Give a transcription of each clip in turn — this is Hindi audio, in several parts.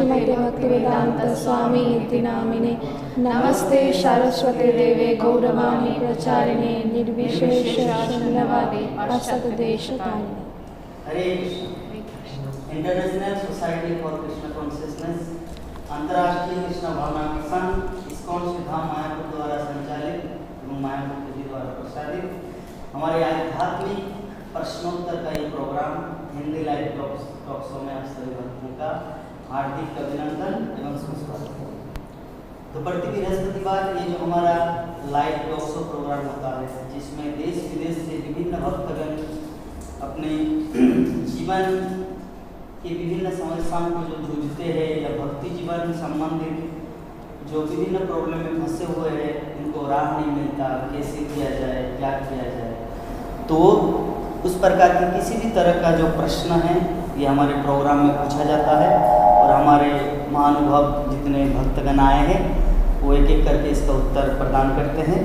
श्रीमते भक्तिवेदांत स्वामी इति नामिने नमस्ते सरस्वती देवे गौरवाणी प्रचारिणे निर्विशेष शून्यवादी असतदेशतारिणे। Hare Krishna. International society for Krishna consciousness अंतर्राष्ट्रीय कृष्ण भावना संघ इस्कॉन श्रीधाम मायापुर द्वारा संचालित एवं मायापुर जी द्वारा प्रसारित हमारे आध्यात्मिक प्रश्नोत्तर का ये program Hindi live talk show में आप सभी भक्तों का हार्दिक अभिनंदन एवं सुस्वागत। तो प्रति बृहस्पतिवार ये जो हमारा लाइव टॉक शो प्रोग्राम होता है, जिसमें देश विदेश से विभिन्न भक्तगण अपने जीवन की विभिन्न समस्याओं को जो जूझते हैं या भक्ति जीवन संबंधित जो विभिन्न प्रॉब्लम में फंसे हुए हैं, उनको राह नहीं मिलता, कैसे किया जाए, क्या किया जाए, तो उस प्रकार के किसी भी तरह का जो प्रश्न है ये हमारे प्रोग्राम में पूछा जाता है और हमारे महानुभव जितने भक्तगण आए हैं वो एक एक करके इसका उत्तर प्रदान करते हैं।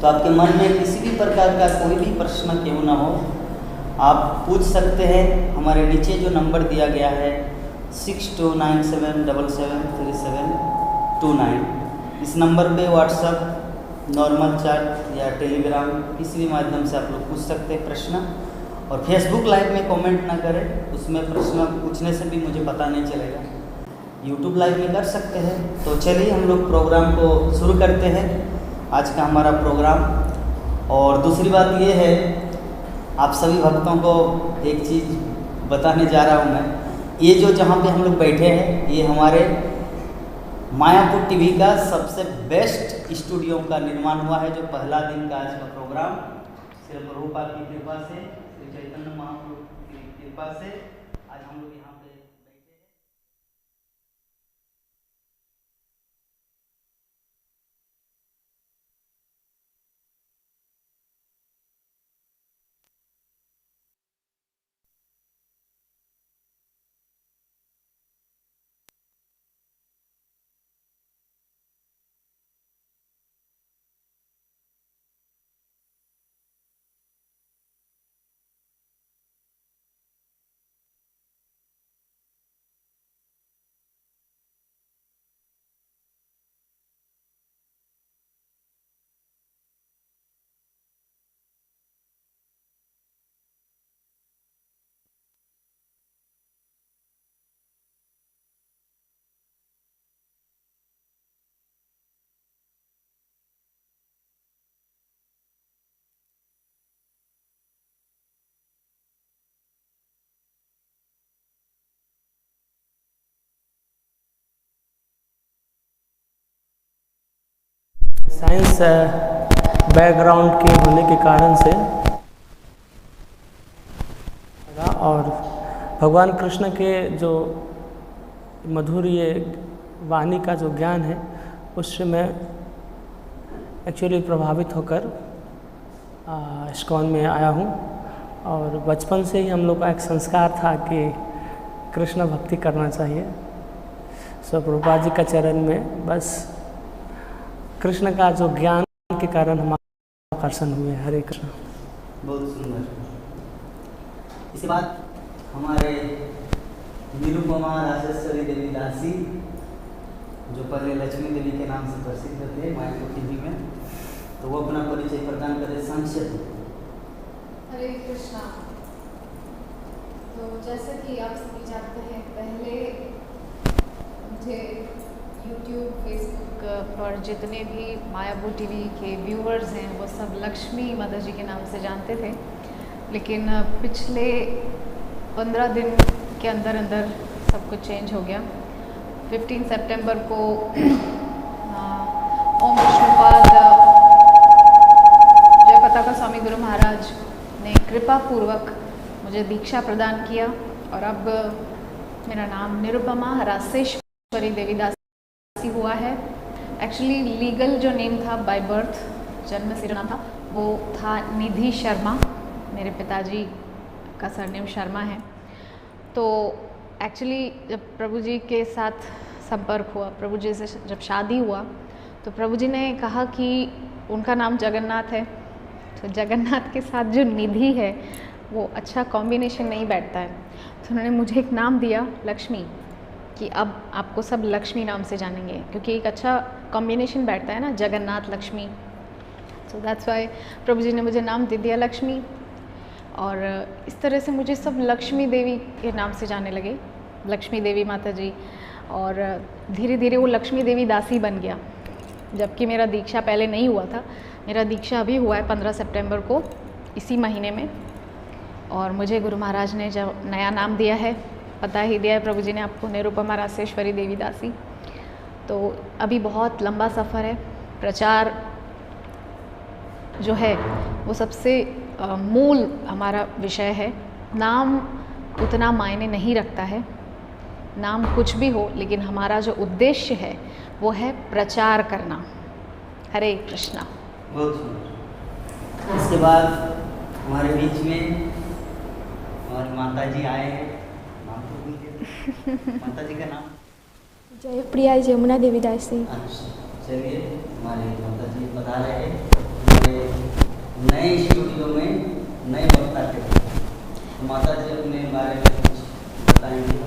तो आपके मन में किसी भी प्रकार का कोई भी प्रश्न क्यों ना हो, आप पूछ सकते हैं। हमारे नीचे जो नंबर दिया गया है 6297773729, इस नंबर पे व्हाट्सएप, नॉर्मल चैट या टेलीग्राम किसी भी माध्यम से आप लोग पूछ सकते हैं प्रश्न। और फेसबुक लाइव में कमेंट ना करें, उसमें प्रश्न पूछने से भी मुझे पता नहीं चलेगा। यूट्यूब लाइव में कर सकते हैं। तो चलिए हम लोग प्रोग्राम को शुरू करते हैं, आज का हमारा प्रोग्राम। और दूसरी बात ये है, आप सभी भक्तों को एक चीज़ बताने जा रहा हूँ मैं। ये जो जहाँ पे हम लोग बैठे हैं, ये हमारे मायापुर टीवी का सबसे बेस्ट स्टूडियो का निर्माण हुआ है। जो पहला दिन का आज का प्रोग्राम श्री प्रभुपाद की कृपा से, श्री चैतन्य महाप्रभु की कृपा से आज हम लोग यहाँ पे बैठे हैं। साइंस बैकग्राउंड के होने के कारण से और भगवान कृष्ण के जो मधुर ये वाणी का जो ज्ञान है, उससे मैं एक्चुअली प्रभावित होकर इस्कॉन में आया हूँ। और बचपन से ही हम लोग का एक संस्कार था कि कृष्ण भक्ति करना चाहिए। सो प्रभुपाद जी का चरण में बस कृष्ण का जो ज्ञान के कारण हमारा आकर्षण हुए। हरे कृष्ण। बहुत सुंदर। इसके बाद हमारे निरुपमा राजेश्वरी देवी दासी, जो पहले लक्ष्मी देवी के नाम से प्रसिद्ध थे मायापुर टीवी में, तो वो अपना परिचय प्रदान करें संक्षेप में। हरे कृष्णा। तो जैसे कि आप सभी जानते हैं, पहले मुझे यूट्यूब, फेसबुक पर जितने भी मायापुर टीवी के व्यूअर्स हैं वो सब लक्ष्मी माता जी के नाम से जानते थे। लेकिन पिछले 15 दिन के अंदर अंदर सब कुछ चेंज हो गया। 15 सितंबर को ओम विष्णुपाद जय पताका स्वामी गुरु महाराज ने कृपा पूर्वक मुझे दीक्षा प्रदान किया और अब मेरा नाम निरुपमा राजेश्वरी देवी दासी हुआ है। एक्चुअली लीगल जो नेम था बाय बर्थ, जन्म से जो नाम था वो था निधि शर्मा। मेरे पिताजी का सरनेम शर्मा है। तो एक्चुअली जब प्रभु जी के साथ संपर्क हुआ, प्रभु जी से जब शादी हुआ, तो प्रभु जी ने कहा कि उनका नाम जगन्नाथ है, तो जगन्नाथ के साथ जो निधि है वो अच्छा कॉम्बिनेशन नहीं बैठता है। तो उन्होंने मुझे एक नाम दिया लक्ष्मी, कि अब आपको सब लक्ष्मी नाम से जानेंगे, क्योंकि एक अच्छा कॉम्बिनेशन बैठता है ना, Jagannath Lakshmi. So that's why प्रभु जी ने मुझे नाम दे दिया लक्ष्मी, और इस तरह से मुझे सब लक्ष्मी देवी के नाम से जाने लगे, लक्ष्मी देवी माता जी। और धीरे धीरे वो लक्ष्मी देवी दासी बन गया, जबकि मेरा दीक्षा पहले नहीं हुआ था। मेरा दीक्षा अभी हुआ है 15 सितंबर को, इसी महीने में। और मुझे गुरु महाराज ने जब नया नाम दिया है, पता ही दिया है प्रभु जी ने आपको, निरुपमा रासेश्वरी देवी दासी। तो अभी बहुत लंबा सफ़र है। प्रचार जो है वो सबसे मूल हमारा विषय है। नाम उतना मायने नहीं रखता है, नाम कुछ भी हो, लेकिन हमारा जो उद्देश्य है वो है प्रचार करना। हरे कृष्णा। बहुत सुंदर। इसके बाद हमारे बीच में हमारी माता जी आए हैं। नाम तो भूल गए। माता जी का नाम जयप्रिया जमुना देवी दासी। अच्छा, चलिए हमारे माता जी बता रहे हैं हमारे नए स्टूडियो में नए वक्ता के। तो माता जी अपने बारे में कुछ बताएंगे।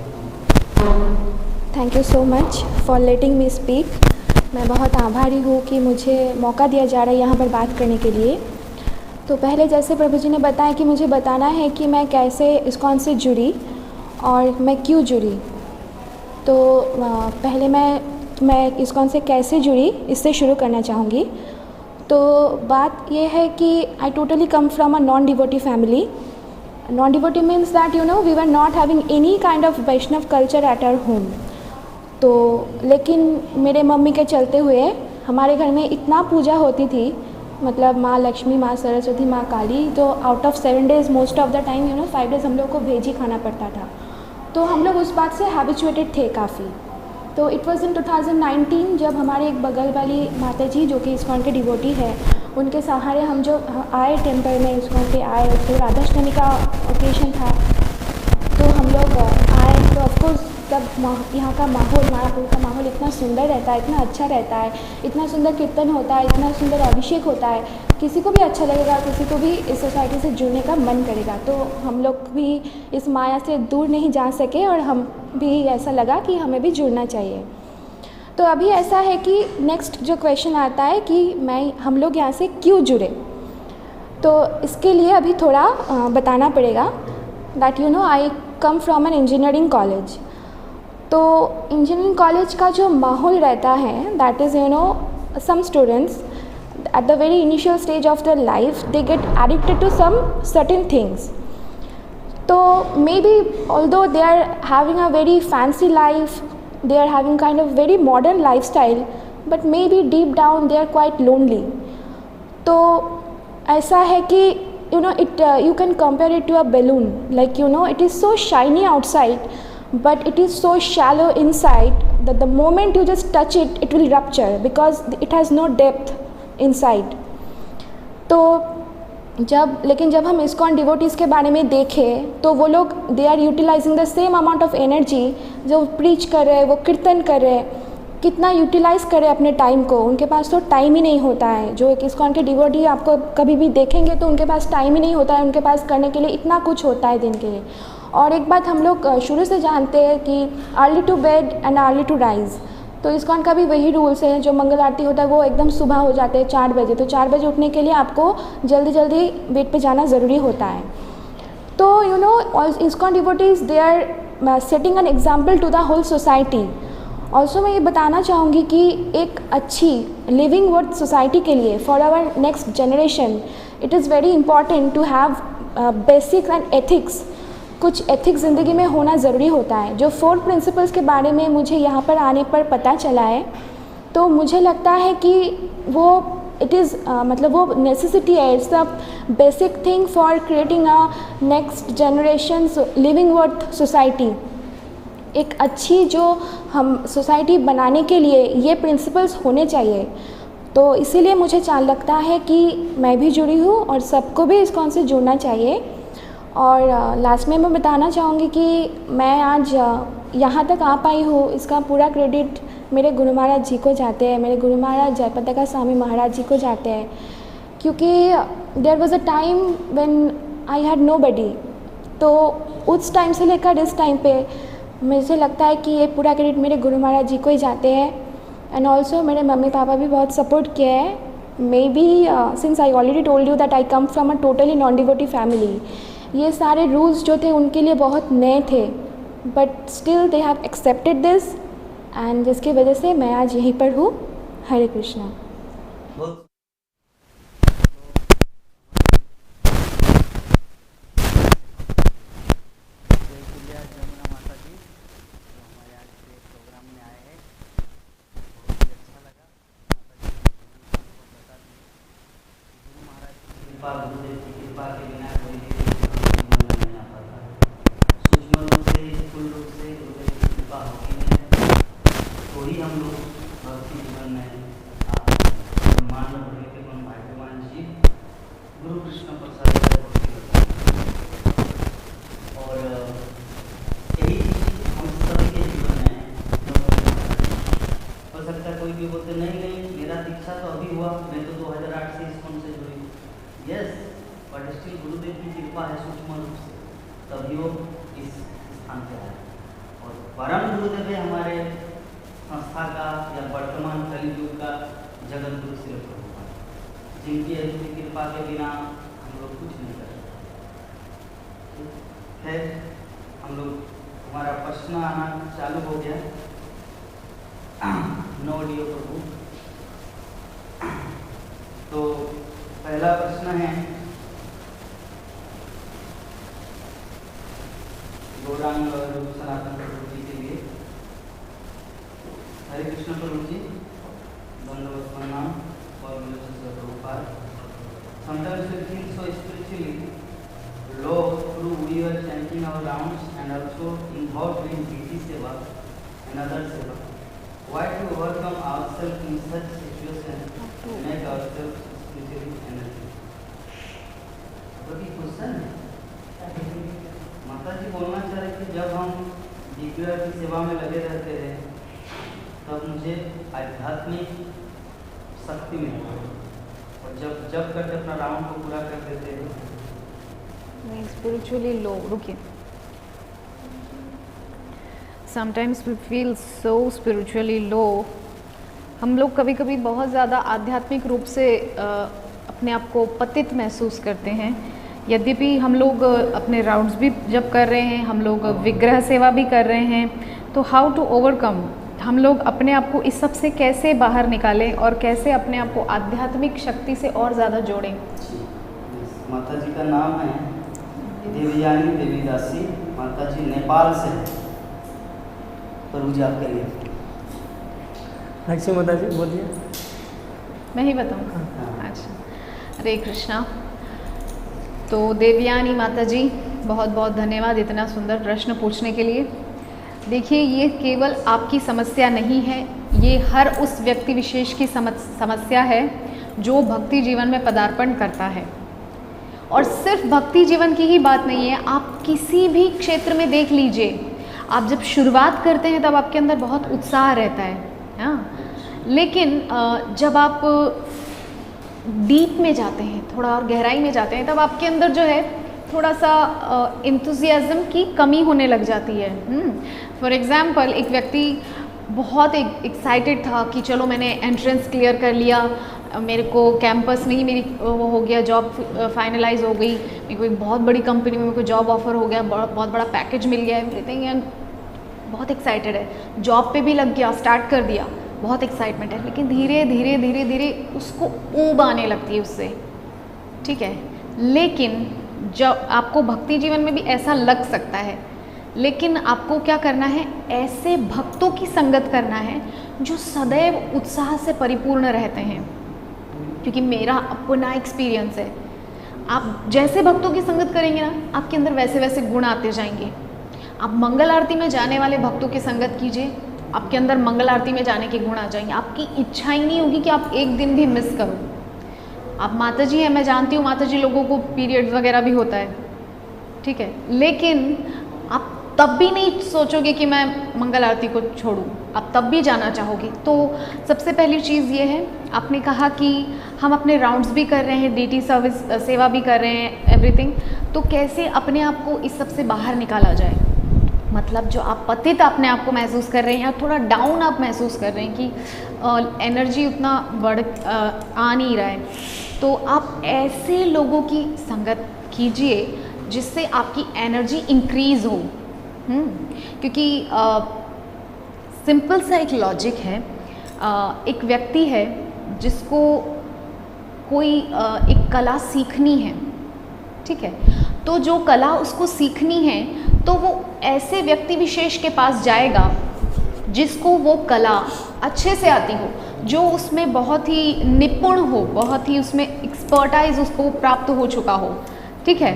Thank you so much for letting me speak. मैं बहुत आभारी हूँ कि मुझे मौका दिया जा रहा है यहाँ पर बात करने के लिए। तो पहले जैसे प्रभु जी ने बताया कि मुझे बताना है कि मैं कैसे इस्कॉन से जुड़ी और मैं क्यों जुड़ी। तो पहले मैं इस्कॉन से कैसे जुड़ी इससे शुरू करना चाहूँगी। तो बात ये है कि I totally come from a non devotee family. Non devotee means that we were not having any kind of Vaishnava culture at our home. तो लेकिन मेरे मम्मी के चलते हुए हमारे घर में इतना पूजा होती थी, मतलब माँ लक्ष्मी, माँ सरस्वती, माँ काली। तो out of 7 days most of the time 5 days हम लोग को वेज ही खाना पड़ता था। तो हम लोग उस बात से हैबिचुएटेड थे काफ़ी। तो इट वाज इन 2019 जब हमारे एक बगल वाली माता जी जो कि इस्कॉन के डिवोटी है, उनके सहारे हम जो आए टेम्पल में, इस्कॉन पे आए। तो राधाष्टमी का ओकेशन था, तो हम लोग आए। तो ऑफकोर्स तब यहाँ का माहौल, मायापुर का माहौल इतना सुंदर रहता है, इतना अच्छा रहता है, इतना सुंदर कीर्तन होता है, इतना सुंदर अभिषेक होता है, किसी को भी अच्छा लगेगा, किसी को भी इस सोसाइटी से जुड़ने का मन करेगा। तो हम लोग भी इस माया से दूर नहीं जा सके और हम भी ऐसा लगा कि हमें भी जुड़ना चाहिए। तो अभी ऐसा है कि नेक्स्ट जो क्वेश्चन आता है कि हम लोग यहाँ से क्यों जुड़े। तो इसके लिए अभी थोड़ा बताना पड़ेगा that I come from an engineering college. तो इंजीनियरिंग कॉलेज का जो माहौल रहता है that is some students at the very initial stage of their life they get addicted to some certain things. So maybe although they are having a very fancy life, they are having kind of very modern lifestyle, but maybe deep down they are quite lonely. तो ऐसा है कि you can compare it to a balloon, like it is so shiny outside but it is so shallow inside that the moment you just touch it, it will rupture because it has no depth inside. तो लेकिन जब हम इस्कॉन डिवोटीज़ के बारे में देखें तो वो लोग they are utilizing the same amount of energy जो प्रीच कर रहे हैं, वो कीर्तन कर रहे हैं, कितना यूटिलाइज़ करें अपने टाइम को। उनके पास तो टाइम ही नहीं होता है। जो एक इस्कॉन के डिवोटी आपको कभी भी देखेंगे तो उनके पास टाइम ही नहीं होता है, उनके पास करने के लिए इतना कुछ होता है दिन के लिए। और एक बात हम लोग शुरू से जानते हैं कि early to bed and early to rise. तो इस्कॉन का भी वही रूल्स है। जो मंगल आरती होता है वो एकदम सुबह हो जाते हैं 4 बजे। तो 4 बजे उठने के लिए आपको जल्दी जल्दी बेड पे जाना ज़रूरी होता है। तो ISKCON devotees they are setting an example to the whole society. Also मैं ये बताना चाहूँगी कि एक अच्छी लिविंग वर्थ सोसाइटी के लिए for our next generation it is very important to have basics and ethics. कुछ एथिक्स ज़िंदगी में होना ज़रूरी होता है। जो 4 प्रिंसिपल्स के बारे में मुझे यहाँ पर आने पर पता चला है, तो मुझे लगता है कि वो इट इज़ मतलब वो नेसेसिटी है। It's a basic thing for creating a next generation living worth society. एक अच्छी जो हम सोसाइटी बनाने के लिए ये प्रिंसिपल्स होने चाहिए। तो इसीलिए मुझे लगता है कि मैं भी जुड़ी हूँ और सबको भी इस्कॉन से जुड़ना चाहिए। और लास्ट में मैं बताना चाहूँगी कि मैं आज यहाँ तक आ पाई हूँ, इसका पूरा क्रेडिट मेरे गुरु महाराज जी को जाते हैं, मेरे गुरु महाराज जयपताका स्वामी महाराज जी को जाते हैं। क्योंकि there was a time when I had nobody. तो उस टाइम से लेकर इस टाइम पे मुझे लगता है कि ये पूरा क्रेडिट मेरे गुरु महाराज जी को ही जाते हैं। एंड ऑल्सो मेरे मम्मी पापा भी बहुत सपोर्ट किए हैं। May be since I already told you that I come from a totally non devotee family, ये सारे रूल्स जो थे उनके लिए बहुत नए थे, but still they have accepted this, and जिसकी वजह से मैं आज यहीं पर हूँ। हरे कृष्णा। बहुत कृपा, गुरुदेव की कृपा के बिना कोई भी जीवन में नहीं आ पाता। सूक्ष्म रूप से, स्थूल रूप से गुरुदेव की कृपा होती है तो ही हम लोग भक्ति जीवन में मान बढ़ने के मन भाग्यवान जीव गुरु कृष्ण प्रसाद भक्ति करते हैं। और यही हम सभी के जीवन में हो सकता है। कोई भी बोलते नहीं मेरा दीक्षा तो अभी हुआ, मैं तो 2008 से इस्कॉन से जुड़ी। यस, बट स्टिल गुरुदेव की कृपा है सूक्ष्म रूप से, तभी वो इस स्थान पे आए। और परम गुरुदेव है हमारे संस्था का या वर्तमान कलियुग का जगत गुरु श्री प्रभुपाद, जिनकी ऐसी कृपा के बिना हम लोग कुछ नहीं कर सकते। है हम लोग, हमारा प्रश्न आना चालू हो गया। नो ऑडियो प्रभु। तो पहला प्रश्न है गौरांग रूप सनातन प्रभु जी के लिए। हरे कृष्ण प्रभु जी, दंडवत प्रणाम और Prabhupada. Sometimes we feel so spiritually low through we are chanting our rounds and also involved in deity seva and other seva. Why to overcome ourselves in such situations to make ourselves spiritually energetic? अभी क्वेश्चन है। माता जी बोलना चाह रहे कि जब हम विग्रह की सेवा में लगे रहते हैं तब मुझे आध्यात्मिक शक्ति मिलती है, और जब करके अपना राउंड को पूरा कर देते हैं स्पिरिचुअली लो। रुकिए, sometimes we feel so spiritually low. हम लोग कभी कभी बहुत ज़्यादा आध्यात्मिक रूप से अपने आप को पतित महसूस करते हैं। यद्यपि हम लोग अपने राउंड्स भी जब कर रहे हैं, हम लोग विग्रह सेवा भी कर रहे हैं, तो हाउ टू ओवरकम, हम लोग अपने आप को इस सब से कैसे बाहर निकालें और कैसे अपने आप को आध्यात्मिक शक्ति से और ज़्यादा जोड़ें। माता जी का नाम है देवयानी देवीदासी, माता जी नेपाल से है। प्रभु जी आप करिए। माता जी बोलिए। मैं ही बताऊँ? अच्छा, हरे कृष्णा। तो देवयानी माता जी, बहुत बहुत धन्यवाद इतना सुंदर प्रश्न पूछने के लिए। देखिए, ये केवल आपकी समस्या नहीं है, ये हर उस व्यक्ति विशेष की समस्या है जो भक्ति जीवन में पदार्पण करता है। और सिर्फ भक्ति जीवन की ही बात नहीं है, आप किसी भी क्षेत्र में देख लीजिए। आप जब शुरुआत करते हैं तब आपके अंदर बहुत उत्साह रहता है, हाँ, लेकिन जब आप डीप में जाते हैं, थोड़ा और गहराई में जाते हैं, तब आपके अंदर जो है थोड़ा सा इंथुजियाज़म की कमी होने लग जाती है। फॉर एग्ज़ाम्पल, एक व्यक्ति बहुत एक्साइटेड था कि चलो मैंने एंट्रेंस क्लियर कर लिया, मेरे को कैंपस में ही मेरी वो हो गया, जॉब फाइनलाइज हो गई, मेरे को एक बहुत बड़ी कंपनी में मेरे को जॉब ऑफर हो गया, बहुत बड़ा पैकेज मिल गया है, एवरीथिंग, एंड बहुत एक्साइटेड है, जॉब पे भी लग गया, स्टार्ट कर दिया, बहुत एक्साइटमेंट है। लेकिन धीरे धीरे धीरे धीरे उसको ऊब आने लगती है उससे, ठीक है। लेकिन जब आपको भक्ति जीवन में भी ऐसा लग सकता है, लेकिन आपको क्या करना है, ऐसे भक्तों की संगत करना है जो सदैव उत्साह से परिपूर्ण रहते हैं। क्योंकि मेरा अपना एक्सपीरियंस है, आप जैसे भक्तों की संगत करेंगे ना, आपके अंदर वैसे वैसे गुण आते जाएंगे। आप मंगल आरती में जाने वाले भक्तों की संगत कीजिए, आपके अंदर मंगल आरती में जाने के गुण आ जाएंगे। आपकी इच्छा ही नहीं होगी कि आप एक दिन भी मिस करो। आप माता जी हैं, मैं जानती हूँ माता जी लोगों को पीरियड्स वगैरह भी होता है, ठीक है, लेकिन आप तब भी नहीं सोचोगे कि मैं मंगल आरती को छोड़ूं, आप तब भी जाना चाहोगे। तो सबसे पहली चीज़ ये है, आपने कहा कि हम अपने राउंड्स भी कर रहे हैं, डीटी सर्विस सेवा भी कर रहे हैं, एवरीथिंग, तो कैसे अपने आप को इस सब से बाहर निकाला जाए। मतलब जो आप पतित अपने आप को महसूस कर रहे हैं या थोड़ा डाउन आप महसूस कर रहे हैं कि एनर्जी उतना आ नहीं रहा है, तो आप ऐसे लोगों की संगत कीजिए जिससे आपकी एनर्जी इंक्रीज़ हो। क्योंकि सिंपल सा एक लॉजिक है, एक व्यक्ति है जिसको कोई एक कला सीखनी है, ठीक है, तो जो कला उसको सीखनी है तो वो ऐसे व्यक्ति विशेष के पास जाएगा जिसको वो कला अच्छे से आती हो, जो उसमें बहुत ही निपुण हो, बहुत ही उसमें एक्सपर्टाइज उसको प्राप्त हो चुका हो, ठीक है।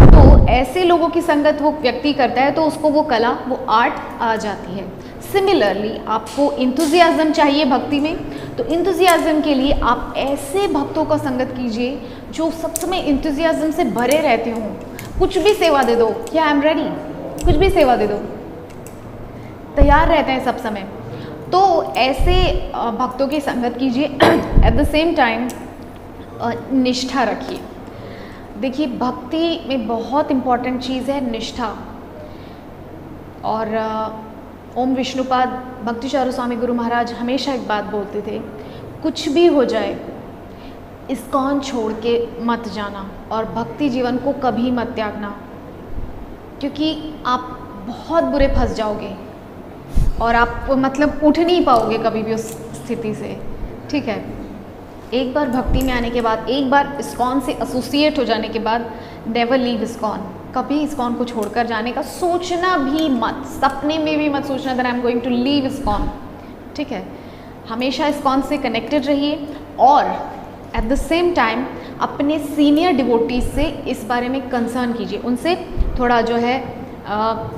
तो ऐसे लोगों की संगत वो व्यक्ति करता है तो उसको वो कला, वो आर्ट आ जाती है। सिमिलरली आपको इंथुजियाज़म चाहिए भक्ति में, तो इंथुजियाज़म के लिए आप ऐसे भक्तों का संगत कीजिए जो सब समय इंथुजियाज़म से भरे रहते हों। कुछ भी सेवा दे दो, क्या आई एम रेडी, कुछ भी सेवा दे दो, तैयार रहते हैं सब समय। तो ऐसे भक्तों की संगत कीजिए। एट द सेम टाइम निष्ठा रखिए। देखिए भक्ति में बहुत इम्पॉर्टेंट चीज़ है निष्ठा। और ओम विष्णुपाद भक्ति चारू स्वामी गुरु महाराज हमेशा एक बात बोलते थे, कुछ भी हो जाए इस्कॉन छोड़ के मत जाना और भक्ति जीवन को कभी मत त्यागना, क्योंकि आप बहुत बुरे फंस जाओगे और आप मतलब उठ नहीं पाओगे कभी भी उस स्थिति से, ठीक है। एक बार भक्ति में आने के बाद, एक बार इस्कॉन से एसोसिएट हो जाने के बाद, नेवर लीव इस्कॉन, कभी इस्कॉन को छोड़कर जाने का सोचना भी मत, सपने में भी मत सोचना that I am going to leave ISKCON, ठीक है। हमेशा इस्कॉन से कनेक्टेड रहिए और एट द सेम टाइम अपने सीनियर डिवोटीज से इस बारे में कंसर्न कीजिए, उनसे थोड़ा जो है आप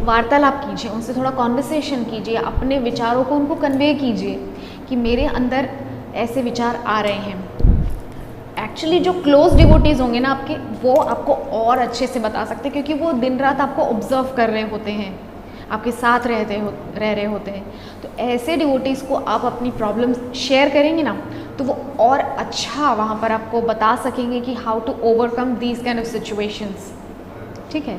वार्तालाप कीजिए, उनसे थोड़ा कॉन्वर्सेशन कीजिए, अपने विचारों को उनको कन्वे कीजिए कि मेरे अंदर ऐसे विचार आ रहे हैं। एक्चुअली जो क्लोज डिवोटीज़ होंगे ना आपके, वो आपको और अच्छे से बता सकते हैं, क्योंकि वो दिन रात आपको ऑब्जर्व कर रहे होते हैं, आपके साथ रह रहे होते हैं। तो ऐसे डिवोटीज़ को आप अपनी प्रॉब्लम्स शेयर करेंगे ना, तो वो और अच्छा वहाँ पर आपको बता सकेंगे कि how to overcome these kind of situations, ठीक है।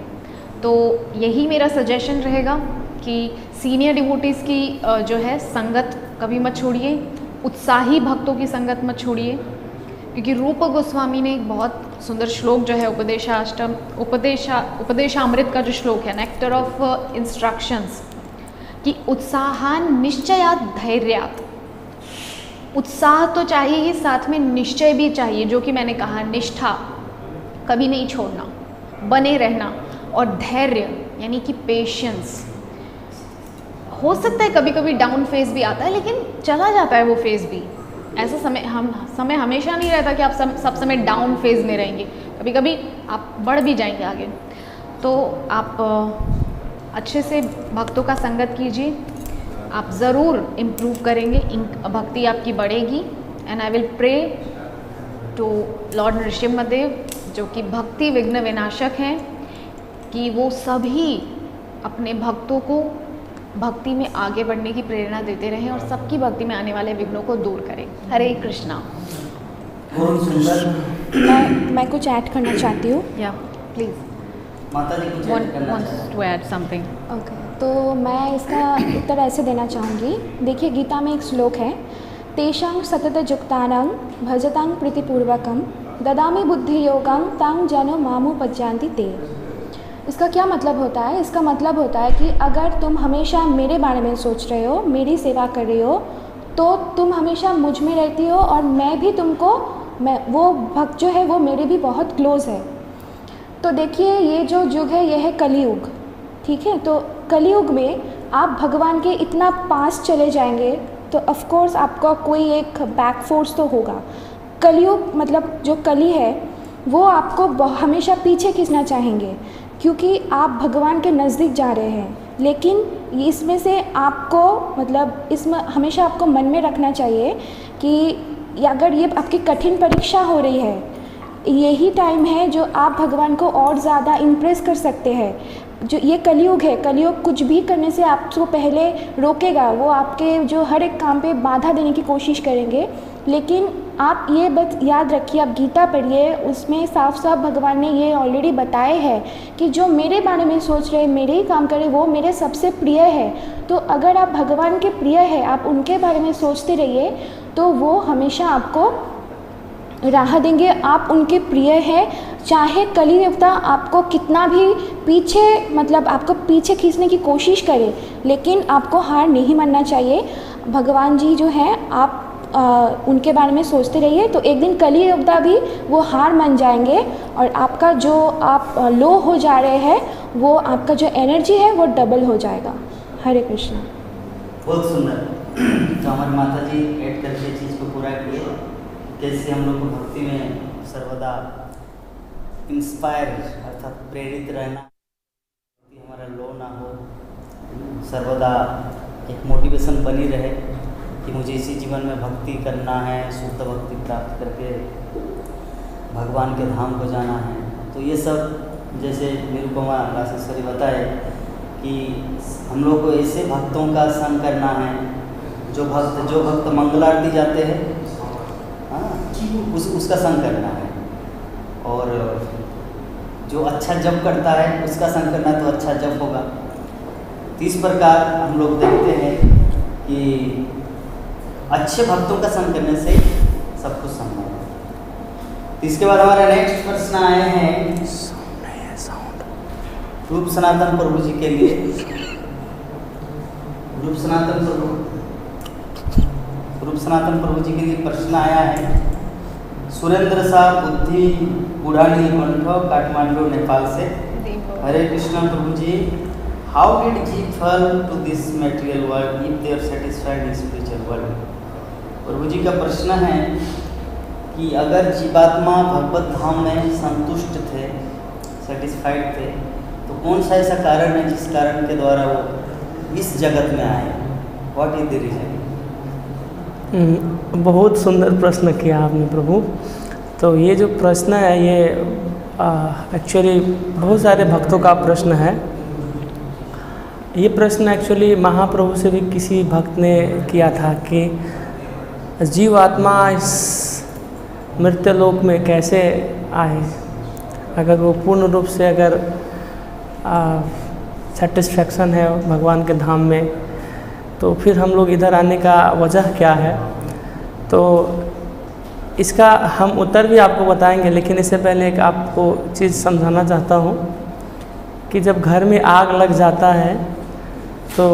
तो यही मेरा सजेशन रहेगा कि सीनियर डिवोटीज़ की जो है संगत कभी मत छोड़िए, उत्साही भक्तों की संगत मत छोड़िए, क्योंकि रूप गोस्वामी ने एक बहुत सुंदर श्लोक जो है उपदेशामृत का जो श्लोक है, नेक्टर ऑफ इंस्ट्रक्शंस, कि उत्साहान निश्चयात धैर्यात, उत्साह तो चाहिए ही, साथ में निश्चय भी चाहिए, जो कि मैंने कहा निष्ठा, कभी नहीं छोड़ना, बने रहना, और धैर्य यानी कि पेशेंस। हो सकता है कभी कभी डाउन फेज भी आता है, लेकिन चला जाता है वो फेज भी। ऐसा समय हमेशा नहीं रहता कि आप सब समय डाउन फेज में रहेंगे, कभी कभी आप बढ़ भी जाएंगे आगे। तो आप अच्छे से भक्तों का संगत कीजिए, आप ज़रूर इम्प्रूव करेंगे, भक्ति आपकी बढ़ेगी। And I will pray to lord Nrisimhadeva, जो कि भक्ति विघ्न विनाशक हैं, कि वो सभी अपने भक्तों को भक्ति में आगे बढ़ने की प्रेरणा देते रहें और सबकी भक्ति में आने वाले विघ्नों को दूर करें। हरे कृष्णा। बहुत सुंदर। मैं कुछ ऐड करना चाहती हूँ। या प्लीज़, माता जी कुछ ऐड करना चाहते हैं? To add something. ओके, तो मैं इसका उत्तर ऐसे देना चाहूँगी। देखिए गीता में एक श्लोक है, तेषां सतत जुक्तानां भजतां प्रीतिपूर्वकं ददामि बुद्धि योगं तां जनो मामुपज्यांति ते। इसका क्या मतलब होता है? इसका मतलब होता है कि अगर तुम हमेशा मेरे बारे में सोच रहे हो, मेरी सेवा कर रहे हो, तो तुम हमेशा मुझ में रहती हो और मैं भी तुमको, वो भक्त जो है वो मेरे भी बहुत क्लोज़ है। तो देखिए ये जो युग है ये है कलयुग, ठीक है। तो कलयुग में आप भगवान के इतना पास चले जाएंगे तो ऑफ कोर्स आपका कोई एक बैक फोर्स तो होगा। कलयुग मतलब जो कली है वो आपको हमेशा पीछे खींचना चाहेंगे, क्योंकि आप भगवान के नज़दीक जा रहे हैं। लेकिन इसमें से आपको मतलब इसमें हमेशा आपको मन में रखना चाहिए कि अगर ये आपकी कठिन परीक्षा हो रही है, यही टाइम है जो आप भगवान को और ज़्यादा इम्प्रेस कर सकते हैं। जो ये कलयुग है, कलयुग कुछ भी करने से आपको पहले रोकेगा, वो आपके जो हर एक काम पे बाधा देने की कोशिश करेंगे। लेकिन आप ये बात याद रखिए, आप गीता पढ़िए, उसमें साफ साफ भगवान ने ये ऑलरेडी बताए हैं कि जो मेरे बारे में सोच रहे, मेरे ही काम करे, वो मेरे सबसे प्रिय है। तो अगर आप भगवान के प्रिय है, आप उनके बारे में सोचते रहिए, तो वो हमेशा आपको राह देंगे। आप उनके प्रिय हैं, चाहे कली देवता आपको कितना भी पीछे, मतलब आपको पीछे खींचने की कोशिश करे, लेकिन आपको हार नहीं मानना चाहिए। भगवान जी जो हैं, आप उनके बारे में सोचते रहिए, तो एक दिन कली देवता भी वो हार मान जाएंगे, और आपका जो आप लो हो जा रहे हैं, वो आपका जो एनर्जी है वो डबल हो जाएगा। हरे कृष्णा। बहुत सुंदर। तो हमारे माता जी ऐड करके चीज़ को पूरा किए, कैसे हम लोग को भक्ति में सर्वदा इंस्पायर अर्थात प्रेरित रहना, हमारा लो ना हो, सर्वदा एक मोटिवेशन बनी रहे कि मुझे इसी जीवन में भक्ति करना है, शुद्ध भक्ति प्राप्त करके भगवान के धाम को जाना है। तो ये सब जैसे निरुपमा रासेश्वरी बताए कि हम लोग को ऐसे भक्तों का संग करना है, जो भक्त मंगल आरती जाते हैं, हाँ, उसका संग करना है, और जो अच्छा जप करता है उसका संग करना है, तो अच्छा जप होगा। तो इस प्रकार हम लोग देखते हैं कि अच्छे भक्तों का संग करने से सब कुछ संभव है। तो इसके बाद हमारा नेक्स्ट प्रश्न आए हैं रूप सनातन प्रभु जी के लिए। रूप सनातन प्रभु जी के लिए प्रश्न आया है। सुरेंद्र साह बुद्धि बुढ़ानी कंठ, काठमांडू, नेपाल से। हरे कृष्ण प्रभु जी, हाउ डिड जी fall to this material world if they are satisfied in spiritual world? प्रभु जी का प्रश्न है कि अगर जीवात्मा भगवत धाम में संतुष्ट थे, सेटिस्फाइड थे, तो कौन सा ऐसा कारण है जिस कारण के द्वारा वो इस जगत में आए? What is the reason? बहुत सुंदर प्रश्न किया आपने प्रभु। तो ये जो प्रश्न है ये एक्चुअली बहुत सारे भक्तों का प्रश्न है। ये प्रश्न एक्चुअली महाप्रभु से भी किसी भक्त ने किया था कि जीवात्मा इस मृत्यु लोक में कैसे आए, अगर वो पूर्ण रूप से अगर सेटिस्फैक्शन है भगवान के धाम में, तो फिर हम लोग इधर आने का वजह क्या है। तो इसका हम उत्तर भी आपको बताएंगे, लेकिन इससे पहले एक आपको चीज़ समझाना चाहता हूँ कि जब घर में आग लग जाता है तो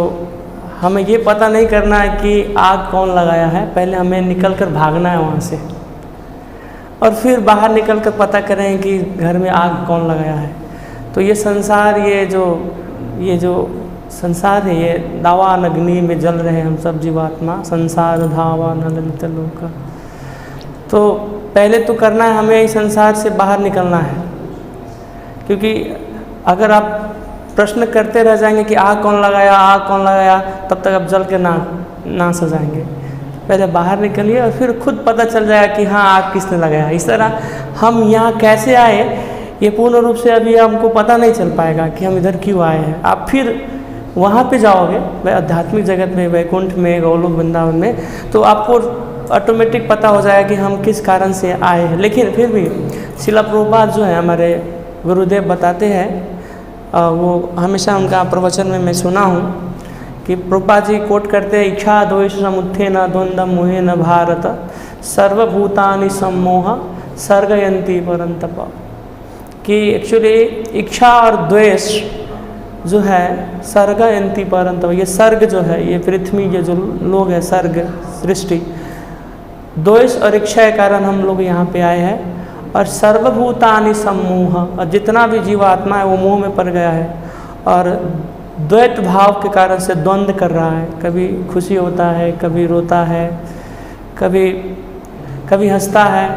हमें ये पता नहीं करना है कि आग कौन लगाया है, पहले हमें निकल कर भागना है वहाँ से, और फिर बाहर निकल कर पता करें कि घर में आग कौन लगाया है। तो ये संसार, ये जो संसार है, ये दावा अग्नि में जल रहे हैं हम सब जीवात्मा, संसार धावा न ललित लोक। तो पहले तो करना है हमें इस संसार से बाहर निकलना है, क्योंकि अगर आप प्रश्न करते रह जाएंगे कि आग कौन लगाया, आग कौन लगाया, तब तक आप जल के नाश हो जाएंगे। पहले बाहर निकलिए और फिर खुद पता चल जाएगा कि हाँ आग किसने लगाया। इस तरह हम यहाँ कैसे आए ये पूर्ण रूप से अभी हमको पता नहीं चल पाएगा कि हम इधर क्यों आए हैं। आप फिर वहाँ पे जाओगे आध्यात्मिक जगत में, वैकुंठ में, गोलोक वृंदावन में, तो आपको ऑटोमेटिक पता हो जाएगा कि हम किस कारण से आए हैं। लेकिन फिर भी शिला प्रभुपाद जो है हमारे गुरुदेव बताते हैं, वो हमेशा उनका प्रवचन में मैं सुना हूँ कि प्रभुपाद जी कोट करते हैं, इच्छा द्वेष समुत्थेन द्वंद्व मोहेन भारत सर्वभूतानि सम्मोह सर्गयन्ति परंतप। कि एक्चुअली इच्छा और द्वेष जो है सर्गयन्ति परंतप, ये सर्ग जो है, ये पृथ्वी के जो लोग हैं, सर्ग सृष्टि, द्वेष और इच्छा के कारण हम लोग यहाँ पे आए हैं। और सर्वभूतानि सम्मोह, और जितना भी जीवात्मा है वो मोह में पड़ गया है, और द्वैत भाव के कारण से द्वंद्व कर रहा है। कभी खुशी होता है, कभी रोता है, कभी हंसता है।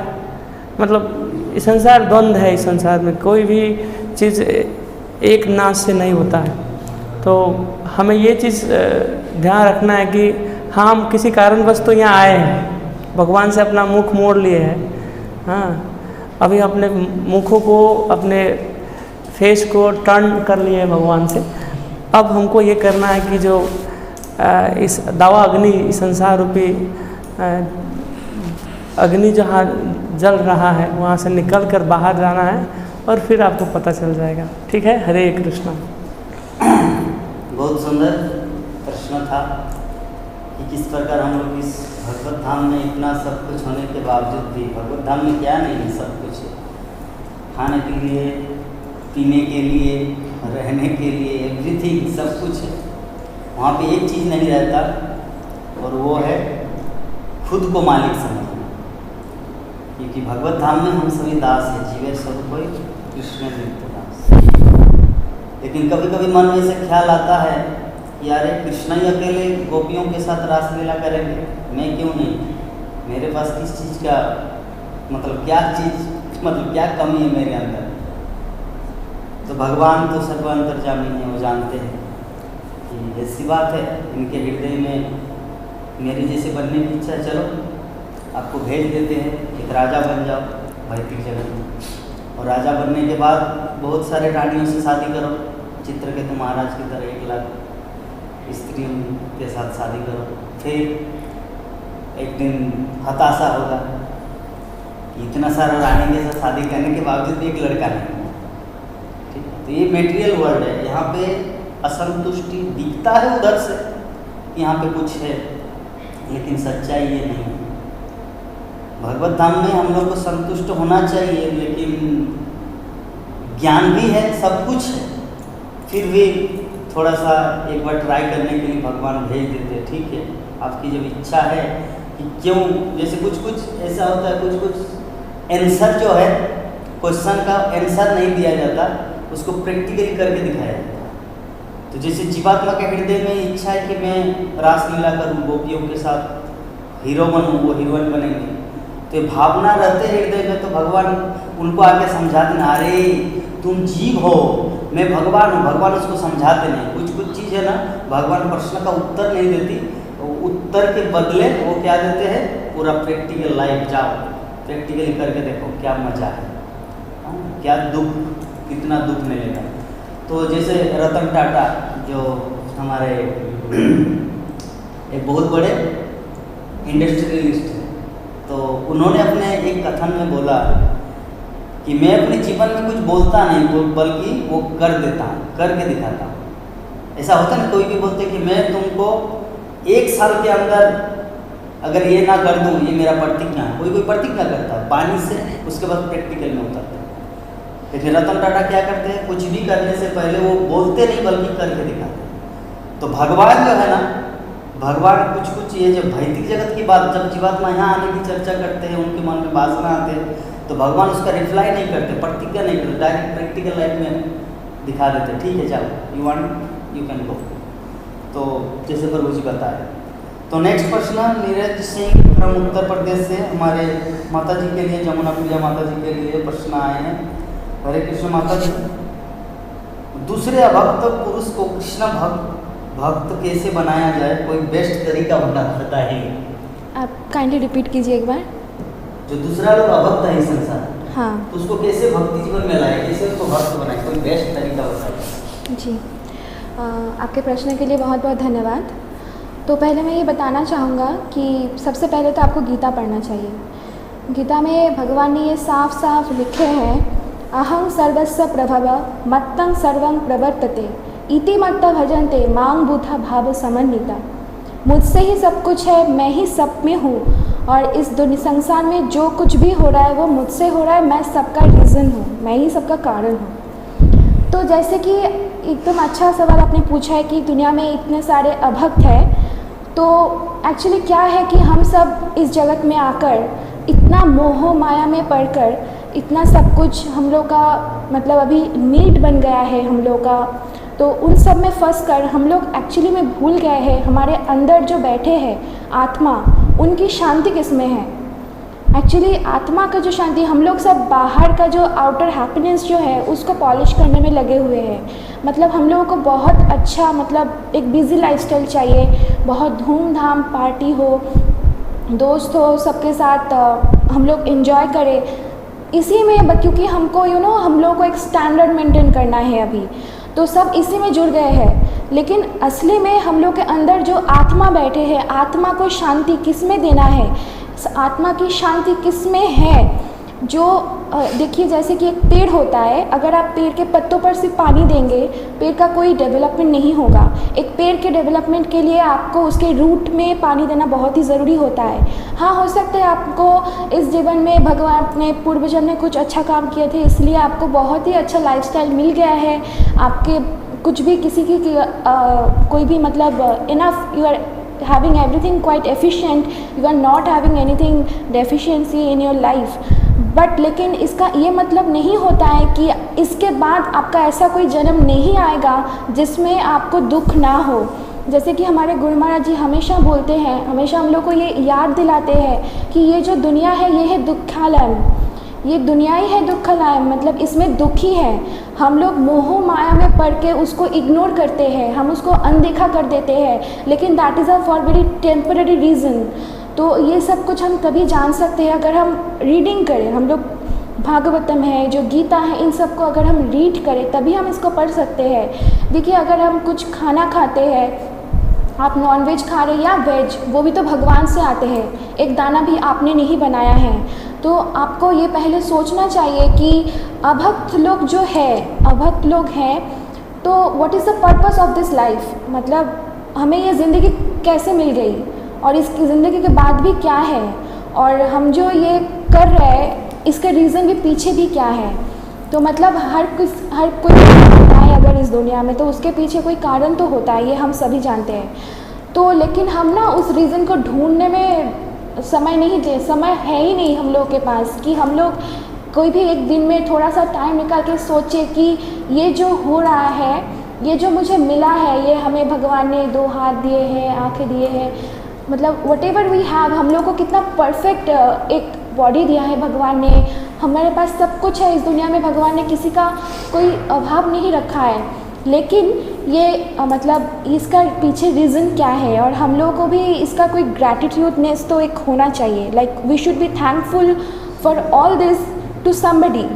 मतलब इस संसार द्वंद्व है। इस संसार में कोई भी चीज़ एक नाश से नहीं होता है। तो हमें ये चीज़ ध्यान रखना है कि हम किसी कारणवश तो यहाँ आए हैं, भगवान से अपना मुख मोड़ लिए हैं। हाँ, अभी अपने मुखों को, अपने फेस को टर्न कर लिए हैं भगवान से। अब हमको ये करना है कि जो इस दावा अग्नि, संसार रूपी अग्नि जहाँ जल रहा है वहाँ से निकल कर बाहर जाना है और फिर आपको पता चल जाएगा। ठीक है, हरे कृष्णा। बहुत सुंदर प्रश्न था कि किस प्रकार हम लोग इस भगवत धाम में इतना सब कुछ होने के बावजूद भी, भगवत धाम में क्या नहीं है, सब कुछ है, खाने के लिए, पीने के लिए, रहने के लिए, एवरीथिंग सब कुछ है। वहाँ पे एक चीज़ नहीं रहता और वो है खुद को मालिक समझना, क्योंकि भगवत धाम में हम सभी दास हैं, जीवे सब कोई कृष्ण नित्य दास। लेकिन कभी कभी मन में से ख्याल आता है कि यार कृष्ण ही अकेले गोपियों के साथ रासलीला करेंगे, मैं क्यों नहीं, मेरे पास किस चीज़ का मतलब क्या कमी है मेरे अंदर। तो भगवान तो सर्व अंतर्यामी है, वो जानते हैं कि ऐसी बात है, इनके हृदय में मेरी जैसे बनने की इच्छा, चलो आपको भेज देते हैं, एक राजा बन जाओ भौतिक जगत में, और राजा बनने के बाद बहुत सारे रानियों से शादी करो, चित्रकेतु महाराज की तरह 1 लाख स्त्रियों के साथ शादी करो, फिर एक दिन हताशा होगा, इतना सारा रानी के साथ शादी करने के बावजूद भी एक लड़का नहीं। ठीक, तो ये मेटेरियल वर्ल्ड है, यहाँ पे असंतुष्टि दिखता है उधर से, यहाँ पे कुछ है, लेकिन सच्चाई ये नहीं। भगवत धाम में हम लोग को संतुष्ट होना चाहिए, लेकिन ज्ञान भी है, सब कुछ है, फिर भी थोड़ा सा एक बार ट्राई करने के लिए भगवान भेज देते हैं। ठीक है, आपकी जब इच्छा है कि क्यों, जैसे कुछ ऐसा होता है, कुछ आंसर जो है, क्वेश्चन का आंसर नहीं दिया जाता, उसको प्रैक्टिकली करके दिखाया जाता है। तो जैसे जीवात्मा के हृदय में इच्छा है कि मैं रासलीला करूँ, गोपियों के साथ हीरो बनूँ, वो हीरोइन बनेंगे, तो भावना रहते हृदय में, तो भगवान उनको आके समझाते ना, अरे तुम जीव हो, मैं भगवान हूँ, भगवान उसको समझाते नहीं। कुछ चीज़ है ना, भगवान प्रश्न का उत्तर नहीं देती, उत्तर के बदले वो क्या देते हैं, पूरा प्रैक्टिकल लाइफ जाओ, प्रैक्टिकली करके देखो क्या मजा है, क्या दुख, कितना दुख मिलेगा। तो जैसे रतन टाटा जो हमारे एक बहुत बड़े इंडस्ट्रियलिस्ट हैं, तो उन्होंने अपने एक कथन में बोला कि मैं अपने जीवन में कुछ बोलता नहीं, बल्कि वो कर देता हूँ, करके दिखाता हूँ। ऐसा होता है ना, कोई भी बोलते कि मैं तुमको 1 साल के अंदर अगर ये ना कर दूँ, ये मेरा प्रतिज्ञा, कोई प्रतिज्ञा करता है पानी से, उसके बाद प्रैक्टिकल में उतरता है। लेकिन रतन टाटा क्या करते हैं, कुछ भी करने से पहले वो बोलते नहीं बल्कि करके दिखाते हैं। तो भगवान जो है ना, भगवान कुछ ये जो भौतिक जगत की बात, जब जीवात्मा यहाँ आने की चर्चा करते हैं, उनके मन में वासना आते हैं, तो भगवान उसका रिप्लाई नहीं करते, प्रतिज्ञा नहीं करते, डायरेक्ट प्रैक्टिकल लाइफ में दिखा देते, ठीक है जाओ, you want you can go. तो जैसे प्रभु जी बताए। तो नेक्स्ट प्रश्न नीरज सिंह फ्रॉम उत्तर प्रदेश से हमारे माता जी के लिए, जमुना प्रिया माता जी के लिए प्रश्न आए हैं। हरे कृष्ण माता जी, दूसरे अभक्त पुरुष को कृष्ण भक्त कैसे बनाया जाए, कोई बेस्ट तरीका बताइए। आप काइंडली रिपीट कीजिए एक बार। जो दूसरा लोग अभक्त है इस संसार, हाँ, तो उसको कैसे भक्ति जीवन में लाए, कैसे उसको भक्त बनाए, कोई बेस्ट तरीका बताइए। जी, आपके प्रश्न के लिए बहुत बहुत धन्यवाद। तो पहले मैं ये बताना चाहूँगा कि सबसे पहले तो आपको गीता पढ़ना चाहिए। गीता में भगवान ने ये साफ साफ लिखे हैं, अहं सर्वस्य प्रभव मत्तं सर्वं प्रवर्तते इति मत्ता भजन्ते मां बुधा भाव समन्विता। मुझसे ही सब कुछ है, मैं ही सब में हूँ, और इस दुनिया संसार में जो कुछ भी हो रहा है वो मुझसे हो रहा है, मैं सबका रीज़न हूँ, मैं ही सबका कारण हूँ। तो जैसे कि एकदम अच्छा सवाल आपने पूछा है कि दुनिया में इतने सारे अभक्त हैं, तो एक्चुअली क्या है कि हम सब इस जगत में आकर इतना मोह माया में पड़कर इतना सब कुछ हम लोग का मतलब अभी नीड बन गया है हम लोग का, तो उन सब में फंस कर हम लोग एक्चुअली में भूल गए हैं हमारे अंदर जो बैठे हैं आत्मा, उनकी शांति किस में है। एक्चुअली आत्मा का जो शांति, हम लोग सब बाहर का जो आउटर हैप्पीनेस जो है उसको पॉलिश करने में लगे हुए हैं। मतलब हम लोगों को बहुत अच्छा, मतलब एक बिज़ी लाइफस्टाइल चाहिए, बहुत धूमधाम पार्टी हो, दोस्त हो, सबके साथ हम लोग एंजॉय करें, इसी में, क्योंकि हमको हम लोगों को एक स्टैंडर्ड मेंटेन करना है अभी, तो सब इसी में जुड़ गए हैं। लेकिन असली में हम लोग के अंदर जो आत्मा बैठे हैं, आत्मा को शांति किस में देना है, आत्मा की शांति किस में है? जो देखिए, जैसे कि एक पेड़ होता है, अगर आप पेड़ के पत्तों पर सिर्फ पानी देंगे, पेड़ का कोई डेवलपमेंट नहीं होगा। एक पेड़ के डेवलपमेंट के लिए आपको उसके रूट में पानी देना बहुत ही ज़रूरी होता है। हाँ, हो सकता है आपको इस जीवन में भगवान अपने पूर्वजन्म में कुछ अच्छा काम किए थे, इसलिए आपको बहुत ही अच्छा लाइफस्टाइल मिल गया है। आपके कुछ भी किसी की कोई भी मतलब enough, you are having everything quite efficient, you are not having anything deficiency in your life, but लेकिन इसका ये मतलब नहीं होता है कि इसके बाद आपका ऐसा कोई जन्म नहीं आएगा जिसमें आपको दुख ना हो। जैसे कि हमारे गुरु महाराज जी हमेशा बोलते हैं, हमेशा हम लोग को ये याद दिलाते हैं कि ये जो दुनिया है ये है दुखालय, ये दुनिया ही है दुखलाय, मतलब इसमें दुख ही है। हम लोग मोह माया में पड़ के उसको इग्नोर करते हैं, हम उसको अनदेखा कर देते हैं, लेकिन that is a for very temporary reason. तो ये सब कुछ हम तभी जान सकते हैं अगर हम रीडिंग करें। हम लोग भागवतम है, जो गीता है, इन सब को अगर हम रीड करें तभी हम इसको पढ़ सकते हैं। देखिए, अगर हम कुछ खाना खाते हैं, आप नॉनवेज खा रहे हैं या वेज, वो भी तो भगवान से आते हैं, एक दाना भी आपने नहीं बनाया है। तो आपको ये पहले सोचना चाहिए कि अभक्त लोग जो है, अभक्त लोग हैं, तो what is the purpose of this life, मतलब हमें ये ज़िंदगी कैसे मिल गई और इस ज़िंदगी के बाद भी क्या है, और हम जो ये कर रहे हैं इसके रीज़न भी पीछे भी क्या है। तो मतलब हर कोई होता है अगर इस दुनिया में, तो उसके पीछे कोई कारण तो होता है, ये हम सभी जानते हैं। तो लेकिन हम ना उस रीज़न को ढूंढने में समय नहीं दे, समय है ही नहीं हम लोग के पास कि हम लोग कोई भी एक दिन में थोड़ा सा टाइम निकाल के सोचे कि ये जो हो रहा है, ये जो मुझे मिला है, ये हमें भगवान ने 2 हाथ दिए हैं, आँखें दिए हैं, मतलब व्हाटएवर वी हैव, हम लोग को कितना परफेक्ट एक बॉडी दिया है भगवान ने, हमारे पास सब कुछ है इस दुनिया में, भगवान ने किसी का कोई अभाव नहीं रखा है। लेकिन ये मतलब इसका पीछे रीज़न क्या है, और हम लोगों को भी इसका कोई ग्रैटिट्यूडनेस तो एक होना चाहिए, like we should be thankful for all this to somebody.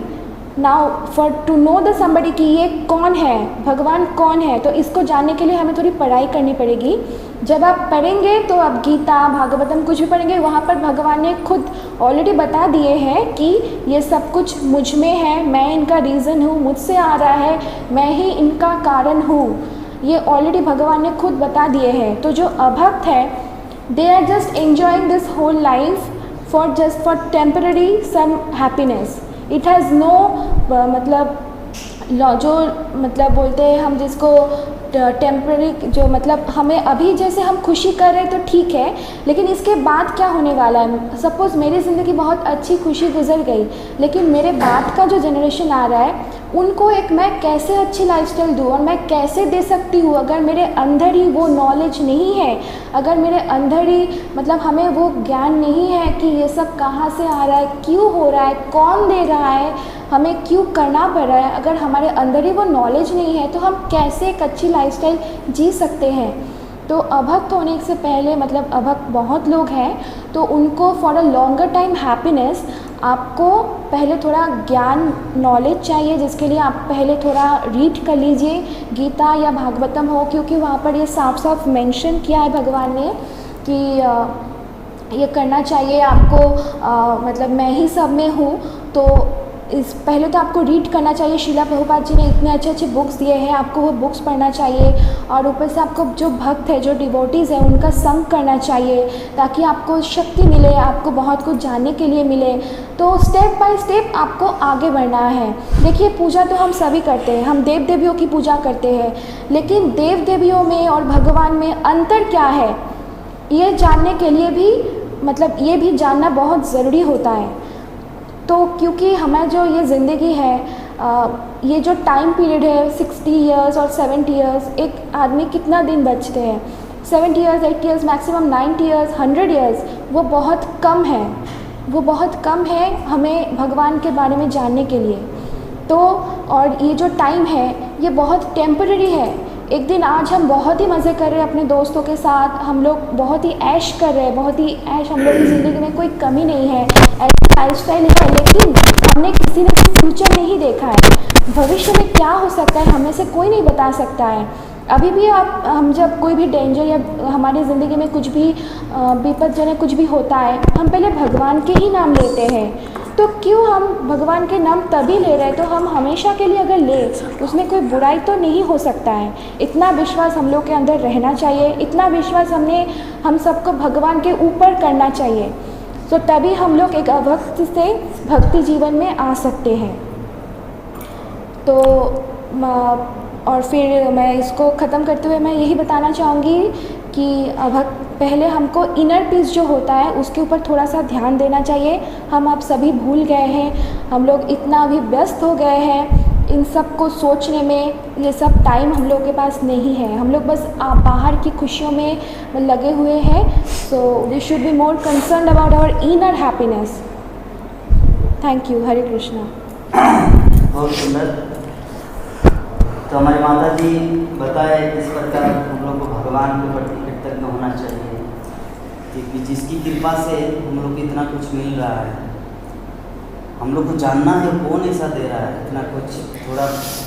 Now for to know the somebody कि ये कौन है, भगवान कौन है, तो इसको जानने के लिए हमें थोड़ी पढ़ाई करनी पड़ेगी। जब आप पढ़ेंगे तो आप गीता, भागवतम कुछ भी पढ़ेंगे, वहाँ पर भगवान ने खुद ऑलरेडी बता दिए हैं कि ये सब कुछ मुझ में है, मैं इनका रीज़न हूँ, मुझसे आ रहा है, मैं ही इनका कारण हूँ, ये ऑलरेडी भगवान ने खुद बता दिए हैं। तो जो अभक्त है, they are just enjoying this whole life for temporary some happiness. It has no मतलब जो मतलब बोलते हैं हम जिसको टेम्पररी, जो मतलब हमें अभी जैसे हम खुशी कर रहे हैं तो ठीक है, लेकिन इसके बाद क्या होने वाला है। सपोज़ मेरी ज़िंदगी बहुत अच्छी खुशी गुजर गई, लेकिन मेरे बाद का जो जनरेशन आ रहा है उनको एक मैं कैसे अच्छी लाइफस्टाइल दूँ और मैं कैसे दे सकती हूँ, अगर मेरे अंदर ही वो नॉलेज नहीं है, अगर मेरे अंदर ही मतलब हमें वो ज्ञान नहीं है कि ये सब कहाँ से आ रहा है, क्यों हो रहा है, कौन दे रहा है, हमें क्यों करना पड़ रहा है, अगर हमारे अंदर ही वो नॉलेज नहीं है तो हम कैसे एक अच्छी लाइफस्टाइल जी सकते हैं। तो अभक्त होने से पहले, मतलब अभक्त बहुत लोग हैं, तो उनको for a longer time happiness आपको पहले थोड़ा ज्ञान नॉलेज चाहिए, जिसके लिए आप पहले थोड़ा रीड कर लीजिए, गीता या भागवतम हो, क्योंकि वहाँ पर ये साफ साफ मेंशन किया है भगवान ने कि ये करना चाहिए आपको, मतलब मैं ही सब में हूँ। तो इस पहले तो आपको रीड करना चाहिए, श्रीला प्रभुपाद जी ने इतने अच्छे अच्छे बुक्स दिए हैं, आपको वो बुक्स पढ़ना चाहिए, और ऊपर से आपको जो भक्त है, जो डिवोटीज़ है, उनका संग करना चाहिए, ताकि आपको शक्ति मिले, आपको बहुत कुछ जानने के लिए मिले। तो स्टेप बाय स्टेप आपको आगे बढ़ना है। देखिए, पूजा तो हम सभी करते हैं, हम देव देवियों की पूजा करते हैं, लेकिन देव देवियों में और भगवान में अंतर क्या है, ये जानने के लिए भी मतलब ये भी जानना बहुत ज़रूरी होता है। तो क्योंकि हमें जो ये ज़िंदगी है, ये जो टाइम पीरियड है 60 इयर्स और 70 इयर्स, एक आदमी कितना दिन बचते हैं, 70 years, 80 years, maximum 90 years, 100 years, वो बहुत कम है, वो बहुत कम है हमें भगवान के बारे में जानने के लिए। तो और ये जो टाइम है ये बहुत टेम्पररी है। एक दिन आज हम बहुत ही मज़े कर रहे हैं अपने दोस्तों के साथ, हम लोग बहुत ही ऐश कर रहे हैं, बहुत ही ऐश, हम लोग की ज़िंदगी में कोई कमी नहीं है, ऐसी लाइफस्टाइल है, लेकिन हमने किसी ने फ्यूचर नहीं देखा है, भविष्य में क्या हो सकता है हमें से कोई नहीं बता सकता है। अभी भी हम जब कोई भी डेंजर या हमारी ज़िंदगी में कुछ भी विपदजनक कुछ भी होता है, हम पहले भगवान के ही नाम लेते हैं। तो क्यों हम भगवान के नाम तभी ले रहे हैं, तो हम हमेशा के लिए अगर ले, उसमें कोई बुराई तो नहीं हो सकता है। इतना विश्वास हम लोग के अंदर रहना चाहिए, इतना विश्वास हम सबको भगवान के ऊपर करना चाहिए। तो तभी हम लोग एक अभक्त से भक्ति जीवन में आ सकते हैं। तो और फिर मैं इसको ख़त्म करते हुए मैं यही बताना चाहूँगी कि पहले हमको इनर पीस जो होता है उसके ऊपर थोड़ा सा ध्यान देना चाहिए। हम आप सभी भूल गए हैं, हम लोग इतना अभी व्यस्त हो गए हैं इन सब को सोचने में, ये सब टाइम हम लोग के पास नहीं है। हम लोग बस बाहर की खुशियों में लगे हुए हैं। So we should be more concern about our inner happiness. Thank you. Hare Krishna. बहुत सुंदर। तो हमारी माता जी बताए किस प्रकार हम लोग को भगवान के प्रति कृतज्ञ होना चाहिए कि जिसकी कृपा से हम लोग को इतना कुछ मिल रहा है। हम लोग को जानना है कौन ऐसा दे रहा है इतना कुछ। थोड़ा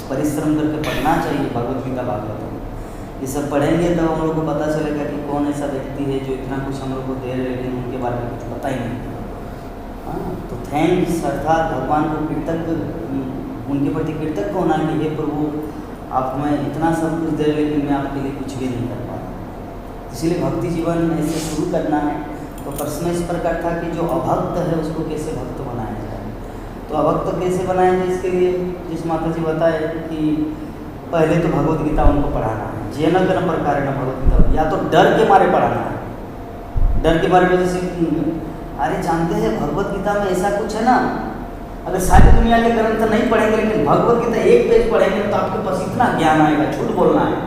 परिश्रम करके पढ़ना चाहिए भगवत गीता भागवतम। ये सब पढ़ेंगे तो हम लोग को पता चलेगा कि कौन ऐसा व्यक्ति है जो इतना कुछ हम लोग को दे रहे, लेकिन उनके बारे में कुछ पता ही नहीं। हाँ, तो थैंक्स अर्थात भगवान को कृतज्ञ, उनके प्रति कृतज्ञ होना कि हे प्रभु आप हमें इतना सब कुछ दे, लेकिन मैं आपके लिए कुछ भी नहीं कर पाता। इसलिए भक्ति जीवन ऐसे शुरू करना है। तो प्रश्न इस प्रकार था कि जो अभक्त है उसको कैसे भक्त बनाया जाए। तो अभक्त कैसे बनाया जाए, इसके लिए जिस माता जी बताए कि पहले तो भगवत गीता उनको पढ़ाना है। जे न कर्म प्रकार न भगवत गीता, या तो डर के मारे पढ़ाना है। डर के बारे में जैसे अरे जानते हैं भगवत गीता में ऐसा कुछ है ना, अगर सारी दुनिया के ग्रंथ नहीं पढ़ेंगे लेकिन भगवत गीता एक पेज पढ़ेंगे तो आपके पास इतना ज्ञान आएगा। झूठ बोलना है,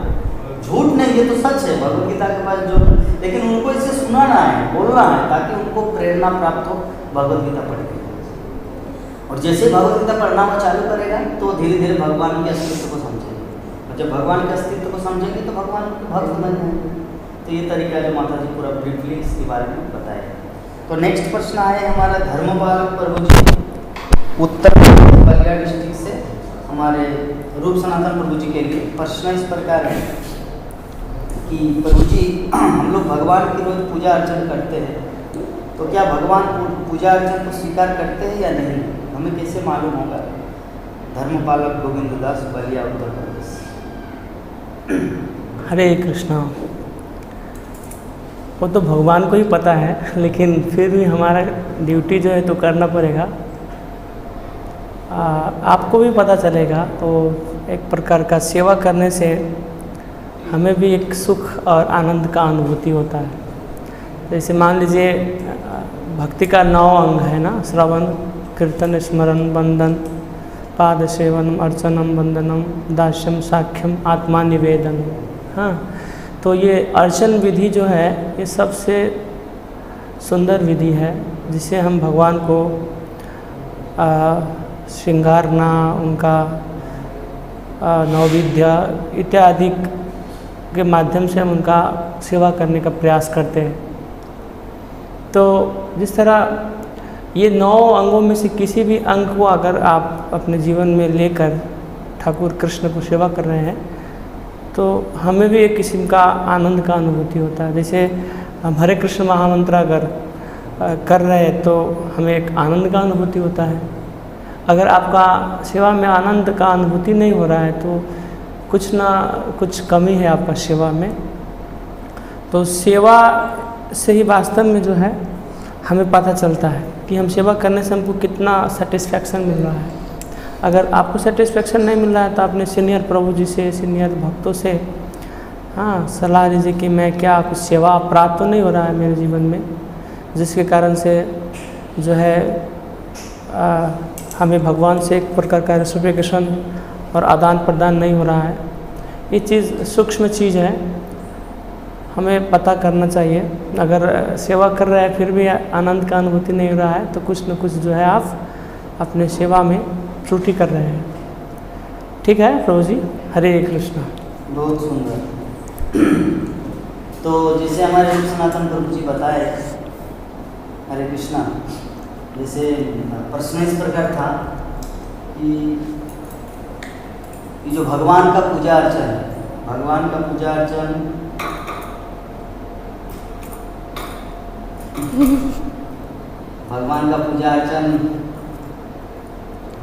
झूठ नहीं, ये तो सच है। भगवत गीता के पास जो, लेकिन उनको इसे सुनाना है, बोलना है, ताकि उनको प्रेरणा प्राप्त हो भगवत गीता पढ़ के। और जैसे भगवत गीता पढ़ना वो चालू करेगा तो धीरे धीरे भगवान के अस्तित्व को समझेंगे, और जब भगवान के अस्तित्व को समझेंगे तो भगवान के भक्त बन जाएंगे। तो ये तरीका जो माता जी पूरा ब्रीफली इसके बारे में बताया। तो नेक्स्ट प्रश्न आए हमारा धर्मपाल प्रभु जी, उत्तर बलिया डिस्ट्रिक्ट से, हमारे रूप सनातन प्रभु जी के लिए। प्रश्न इस प्रकार है कि प्रभु जी हम लोग भगवान की रोज पूजा अर्चन करते हैं, तो क्या भगवान पूजा अर्चन को स्वीकार करते हैं या नहीं, हमें कैसे मालूम होगा। धर्मपालक गोविंद दास, बलिया, उत्तर प्रदेश। हरे कृष्णा। वो तो भगवान को ही पता है, लेकिन फिर भी हमारा ड्यूटी जो है तो करना पड़ेगा। आपको भी पता चलेगा। तो एक प्रकार का सेवा करने से हमें भी एक सुख और आनंद का अनुभूति होता है। जैसे मान लीजिए भक्ति का 9 अंग है ना, श्रवण, कीर्तन, स्मरण, वंदन, पाद सेवनम, अर्चनम, वंदनम, दास्यम, साख्यम, आत्मा निवेदन। हाँ, तो ये अर्चन विधि जो है ये सबसे सुंदर विधि है, जिसे हम भगवान को श्रृंगारना, उनका नैवेद्य इत्यादि के माध्यम से हम उनका सेवा करने का प्रयास करते हैं। तो जिस तरह ये 9 अंगों में से किसी भी अंग को अगर आप अपने जीवन में लेकर ठाकुर कृष्ण को सेवा कर रहे हैं तो हमें भी एक किस्म का आनंद का अनुभूति होता है। जैसे हम हरे कृष्ण महामंत्र अगर कर रहे हैं तो हमें एक आनंद का अनुभूति होता है। अगर आपका सेवा में आनंद का अनुभूति नहीं हो रहा है तो कुछ ना कुछ कमी है आपका सेवा में। तो सेवा से ही वास्तव में जो है हमें पता चलता है कि हम सेवा करने से हमको कितना सेटिस्फैक्शन मिल रहा है। अगर आपको सेटिस्फैक्शन नहीं मिल रहा है तो अपने सीनियर प्रभु जी से, सीनियर भक्तों से हाँ सलाह लीजिए कि मैं क्या कुछ सेवा प्राप्त तो नहीं हो रहा है मेरे जीवन में, जिसके कारण से जो है हमें भगवान से एक प्रकार का रेसिप्रोकेशन और आदान प्रदान नहीं हो रहा है। ये चीज़ सूक्ष्म चीज़ है, हमें पता करना चाहिए। अगर सेवा कर रहे हैं फिर भी आनंद का अनुभूति नहीं हो रहा है तो कुछ न कुछ जो है आप अपने सेवा में त्रुटि कर रहे हैं। ठीक है प्रभु जी, हरे कृष्णा। बहुत सुंदर। तो जैसे हमारे सनातन प्रभु जी बताए, हरे कृष्णा, जैसे प्रश्न इस प्रकार था कि जो भगवान का पूजा अर्चन है भगवान का पूजा अर्चन भगवान का पूजा अर्चन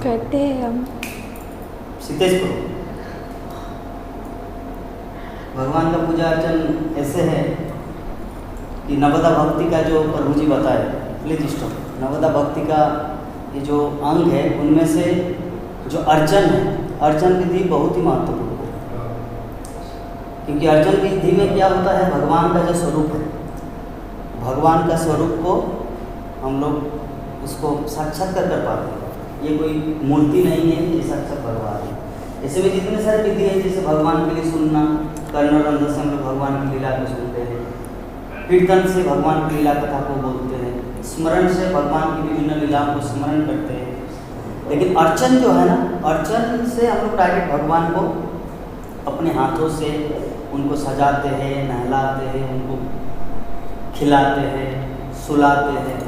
करते हैं हम। सिद्धेश प्रभु, भगवान का पूजा अर्चन ऐसे है कि नवदा भक्ति का जो प्रभु जी बताए, प्लीज स्टॉप। नवदा भक्ति का ये जो अंग है उनमें से जो अर्चन है, अर्चन विधि बहुत ही महत्वपूर्ण है, क्योंकि अर्चन विधि में क्या होता है, भगवान का जो स्वरूप है, भगवान का स्वरूप को हम लोग उसको साक्षात्कार कर पाते हैं। ये कोई मूर्ति नहीं है, ये साक्षात भगवान है। ऐसे में जितने सारे विधि है, जैसे भगवान के लिए सुनना, कर्णरंध्र से हम लोग भगवान की लीला को सुनते हैं, कीर्तन से भगवान की लीला कथा को बोलते हैं, स्मरण से भगवान की विभिन्न लीलाओं को स्मरण करते हैं। लेकिन अर्चन जो है ना, अर्चन से हम लोग डायरेक्ट भगवान को अपने हाथों से उनको सजाते हैं, नहलाते हैं, उनको खिलाते हैं, सुलाते हैं।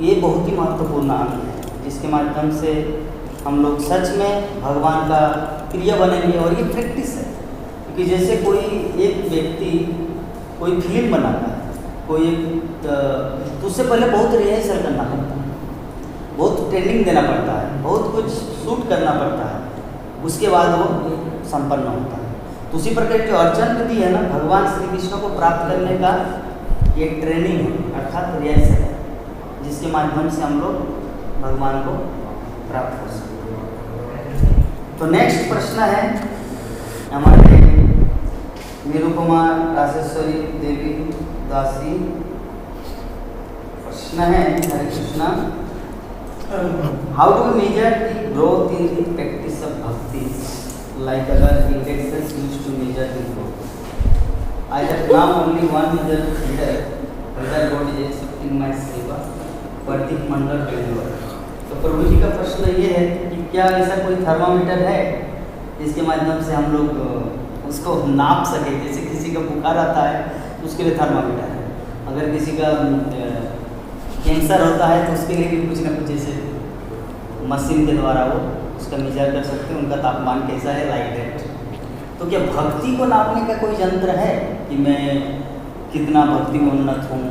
ये बहुत ही महत्वपूर्ण अंग है, जिसके माध्यम से हम लोग सच में भगवान का प्रिय बनेंगे। और ये प्रैक्टिस है, क्योंकि जैसे कोई एक व्यक्ति कोई फिल्म बनाता है, कोई एक तो उससे पहले बहुत रिहर्सल करना पड़ता है, बहुत ट्रेनिंग देना पड़ता है, बहुत कुछ शूट करना पड़ता है, उसके बाद वो संपन्न होता है। तो उसी प्रकार जो अर्चन विधि है ना, भगवान श्री कृष्ण को प्राप्त करने का एक ट्रेनिंग है, अर्थात रिहर्सल है, जिसके माध्यम से हम लोग भगवान को प्राप्त कर सकते हैं। तो नेक्स्ट प्रश्न है हमारे निरुपमा राजेश्वरी देवी दासी। प्रश्न है, Hare Krishna, how do measure the growth in the practice of bhakti like other indexes used to measure the growth? I have now only one measure here, whether God is accepting my सेवा, प्रतीक मंडल बेंगलोर। तो प्रभु जी का प्रश्न ये है कि क्या ऐसा कोई थर्मामीटर है जिसके माध्यम से हम लोग उसको नाप सके? जैसे किसी का बुखार आता है तो उसके लिए थर्मामीटर है, अगर किसी का कैंसर होता है तो उसके लिए भी कुछ ना कुछ ऐसे मशीन के द्वारा वो उसका मेजर कर सकते हैं, उनका तापमान कैसा है, लाइक दैट। तो क्या भक्ति को नापने का कोई यंत्र है कि मैं कितना भक्ति में उन्नत हूँ,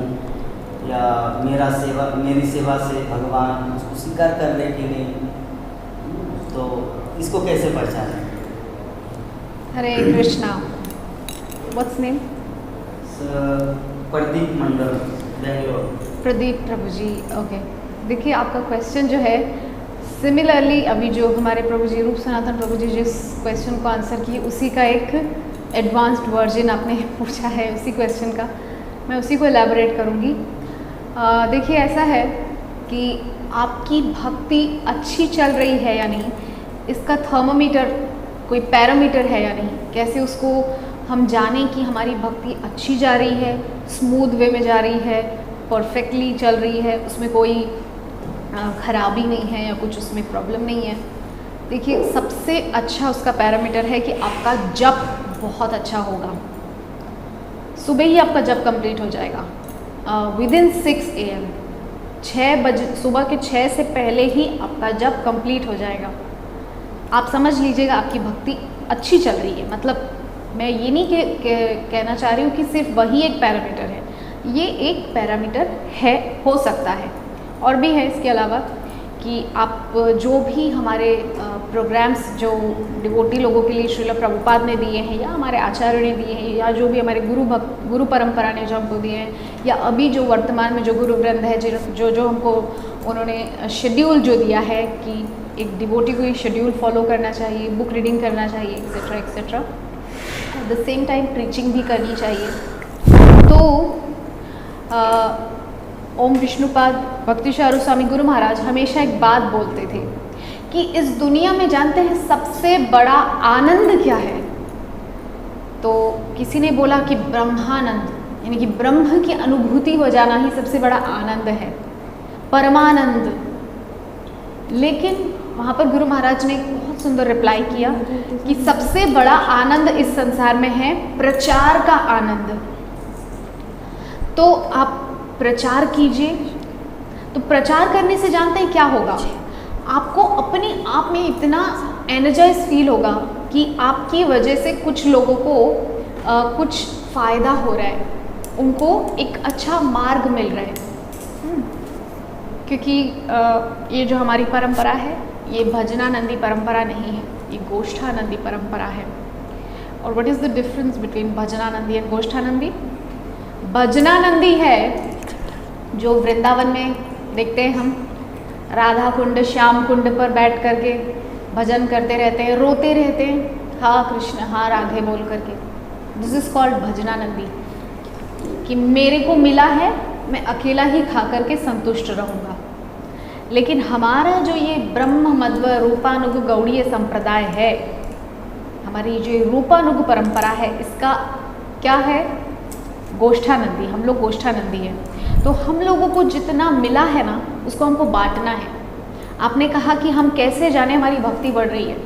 या मेरी सेवा से भगवान उसको स्वीकार कर ले कि नहीं? तो इसको कैसे पहचानें? हरे कृष्णा, व्हाट्स नेम? प्रदीप मंडल, बेंगलोर। प्रदीप प्रभु जी, ओके। देखिए, आपका क्वेश्चन जो है सिमिलरली अभी जो हमारे प्रभु जी रूप सनातन प्रभु जी जिस क्वेश्चन को आंसर किए, उसी का एक एडवांस्ड वर्जन आपने पूछा है उसी क्वेश्चन का, मैं उसी को एलैबोरेट करूँगी। देखिए, ऐसा है कि आपकी भक्ति अच्छी चल रही है या नहीं, इसका थर्मोमीटर कोई पैरामीटर है या नहीं, कैसे उसको हम जानें कि हमारी भक्ति अच्छी जा रही है, स्मूथ वे में जा रही है, परफेक्टली चल रही है, उसमें कोई खराबी नहीं है या कुछ उसमें प्रॉब्लम नहीं है। देखिए, सबसे अच्छा उसका पैरामीटर है कि आपका जप बहुत अच्छा होगा। सुबह ही आपका जप कंप्लीट हो जाएगा विदिन 6 AM, 6 बजे, सुबह के 6 से पहले ही आपका जप कंप्लीट हो जाएगा। आप समझ लीजिएगा आपकी भक्ति अच्छी चल रही है। मतलब मैं ये नहीं कहना चाह रही हूँ कि सिर्फ वही एक पैरामीटर है, ये एक पैरामीटर है, हो सकता है और भी है इसके अलावा कि आप जो भी हमारे प्रोग्राम्स जो डिवोटी लोगों के लिए श्रील प्रभुपाद ने दिए हैं, या हमारे आचार्य ने दिए हैं, या जो भी हमारे गुरु परंपरा ने जो हमको दिए हैं, या अभी जो वर्तमान में जो गुरु ग्रंथ है, जो हमको उन्होंने शेड्यूल जो दिया है कि एक डिवोटी को ये शेड्यूल फॉलो करना चाहिए, बुक रीडिंग करना चाहिए, etcetera etcetera. Eight the same time preaching भी करनी चाहिए। तो ओम विष्णुपाद भक्ति शारू स्वामी गुरु महाराज हमेशा एक बात बोलते थे कि इस दुनिया में जानते हैं सबसे बड़ा आनंद क्या है? तो किसी ने बोला कि ब्रह्मानंद, यानी कि ब्रह्म की अनुभूति हो जाना ही सबसे बड़ा आनंद है, परमानंद। लेकिन वहाँ पर गुरु महाराज ने बहुत सुंदर रिप्लाई किया कि सबसे बड़ा आनंद इस संसार में है प्रचार का आनंद। तो आप प्रचार कीजिए। तो प्रचार करने से जानते हैं क्या होगा? आपको अपने आप में इतना एनर्जाइज फील होगा कि आपकी वजह से कुछ लोगों को कुछ फ़ायदा हो रहा है, उनको एक अच्छा मार्ग मिल रहा है। क्योंकि ये जो हमारी परंपरा है, ये भजनानंदी परंपरा नहीं है, ये गोष्ठानंदी परंपरा है। और what is the difference between bhajanandi and goshthanandi? भजनानंदी है जो वृंदावन में देखते हैं हम, राधा कुंड श्याम कुंड पर बैठ करके भजन करते रहते हैं, रोते रहते हैं, हाँ कृष्ण हाँ राधे बोल करके। दिस इज़ कॉल्ड भजनानंदी, कि मेरे को मिला है, मैं अकेला ही खा करके संतुष्ट रहूँगा। लेकिन हमारा जो ये ब्रह्म मध्व रूपानुग गौड़ीय संप्रदाय है, हमारी जो रूपानुग परंपरा है, इसका क्या है? गोष्ठानंदी। हम लोग गोष्ठानंदी हैं। तो हम लोगों को जितना मिला है ना, उसको हमको बांटना है। आपने कहा कि हम कैसे जाने हमारी भक्ति बढ़ रही है?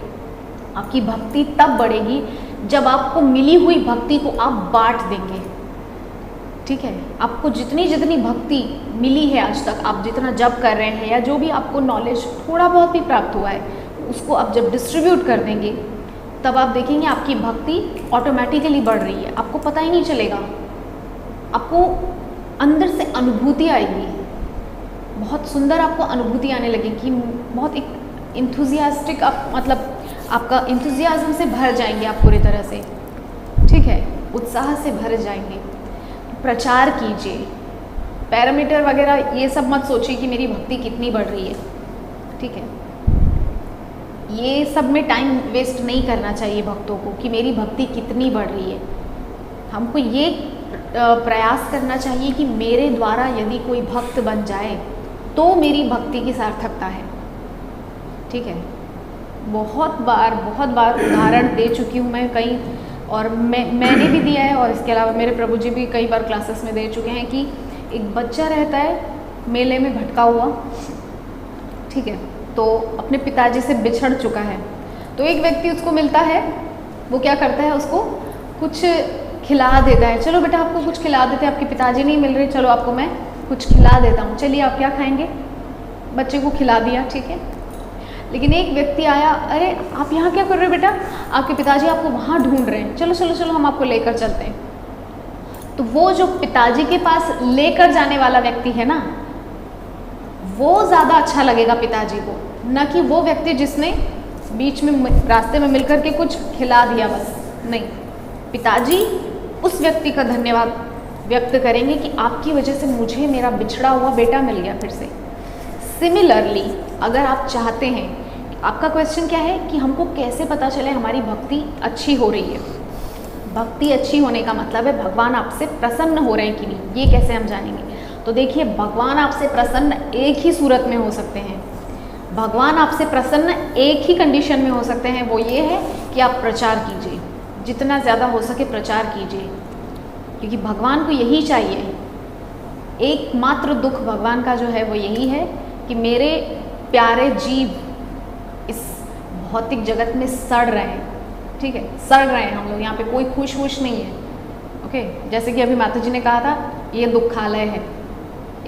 आपकी भक्ति तब बढ़ेगी जब आपको मिली हुई भक्ति को आप बांट देंगे। ठीक है, आपको जितनी जितनी भक्ति मिली है आज तक, आप जितना जप कर रहे हैं या जो भी आपको नॉलेज थोड़ा बहुत भी प्राप्त हुआ है, उसको आप जब डिस्ट्रीब्यूट कर देंगे, तब आप देखेंगे आपकी भक्ति ऑटोमेटिकली बढ़ रही है। आपको पता ही नहीं चलेगा, आपको अंदर से अनुभूति आएगी, बहुत सुंदर आपको अनुभूति आने लगेगी, बहुत एक इंथुजियास्टिक, आप मतलब आपका इंथुजियाज्म से भर जाएंगे आप पूरी तरह से। ठीक है, उत्साह से भर जाएंगे। प्रचार कीजिए, पैरामीटर वगैरह ये सब मत सोचिए कि मेरी भक्ति कितनी बढ़ रही है। ठीक है, ये सब में टाइम वेस्ट नहीं करना चाहिए भक्तों को कि मेरी भक्ति कितनी बढ़ रही है। हमको ये प्रयास करना चाहिए कि मेरे द्वारा यदि कोई भक्त बन जाए तो मेरी भक्ति की सार्थकता है। ठीक है, बहुत बार उदाहरण दे चुकी हूँ मैं कई, और मैंने भी दिया है, और इसके अलावा मेरे प्रभु जी भी कई बार क्लासेस में दे चुके हैं कि एक बच्चा रहता है मेले में भटका हुआ, ठीक है, तो अपने पिताजी से बिछड़ चुका है। तो एक व्यक्ति उसको मिलता है, वो क्या करता है, उसको कुछ खिला देता है। चलो बेटा आपको कुछ खिला देते हैं, आपके पिताजी नहीं मिल रहे, चलो आपको मैं कुछ खिला देता हूँ, चलिए आप क्या खाएंगे? बच्चे को खिला दिया, ठीक है। लेकिन एक व्यक्ति आया, अरे आप यहाँ क्या कर रहे हो बेटा? आपके पिताजी आपको वहाँ ढूंढ रहे हैं, चलो चलो चलो हम आपको लेकर चलते हैं। तो वो जो पिताजी के पास लेकर जाने वाला व्यक्ति है ना, वो ज़्यादा अच्छा लगेगा पिताजी को, न कि वो व्यक्ति जिसने बीच में रास्ते में मिलकर के कुछ खिला दिया बस। नहीं, पिताजी उस व्यक्ति का धन्यवाद व्यक्त करेंगे कि आपकी वजह से मुझे मेरा बिछड़ा हुआ बेटा मिल गया फिर से। सिमिलरली अगर आप चाहते हैं, आपका क्वेश्चन क्या है कि हमको कैसे पता चले हमारी भक्ति अच्छी हो रही है? भक्ति अच्छी होने का मतलब है भगवान आपसे प्रसन्न हो रहे हैं कि नहीं, ये कैसे हम जानेंगे? तो देखिए, भगवान आपसे प्रसन्न एक ही सूरत में हो सकते हैं। भगवान आपसे प्रसन्न एक ही कंडीशन में हो सकते हैं, वो ये है कि आप प्रचार कीजिए, जितना ज़्यादा हो सके प्रचार कीजिए, क्योंकि भगवान को यही चाहिए। एकमात्र दुख भगवान का जो है वो यही है कि मेरे प्यारे जीव इस भौतिक जगत में सड़ रहे हैं। ठीक है, सड़ रहे हैं हम लोग, यहाँ पे कोई खुश नहीं है। ओके, जैसे कि अभी माता जी ने कहा था, ये दुखालय है,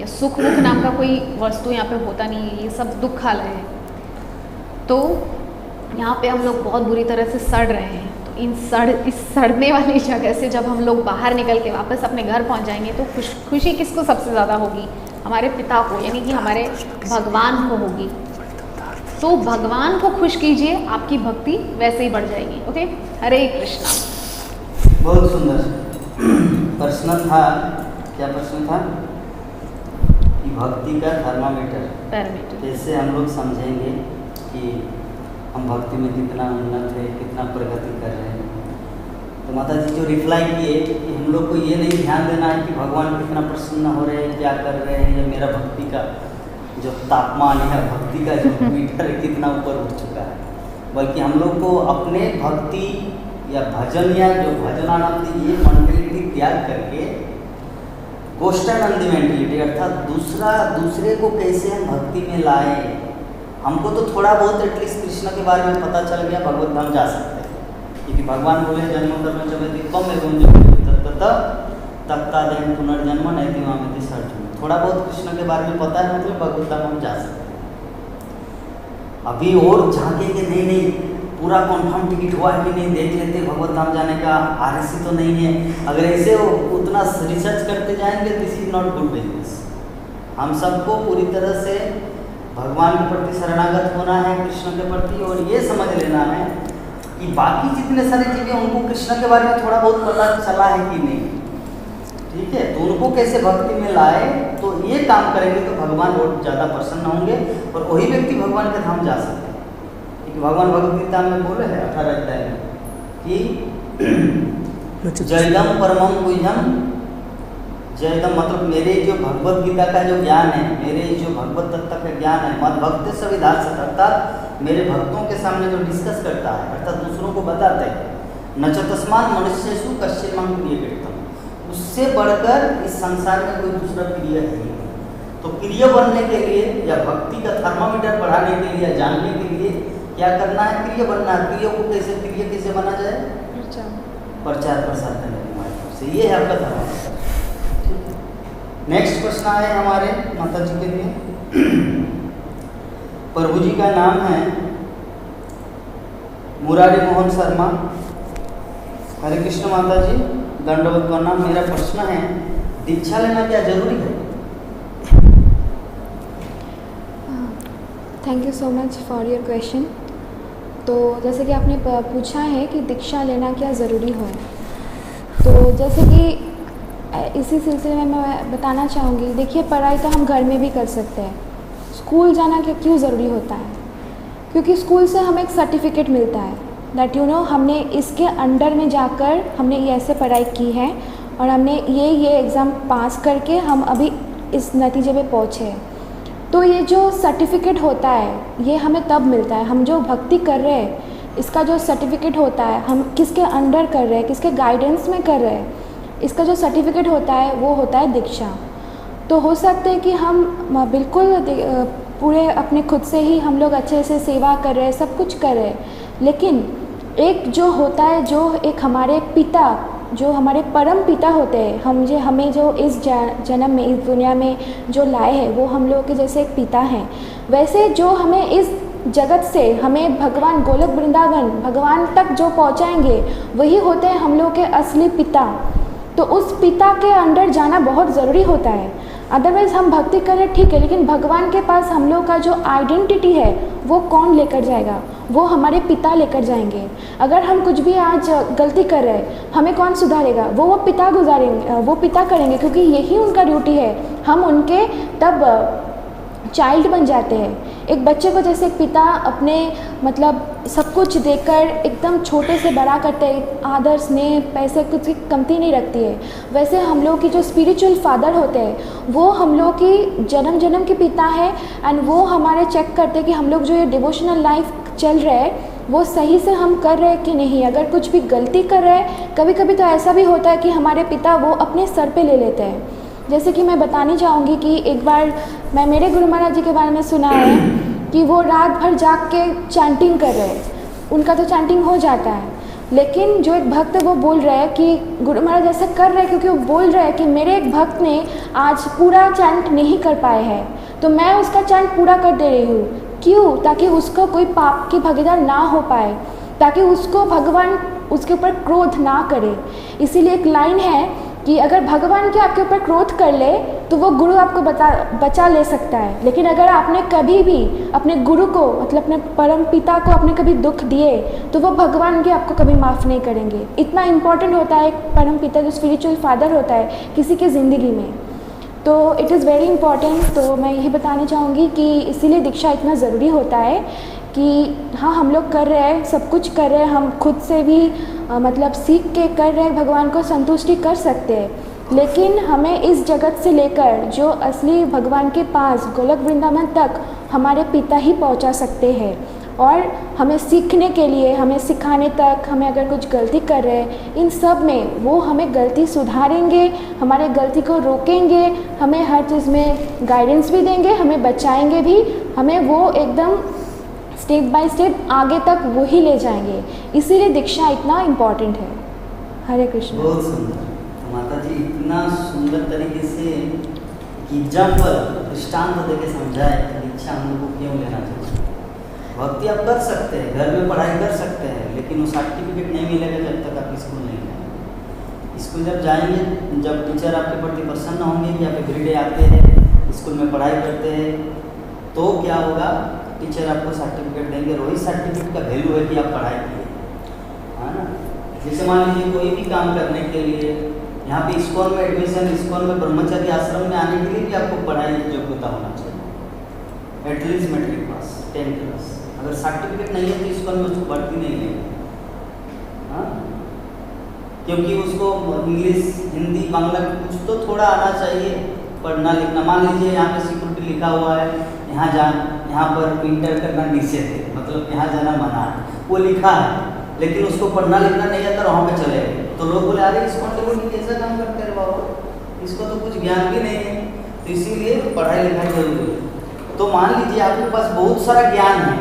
या सुख दुख नाम का कोई वस्तु यहाँ पे होता नहीं है, ये सब दुखालय है। तो यहाँ पे हम लोग बहुत बुरी तरह से सड़ रहे हैं। तो इस सड़ने वाली जगह से जब हम लोग बाहर निकल के वापस अपने घर पहुँच जाएंगे, तो खुशी किसको सबसे ज़्यादा होगी? हमारे पिता को, यानी कि हमारे भगवान को होगी। तो भगवान को खुश कीजिए, आपकी भक्ति वैसे ही बढ़ जाएगी। ओके, हरे कृष्णा। बहुत सुंदर प्रश्न था। क्या प्रश्न था? कि भक्ति का पैरामीटर कैसे हम लोग समझेंगे कि हम भक्ति में कितना उन्नत है, कितना प्रगति कर रहे हैं। तो माता जी जो रिप्लाई किए कि हम लोग को ये नहीं ध्यान देना है कि भगवान कितना प्रसन्न हो रहे हैं, क्या कर रहे हैं, या मेरा भक्ति का जो तापमान है, भक्ति का जो मीटर कितना ऊपर उठ चुका है, बल्कि हम लोग को अपने भक्ति या भजन या जो भजनानंद ये मेंटलिटी त्याग करके गोष्ठानंदी मेंटलिटी, अर्थात दूसरे को कैसे हम भक्ति में लाए। हमको तो थोड़ा बहुत एटलीस्ट कृष्ण के बारे में पता चल गया, भगवत धाम जा सकते हैं, क्योंकि भगवान बोले जन्म कर्म चमेति कम में तत्तादेन पुनर्जन्म नैति मामेति सर्जुन। थोड़ा बहुत कृष्ण के बारे में पता है, मतलब भगवत धाम हम जा सकते हैं। अभी और झांकेंगे नहीं, पूरा कन्फर्म टिकट हुआ है कि नहीं देख लेते, भगवत धाम जाने का RSC तो नहीं है। अगर ऐसे उतना रिसर्च करते जाएंगे, this is not good business. हम सबको पूरी तरह से भगवान के प्रति शरणागत होना है, कृष्ण के प्रति, और ये समझ लेना है कि बाकी जितने सारी चीज़ें उनको कृष्ण के बारे में थोड़ा बहुत पता चला है कि नहीं, ठीक है, तो उनको कैसे भक्ति में लाए, तो ये काम करेंगे तो भगवान बहुत ज़्यादा प्रसन्न होंगे और वही व्यक्ति भगवान के धाम जा सकते हैं। क्योंकि भगवान भगवद गीता में बोले हैं 18 अध्याय में कि जयदम परमम गुह्यम, जयदम मतलब मेरे जो भगवद गीता का जो ज्ञान है, मेरे जो भगवत तत्व का ज्ञान है, मद भक्त सविधास, अर्थात मेरे भक्तों के सामने जो डिस्कस करता है, अर्थात दूसरों को बताते हैं, न च तस्मान् मनुष्येषु कश्चित् मां प्रियकृतम्, उससे बढ़कर इस संसार में कोई दूसरा प्रिय है ही नहीं। तो प्रिय बनने के लिए या भक्ति का थर्मामीटर बढ़ाने के लिए, जानने के लिए क्या करना है, प्रिय बनना है। प्रिय को कैसे, प्रिय कैसे बना जाए, प्रचार प्रसार करने के माध्यम से, ये है आपका थर्मामीटर। नेक्स्ट प्रश्न आए हमारे माता जी के लिए। प्रभु जी का नाम है मुरारी मोहन शर्मा। हरे कृष्ण माता जी, दंडवत प्रणाम। मेरा प्रश्न है, दीक्षा लेना क्या जरूरी है? Thank you so much for your question. तो जैसे कि आपने पूछा है कि दीक्षा लेना क्या ज़रूरी है, तो जैसे कि इसी सिलसिले में मैं बताना चाहूँगी। देखिए, पढ़ाई तो हम घर में भी कर सकते हैं। स्कूल जाना क्यों ज़रूरी होता है? क्योंकि स्कूल से हमें एक सर्टिफिकेट मिलता है दैट यू नो हमने इसके अंडर में जाकर हमने ये ऐसे पढ़ाई की है और हमने ये एग्ज़ाम पास करके हम अभी इस नतीजे पे पहुँचे हैं। तो ये जो सर्टिफिकेट होता है, ये हमें तब मिलता है, हम जो भक्ति कर रहे हैं इसका जो सर्टिफिकेट होता है, हम किसके अंडर कर रहे हैं, किसके गाइडेंस में कर रहे हैं, इसका जो सर्टिफिकेट होता है वो होता है दीक्षा। तो हो सकता है कि हम बिल्कुल पूरे अपने खुद से ही हम लोग अच्छे से सेवा कर रहे हैं, सब कुछ कर रहे हैं, लेकिन एक जो होता है, जो एक हमारे पिता, जो हमारे परम पिता होते हैं, हमें जो इस जन्म में, इस दुनिया में जो लाए हैं, वो हम लोग के जैसे एक पिता हैं। वैसे जो हमें इस जगत से, हमें भगवान गोलोक वृंदावन, भगवान तक जो पहुंचाएंगे, वही होते हैं हम लोग के असली पिता। तो उस पिता के अंडर जाना बहुत ज़रूरी होता है। अदरवाइज़ हम भक्ति करें ठीक है, लेकिन भगवान के पास हम लोग का जो आइडेंटिटी है वो कौन लेकर जाएगा? वो हमारे पिता लेकर जाएंगे। अगर हम कुछ भी आज गलती कर रहे हैं, हमें कौन सुधारेगा? वो पिता गुजारेंगे, वो पिता करेंगे, क्योंकि यही उनका ड्यूटी है। हम उनके तब चाइल्ड बन जाते हैं। एक बच्चे को जैसे एक पिता अपने मतलब सब कुछ देकर एकदम छोटे से बड़ा करते हैं, आदर स्नेह पैसे कुछ की कमती नहीं रखती है, वैसे हम लोग की जो स्पिरिचुअल फादर होते हैं वो हम लोग की जन्म जन्म के पिता है। एंड वो हमारे चेक करते हैं कि हम लोग जो ये डिवोशनल लाइफ चल रहा है वो सही से हम कर रहे हैं कि नहीं। अगर कुछ भी गलती कर रहे हैं, कभी कभी तो ऐसा भी होता है कि हमारे पिता वो अपने सर पे ले लेते हैं। जैसे कि मैं बतानी चाहूँगी कि एक बार मैं मेरे गुरु महाराज जी के बारे में सुना है कि वो रात भर जाग के चैंटिंग कर रहे हैं। उनका तो चैंटिंग हो जाता है, लेकिन जो एक भक्त है वो बोल रहा है कि गुरु महाराज ऐसा कर रहे हैं क्योंकि वो बोल रहे हैं कि मेरे एक भक्त ने आज पूरा चैंट नहीं कर पाए हैं, तो मैं उसका चैंट पूरा कर दे रही हूँ। क्यों? ताकि उसको कोई पाप की भागीदार ना हो पाए, ताकि उसको भगवान उसके ऊपर क्रोध ना करे। इसीलिए एक लाइन है कि अगर भगवान के आपके ऊपर क्रोध कर ले तो वो गुरु आपको बचा ले सकता है, लेकिन अगर आपने कभी भी अपने गुरु को मतलब अपने परम पिता को आपने कभी दुख दिए तो वो भगवान के आपको कभी माफ़ नहीं करेंगे। इतना इम्पोर्टेंट होता है एक परम पिता जो स्पिरिचुअल फादर होता है किसी की ज़िंदगी में, तो इट इज़ वेरी इंपॉर्टेंट। तो मैं यही बताना चाहूँगी कि इसीलिए दीक्षा इतना ज़रूरी होता है कि हाँ हम लोग कर रहे हैं, सब कुछ कर रहे हैं, हम खुद से भी मतलब सीख के कर रहे हैं, भगवान को संतुष्टि कर सकते हैं, लेकिन हमें इस जगत से लेकर जो असली भगवान के पास गोलोक वृंदावन तक हमारे पिता ही पहुंचा सकते हैं। और हमें सीखने के लिए, हमें सिखाने तक, हमें अगर कुछ गलती कर रहे हैं इन सब में वो हमें गलती सुधारेंगे, हमारे गलती को रोकेंगे, हमें हर चीज़ में गाइडेंस भी देंगे, हमें बचाएंगे भी, हमें वो एकदम स्टेप बाय स्टेप आगे तक वो ही ले जाएंगे। इसीलिए दीक्षा इतना इम्पॉर्टेंट है। हरे कृष्ण। बहुत सुंदर। तो माता जी इतना सुंदर तरीके से एग्जाम्पल दृष्टांत देके समझाए कि दीक्षा हम लोग को क्यों लेना चाहिए। भक्ति आप कर सकते हैं, घर में पढ़ाई कर सकते हैं, लेकिन वो सर्टिफिकेट नहीं मिलेगा जब तक आप स्कूल नहीं जाएंगे। स्कूल जब जाएंगे, जब टीचर आपके प्रति प्रसन्न होंगे कि आप एवरीडे आते हैं, स्कूल में पढ़ाई करते हैं, तो क्या होगा, टीचर आपको सर्टिफिकेट देंगे। वही सर्टिफिकेट का वैल्यू है कि आप पढ़ाई किए, है ना। जैसे मान लीजिए कोई भी काम करने के लिए यहाँ पे इस्कॉन में एडमिशन, इस्कॉन में ब्रह्मचारी आश्रम में आने के लिए भी आपको पढ़ाई की योग्यता होना चाहिए, एटलीस्ट मैट्रिक पास 10 क्लास। अगर सर्टिफिकेट नहीं है तो इस्कॉन में उसको भर्ती नहीं लेंगे, हाँ, क्योंकि उसको इंग्लिश, हिंदी, बांग्ला कुछ तो थोड़ा आना चाहिए, पढ़ना लिखना। मान लीजिए यहाँ पे सिक्योरिटी लिखा हुआ है, यहाँ पर इंटर करना निषेध है, मतलब यहाँ जाना मना है, वो लिखा है, लेकिन उसको पढ़ना लिखना नहीं आता, वहाँ पे चले गए तो लोग बोले अरे इसको तो लोग कैसा काम करते हैं बाबा, इसको तो कुछ ज्ञान भी नहीं है। तो इसीलिए पढ़ाई लिखाई जरूरी है। तो मान लीजिए आपके पास बहुत सारा ज्ञान है,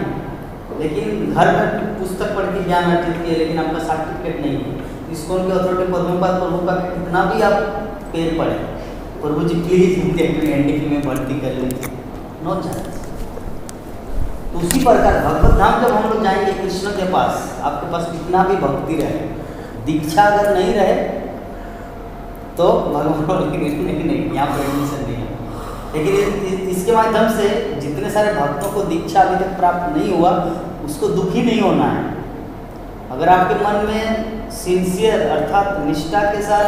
लेकिन घर में पुस्तक पढ़ के ज्ञान अर्जित किए, लेकिन आपका सर्टिफिकेट नहीं है, इसको उनके अथॉरिटी पद्मपाद प्रभु का कितना भी आप पेड़ पढ़े, प्रभु जी प्लीज एनडीपी में भर्ती कर लीजिए, नो चांस। तो उसी प्रकार भगवत धाम जब हम लोग जाएंगे कृष्ण के पास, आपके पास कितना भी भक्ति रहे, दीक्षा अगर नहीं रहे तो भगवान नहीं यहाँ पर एडमिशन नहीं है। लेकिन इसके माध्यम से जितने सारे भक्तों को दीक्षा अभी तक प्राप्त नहीं हुआ, उसको दुखी नहीं होना है। अगर आपके मन में सिंसियर अर्थात निष्ठा के साथ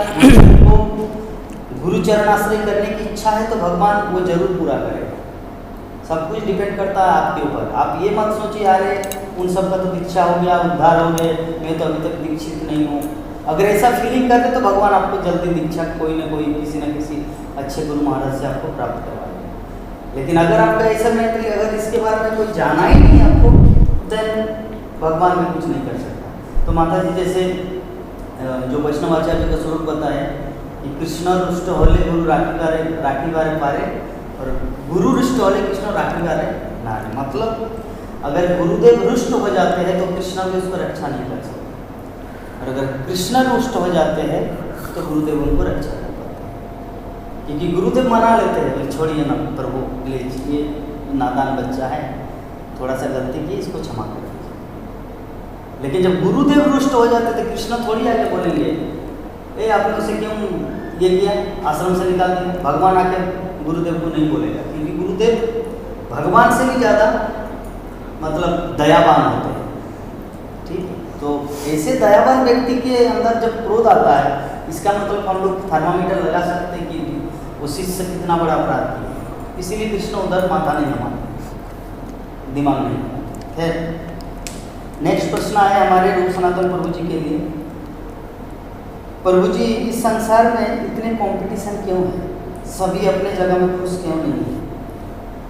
को गुरु चरणाश्रय करने की इच्छा है तो भगवान वो जरूर पूरा करेगा। सब कुछ डिपेंड करता है आपके ऊपर। आप ये मत सोचिए अरे उन सब का तो दीक्षा हो गया, उद्धार हो गए, मैं तो अभी तक दीक्षित नहीं हूँ। अगर ऐसा फीलिंग करते तो भगवान आपको जल्दी दीक्षा कोई ना कोई किसी न किसी अच्छे गुरु महाराज से आपको प्राप्त करवाएंगे। लेकिन अगर आपका ऐसा नहीं, अगर इसके बारे में कोई जाना ही नहीं आपको, देन भगवान भी कुछ नहीं कर सकता। तो माता जी जैसे जो वैष्णवाचार्य का स्वरूप बताए कि कृष्ण रुष्ट होले गुरु राखी बारे पारे, और गुरु रुष्ट होले कृष्ण राखी बारे नारे। मतलब अगर गुरुदेव रुष्ट हो जाते हैं तो कृष्ण भी उसको रक्षा नहीं कर सकते, और अगर कृष्ण रुष्ट हो जाते हैं तो गुरुदेव उनको रक्षा कर पाते हैं। क्योंकि गुरुदेव मना लेते हैं, छोड़िए ना प्रभु प्लीज, ये नादान बच्चा है, थोड़ा सा गलती की, इसको क्षमा कर दीजिए। लेकिन जब गुरुदेव रुष्ट हो जाते थे, कृष्ण थोड़ी आके बोलेंगे ए आपने उसे क्यों ये किया, आश्रम से निकाल दिया। भगवान आके गुरुदेव को नहीं बोलेगा, क्योंकि गुरुदेव भगवान से भी ज़्यादा मतलब दयावान होते हैं, ठीक है। तो ऐसे दयावान व्यक्ति के अंदर जब क्रोध आता है, इसका मतलब हम लोग थर्मामीटर लगा सकते हैं कि वो शिष्य कितना बड़ा अपराध किया। इसीलिए कृष्ण उधर माथा नहीं घुमाते, दिमाग नहीं। खैर नेक्स्ट प्रश्न आया हमारे रूप सनातन प्रभु जी के लिए। प्रभु जी इस संसार में इतने कंपटीशन क्यों है, सभी अपने जगह में खुश क्यों नहीं है,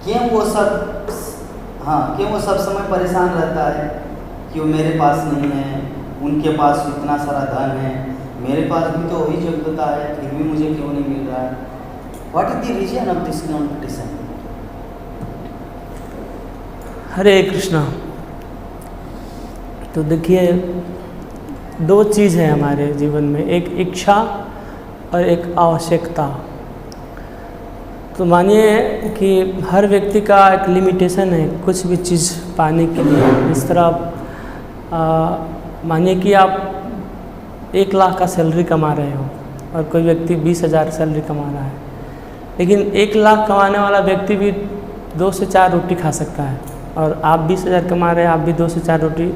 क्यों वो सब समय परेशान रहता है कि वो मेरे पास नहीं है, उनके पास इतना सारा धन है, मेरे पास भी तो वही योग्यता है, फिर भी मुझे क्यों नहीं मिल रहा है। What is the reason of this competition? Hare Krishna. तो देखिए, दो चीज़ है हमारे जीवन में, एक इच्छा और एक आवश्यकता। तो मानिए कि हर व्यक्ति का एक लिमिटेशन है कुछ भी चीज़ पाने के लिए। इस तरह मानिए कि आप 1 लाख का सैलरी कमा रहे हो और कोई व्यक्ति 20,000 सैलरी कमा रहा है, लेकिन 1 लाख कमाने वाला व्यक्ति भी 2 से 4 रोटी खा सकता है, और आप 20,000 कमा रहे हैं, आप भी 2 से 4 रोटी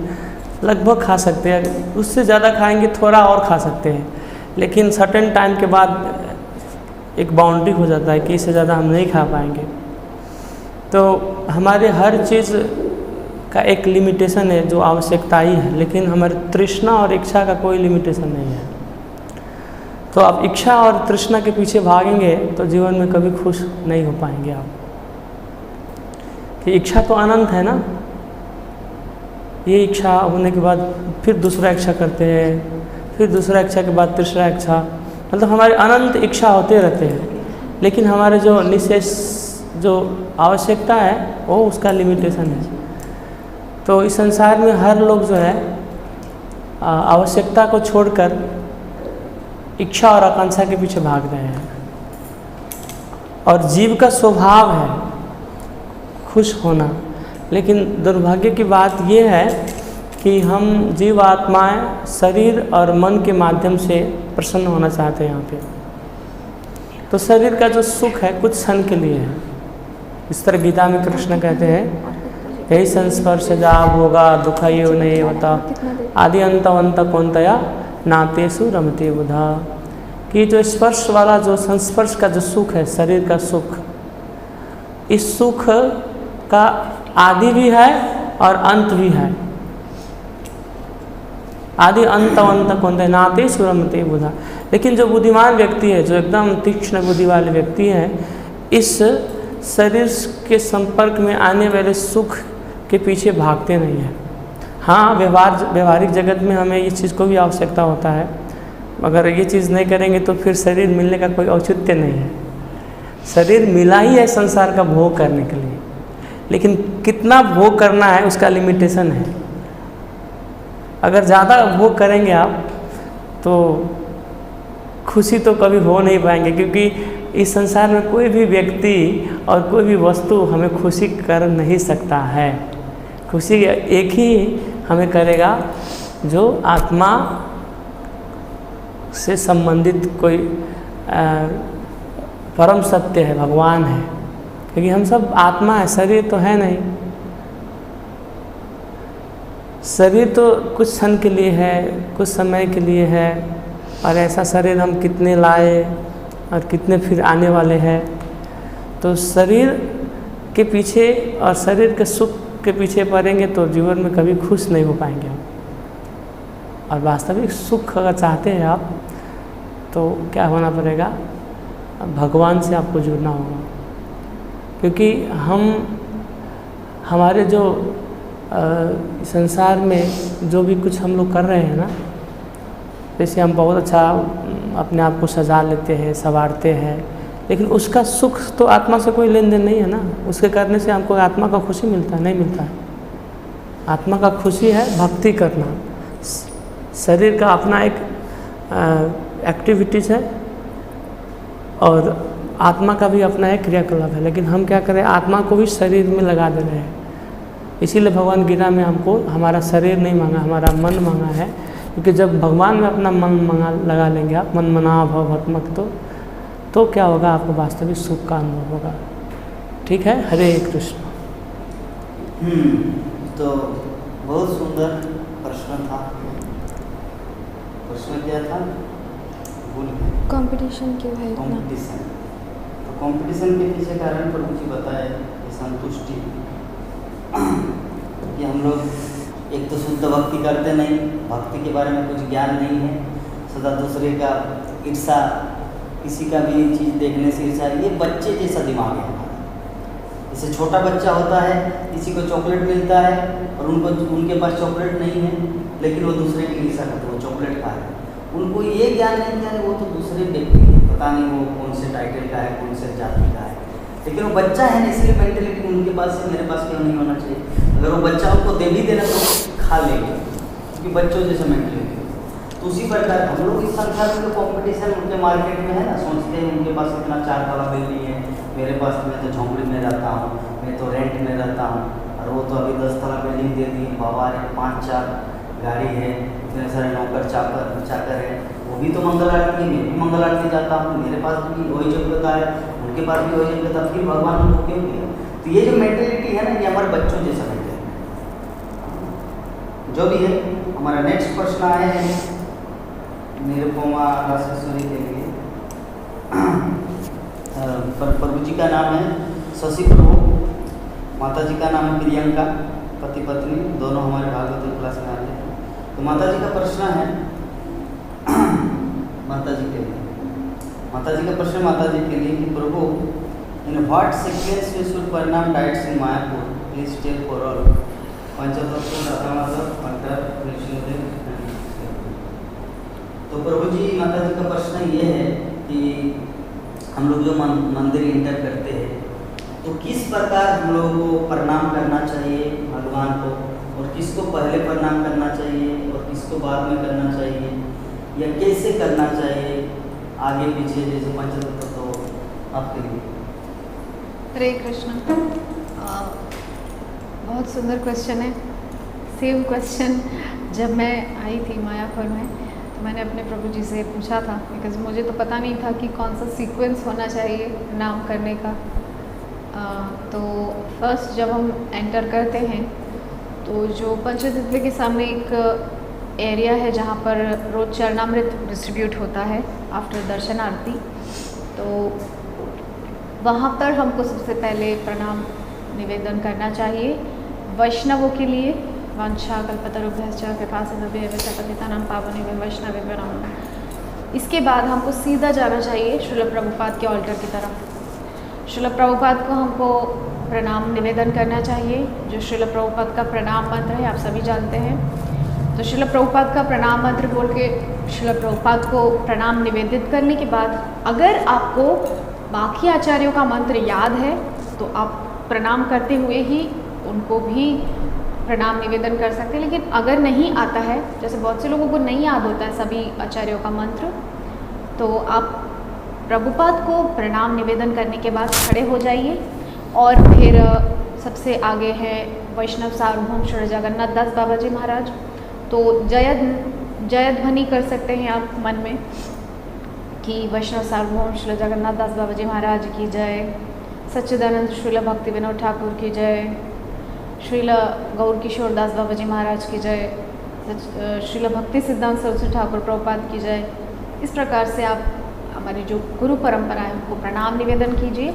लगभग खा सकते हैं। उससे ज़्यादा खाएंगे थोड़ा और खा सकते हैं, लेकिन सर्टेन टाइम के बाद एक बाउंड्री हो जाता है कि इससे ज़्यादा हम नहीं खा पाएंगे। तो हमारे हर चीज़ का एक लिमिटेशन है जो आवश्यकता ही है, लेकिन हमारी तृष्णा और इच्छा का कोई लिमिटेशन नहीं है। तो आप इच्छा और तृष्णा के पीछे भागेंगे तो जीवन में कभी खुश नहीं हो पाएंगे आप। कि इच्छा तो अनंत है ना, ये इच्छा होने के बाद फिर दूसरा इच्छा करते हैं, फिर दूसरा इच्छा के बाद तीसरा इच्छा, मतलब हमारे अनंत इच्छा होते रहते हैं, लेकिन हमारे जो निशेष जो आवश्यकता है वो उसका लिमिटेशन है। तो इस संसार में हर लोग जो है आवश्यकता को छोड़कर इच्छा और आकांक्षा के पीछे भाग रहे हैं, और जीव का स्वभाव है खुश होना, लेकिन दुर्भाग्य की बात ये है कि हम जीव आत्माएं शरीर और मन के माध्यम से प्रसन्न होना चाहते हैं यहाँ पे। तो शरीर का जो सुख है कुछ क्षण के लिए है। इस तरह गीता में कृष्ण कहते हैं यही संस्पर्श जा होगा दुख ये नहीं होता आदि अंत कौंतया नातेषु रमते बुधा, कि जो स्पर्श वाला जो संस्पर्श का जो सुख है शरीर का सुख, इस सुख का आदि भी है और अंत भी है। आदि अंत कौन है नातेषु रमते बुधा। लेकिन जो बुद्धिमान व्यक्ति है, जो एकदम तीक्ष्ण बुद्धि वाले व्यक्ति हैं, इस शरीर के संपर्क में आने वाले सुख के पीछे भागते नहीं हैं। हाँ, व्यवहारिक जगत में हमें इस चीज़ को भी आवश्यकता होता है। अगर ये चीज़ नहीं करेंगे तो फिर शरीर मिलने का कोई औचित्य नहीं है। शरीर मिला ही है संसार का भोग करने के लिए, लेकिन कितना भोग करना है उसका लिमिटेशन है। अगर ज़्यादा भोग करेंगे आप तो खुशी तो कभी हो नहीं पाएंगे, क्योंकि इस संसार में कोई भी व्यक्ति और कोई भी वस्तु हमें खुशी कर नहीं सकता है। खुशी एक ही हमें करेगा जो आत्मा से संबंधित कोई परम सत्य है, भगवान है। क्योंकि हम सब आत्मा है, शरीर तो है नहीं। शरीर तो कुछ क्षण के लिए है, कुछ समय के लिए है, और ऐसा शरीर हम कितने लाए और कितने फिर आने वाले हैं। तो शरीर के पीछे और शरीर के सुख के पीछे पड़ेंगे तो जीवन में कभी खुश नहीं हो पाएंगे हम। और वास्तविक सुख अगर चाहते हैं आप तो क्या होना पड़ेगा, भगवान से आपको जुड़ना होगा। क्योंकि हमारे जो संसार में जो भी कुछ हम लोग कर रहे हैं ना, जैसे हम बहुत अच्छा अपने आप को सजा लेते हैं, संवारते हैं, लेकिन उसका सुख तो आत्मा से कोई लेन देन नहीं है ना। उसके करने से हमको आत्मा का खुशी मिलता है? नहीं मिलता है। आत्मा का खुशी है भक्ति करना। शरीर का अपना एक एक्टिविटीज़ है और आत्मा का भी अपना एक क्रियाकलाप है, लेकिन हम क्या करें, आत्मा को भी शरीर में लगा दे रहे हैं। इसीलिए भगवान गीता में हमको हमारा शरीर नहीं मांगा, हमारा मन मांगा है। क्योंकि जब भगवान में अपना मन लगा लेंगे आप, मन मना भव भटमक, तो क्या होगा, आपको वास्तविक सुख का अनुभव होगा। ठीक है, हरे कृष्ण। तो बहुत सुंदर प्रश्न था। प्रश्न क्या था? कंपटीशन क्यों है इतना? कंपटीशन। तो कंपटीशन के पीछे कारण प्रभु जी बताए कि संतुष्टि, कि हम लोग एक तो शुद्ध भक्ति करते नहीं, भक्ति के बारे में कुछ ज्ञान नहीं है, सदा दूसरे का ईर्षा, किसी का भी चीज़ देखने से ईर्षा। ये बच्चे जैसा दिमाग है हमारा। जैसे छोटा बच्चा होता है, किसी को चॉकलेट मिलता है और उनके पास चॉकलेट नहीं है, लेकिन वो दूसरे की ईर्षा करते, वो चॉकलेट खा रहे। उनको ये ज्ञान नहीं है वो तो दूसरे व्यक्ति है, पता नहीं वो कौन से टाइटल का है, कौन से जाति का है, लेकिन वो बच्चा है ना, इसलिए मेंटेलिटी उनके पास से मेरे पास क्यों नहीं होना चाहिए। अगर वो बच्चा उनको दे भी देना तो खा लेंगे, क्योंकि बच्चों जैसे मेंटेलिटी। तो उसी प्रकार हम लोग इस संसार में कंपटीशन उनके मार्केट में है ना, सोचते हैं उनके पास इतना 4 तला बिल्डिंग है, मेरे पास मैं तो झोंपड़ी में रहता हूँ, मैं तो रेंट में रहता हूँ, और वो तो अभी 10 तला बिल्डिंग दे दी, बाबा रे 5-4 गाड़ी है, इतने सारे नौकर चाकर है, वो भी तो मंगल आरती है, मैं भी मंगल आरती जाता हूँ, मेरे पास भी वही योग्यता है, उनके पास भी वही योग्यता, फिर भगवान उनको क्यों किया? तो ये जो मेंटेलिटी है ना, ये हमारे बच्चों जैसा मेंटेलिटी। जो भी है, हमारा नेक्स्ट प्रश्न आया है निरुपमा रासेश्वरी के लिए। प्रभु जी का नाम है शशि प्रभु, माता जी का नाम है प्रियंका, पति पत्नी दोनों हमारे भागवत क्लास में आते हैं। तो माता जी का प्रश्न है माता जी के लिए, माता जी का प्रश्न माता जी के लिए कि प्रभु in what sequence we should pranam deities in Mayapur, please tell for all. Panchatattva Radhamadhav अंतर कृष्णदेव। तो प्रभु जी माता जी का प्रश्न ये है कि हम लोग जो मंदिर इंटर करते हैं तो किस प्रकार हम लोगों को प्रणाम करना चाहिए भगवान को, और किसको पहले प्रणाम करना चाहिए और किसको बाद में करना चाहिए, या कैसे करना चाहिए आगे पीछे, जैसे पंचतत्व। तो आपके लिए हरे कृष्ण। बहुत सुंदर क्वेश्चन है। सेम क्वेश्चन जब मैं आई थी मायापुर में तो मैंने अपने प्रभु जी से पूछा था, बिकॉज मुझे तो पता नहीं था कि कौन सा सीक्वेंस होना चाहिए नाम करने का। तो फर्स्ट जब हम एंटर करते हैं तो जो पंचतत्व के सामने एक एरिया है जहाँ पर रोज चरणामृत डिस्ट्रीब्यूट होता है आफ्टर दर्शन आरती, तो वहाँ पर हमको सबसे पहले प्रणाम निवेदन करना चाहिए वैष्णवों के लिए। वंशा कल्पतरुभ्यश्च कृपा सिंधुभ्यश्च पतितानां पावनेभ्यो वैष्णवेभ्यो नमो नमः। इसके बाद हमको सीधा जाना चाहिए श्रील प्रभुपाद के ऑल्टर की तरफ। श्रील प्रभुपाद को हमको प्रणाम निवेदन करना चाहिए। जो श्रील प्रभुपाद का प्रणाम मंत्र है आप सभी जानते हैं, तो श्रील प्रभुपाद का प्रणाम मंत्र बोल के श्रील प्रभुपाद को प्रणाम निवेदित करने के बाद अगर आपको बाकी आचार्यों का मंत्र याद है तो आप प्रणाम करते हुए ही उनको भी प्रणाम निवेदन कर सकते हैं। लेकिन अगर नहीं आता है, जैसे बहुत से लोगों को नहीं याद होता है सभी आचार्यों का मंत्र, तो आप प्रभुपाद को प्रणाम निवेदन करने के बाद खड़े हो जाइए और फिर सबसे आगे है वैष्णव सार्वभौम श्री जगन्नाथ दास बाबा जी महाराज। तो जय ध्वनि कर सकते हैं आप मन में कि वैष्णव सार्वभौम श्री जगन्नाथ दास बाबा जी महाराज की जय, सच्चिदानंद श्रील भक्ति विनोद ठाकुर की जय, श्रील गौर किशोर दास बाबा जी महाराज की जय, श्रील भक्ति सिद्धांत सरस्वती ठाकुर प्रभुपाद की जय। इस प्रकार से आप हमारी जो गुरु परंपरा है उनको प्रणाम निवेदन कीजिए।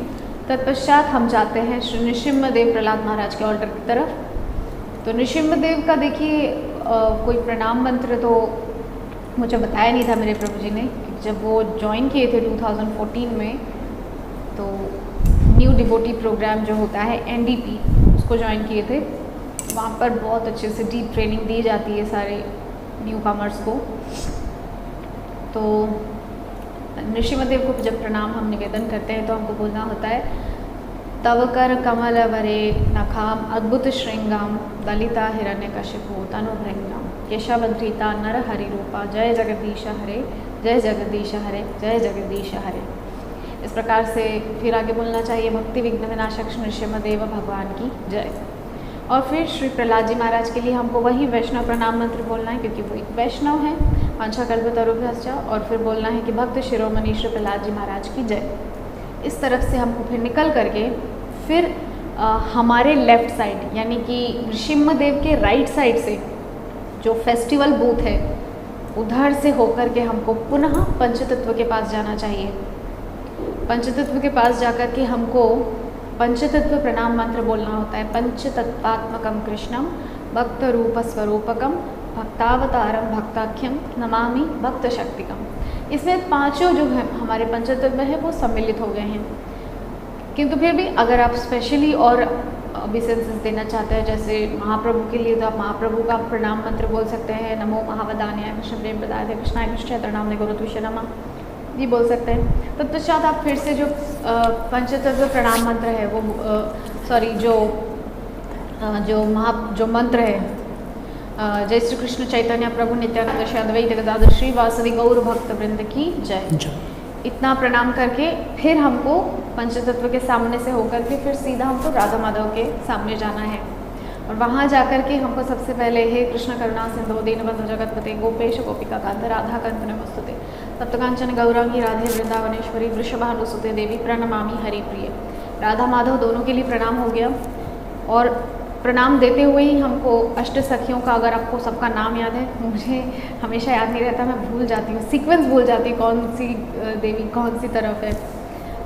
तत्पश्चात हम जाते हैं श्री नृसिंहदेव प्रहलाद महाराज के ऑल्टर की तरफ। तो नृसिंहदेव का देखिए कोई प्रणाम मंत्र तो मुझे बताया नहीं था मेरे प्रभु जी ने। जब वो ज्वाइन किए थे 2014 में, तो न्यू डिवोटी प्रोग्राम जो होता है NDP उसको ज्वाइन किए थे। वहाँ पर बहुत अच्छे से डीप ट्रेनिंग दी जाती है सारे न्यू कमर्स को। तो नृसिंहदेव को जब प्रणाम हम निवेदन करते हैं तो हमको बोलना होता है तव कर कमल वरे नखाम अद्भुत श्रृंगाम दलिता हिरण्यकशिपु तनुभृंगाम केशवधृता नर हरि रूपा जय जगदीश हरे जय जगदीश हरे जय जगदीश हरे। इस प्रकार से फिर आगे बोलना चाहिए भक्ति विघ्न विनाशक नृसिंहदेव भगवान की जय। और फिर श्री प्रहलाद जी महाराज के लिए हमको वही वैष्णव प्रणाम मंत्र बोलना है, क्योंकि वो एक वैष्णव है, वांछा कल्पतरुभ्यश्च। और फिर बोलना है कि भक्त शिरोमणि श्री प्रहलाद जी महाराज की जय। इस तरफ से हमको फिर निकल करके फिर हमारे लेफ़्ट साइड यानी कि नृसिंहदेव के राइट साइड से जो फेस्टिवल बूथ है उधर से होकर के हमको पुनः पंचतत्व के पास जाना चाहिए। पंचतत्व के पास जाकर के हमको पंचतत्व प्रणाम मंत्र बोलना होता है। पंचतत्वात्मकम कृष्णम भक्त रूप स्वरूपकम भक्तावतारम भक्ताख्यम नमामि भक्त शक्तिकम। इसमें पांचों जो है हमारे पंचतत्व है वो सम्मिलित हो गए हैं। किंतु फिर भी अगर आप स्पेशली और ओबीसेंसेस देना चाहते हैं, जैसे महाप्रभु के लिए, तो आप महाप्रभु का प्रणाम मंत्र बोल सकते हैं। नमो महावदान्याय कृष्ण प्रेम प्रदाय कृष्णाय कृष्ण चैतन्य नामने गुरुत्विषे नमः, ये बोल सकते हैं। तत्पश्चात आप फिर से जो पंचतत्व प्रणाम मंत्र है वो जो मंत्र है जय श्री कृष्ण चैतन्य प्रभु नित्यानंद श्री अद्वैत गदाधर श्री वासुदेव गौर भक्त वृंद की जय, इतना प्रणाम करके फिर हमको पंचतत्व के सामने से होकर के फिर सीधा हमको राधा माधव के सामने जाना है। और वहाँ जाकर के हमको सबसे पहले हे कृष्ण करुणा सिंधु दीनबंधु जगतपते गोपेश गोपिका कांत राधा कांत नमस्तुते सप्तकांचन गौरांगी राधे वृंदावनेश्वरी वृषभानुसुते देवी प्रणमामि हरि प्रिय। राधा माधव दोनों के लिए प्रणाम हो गया। और प्रणाम देते हुए ही हमको अष्ट सखियों का, अगर आपको सबका नाम याद है, मुझे हमेशा याद नहीं रहता, मैं भूल जाती हूँ, सीक्वेंस भूल जाती हूँ कौन सी देवी कौन सी तरफ है।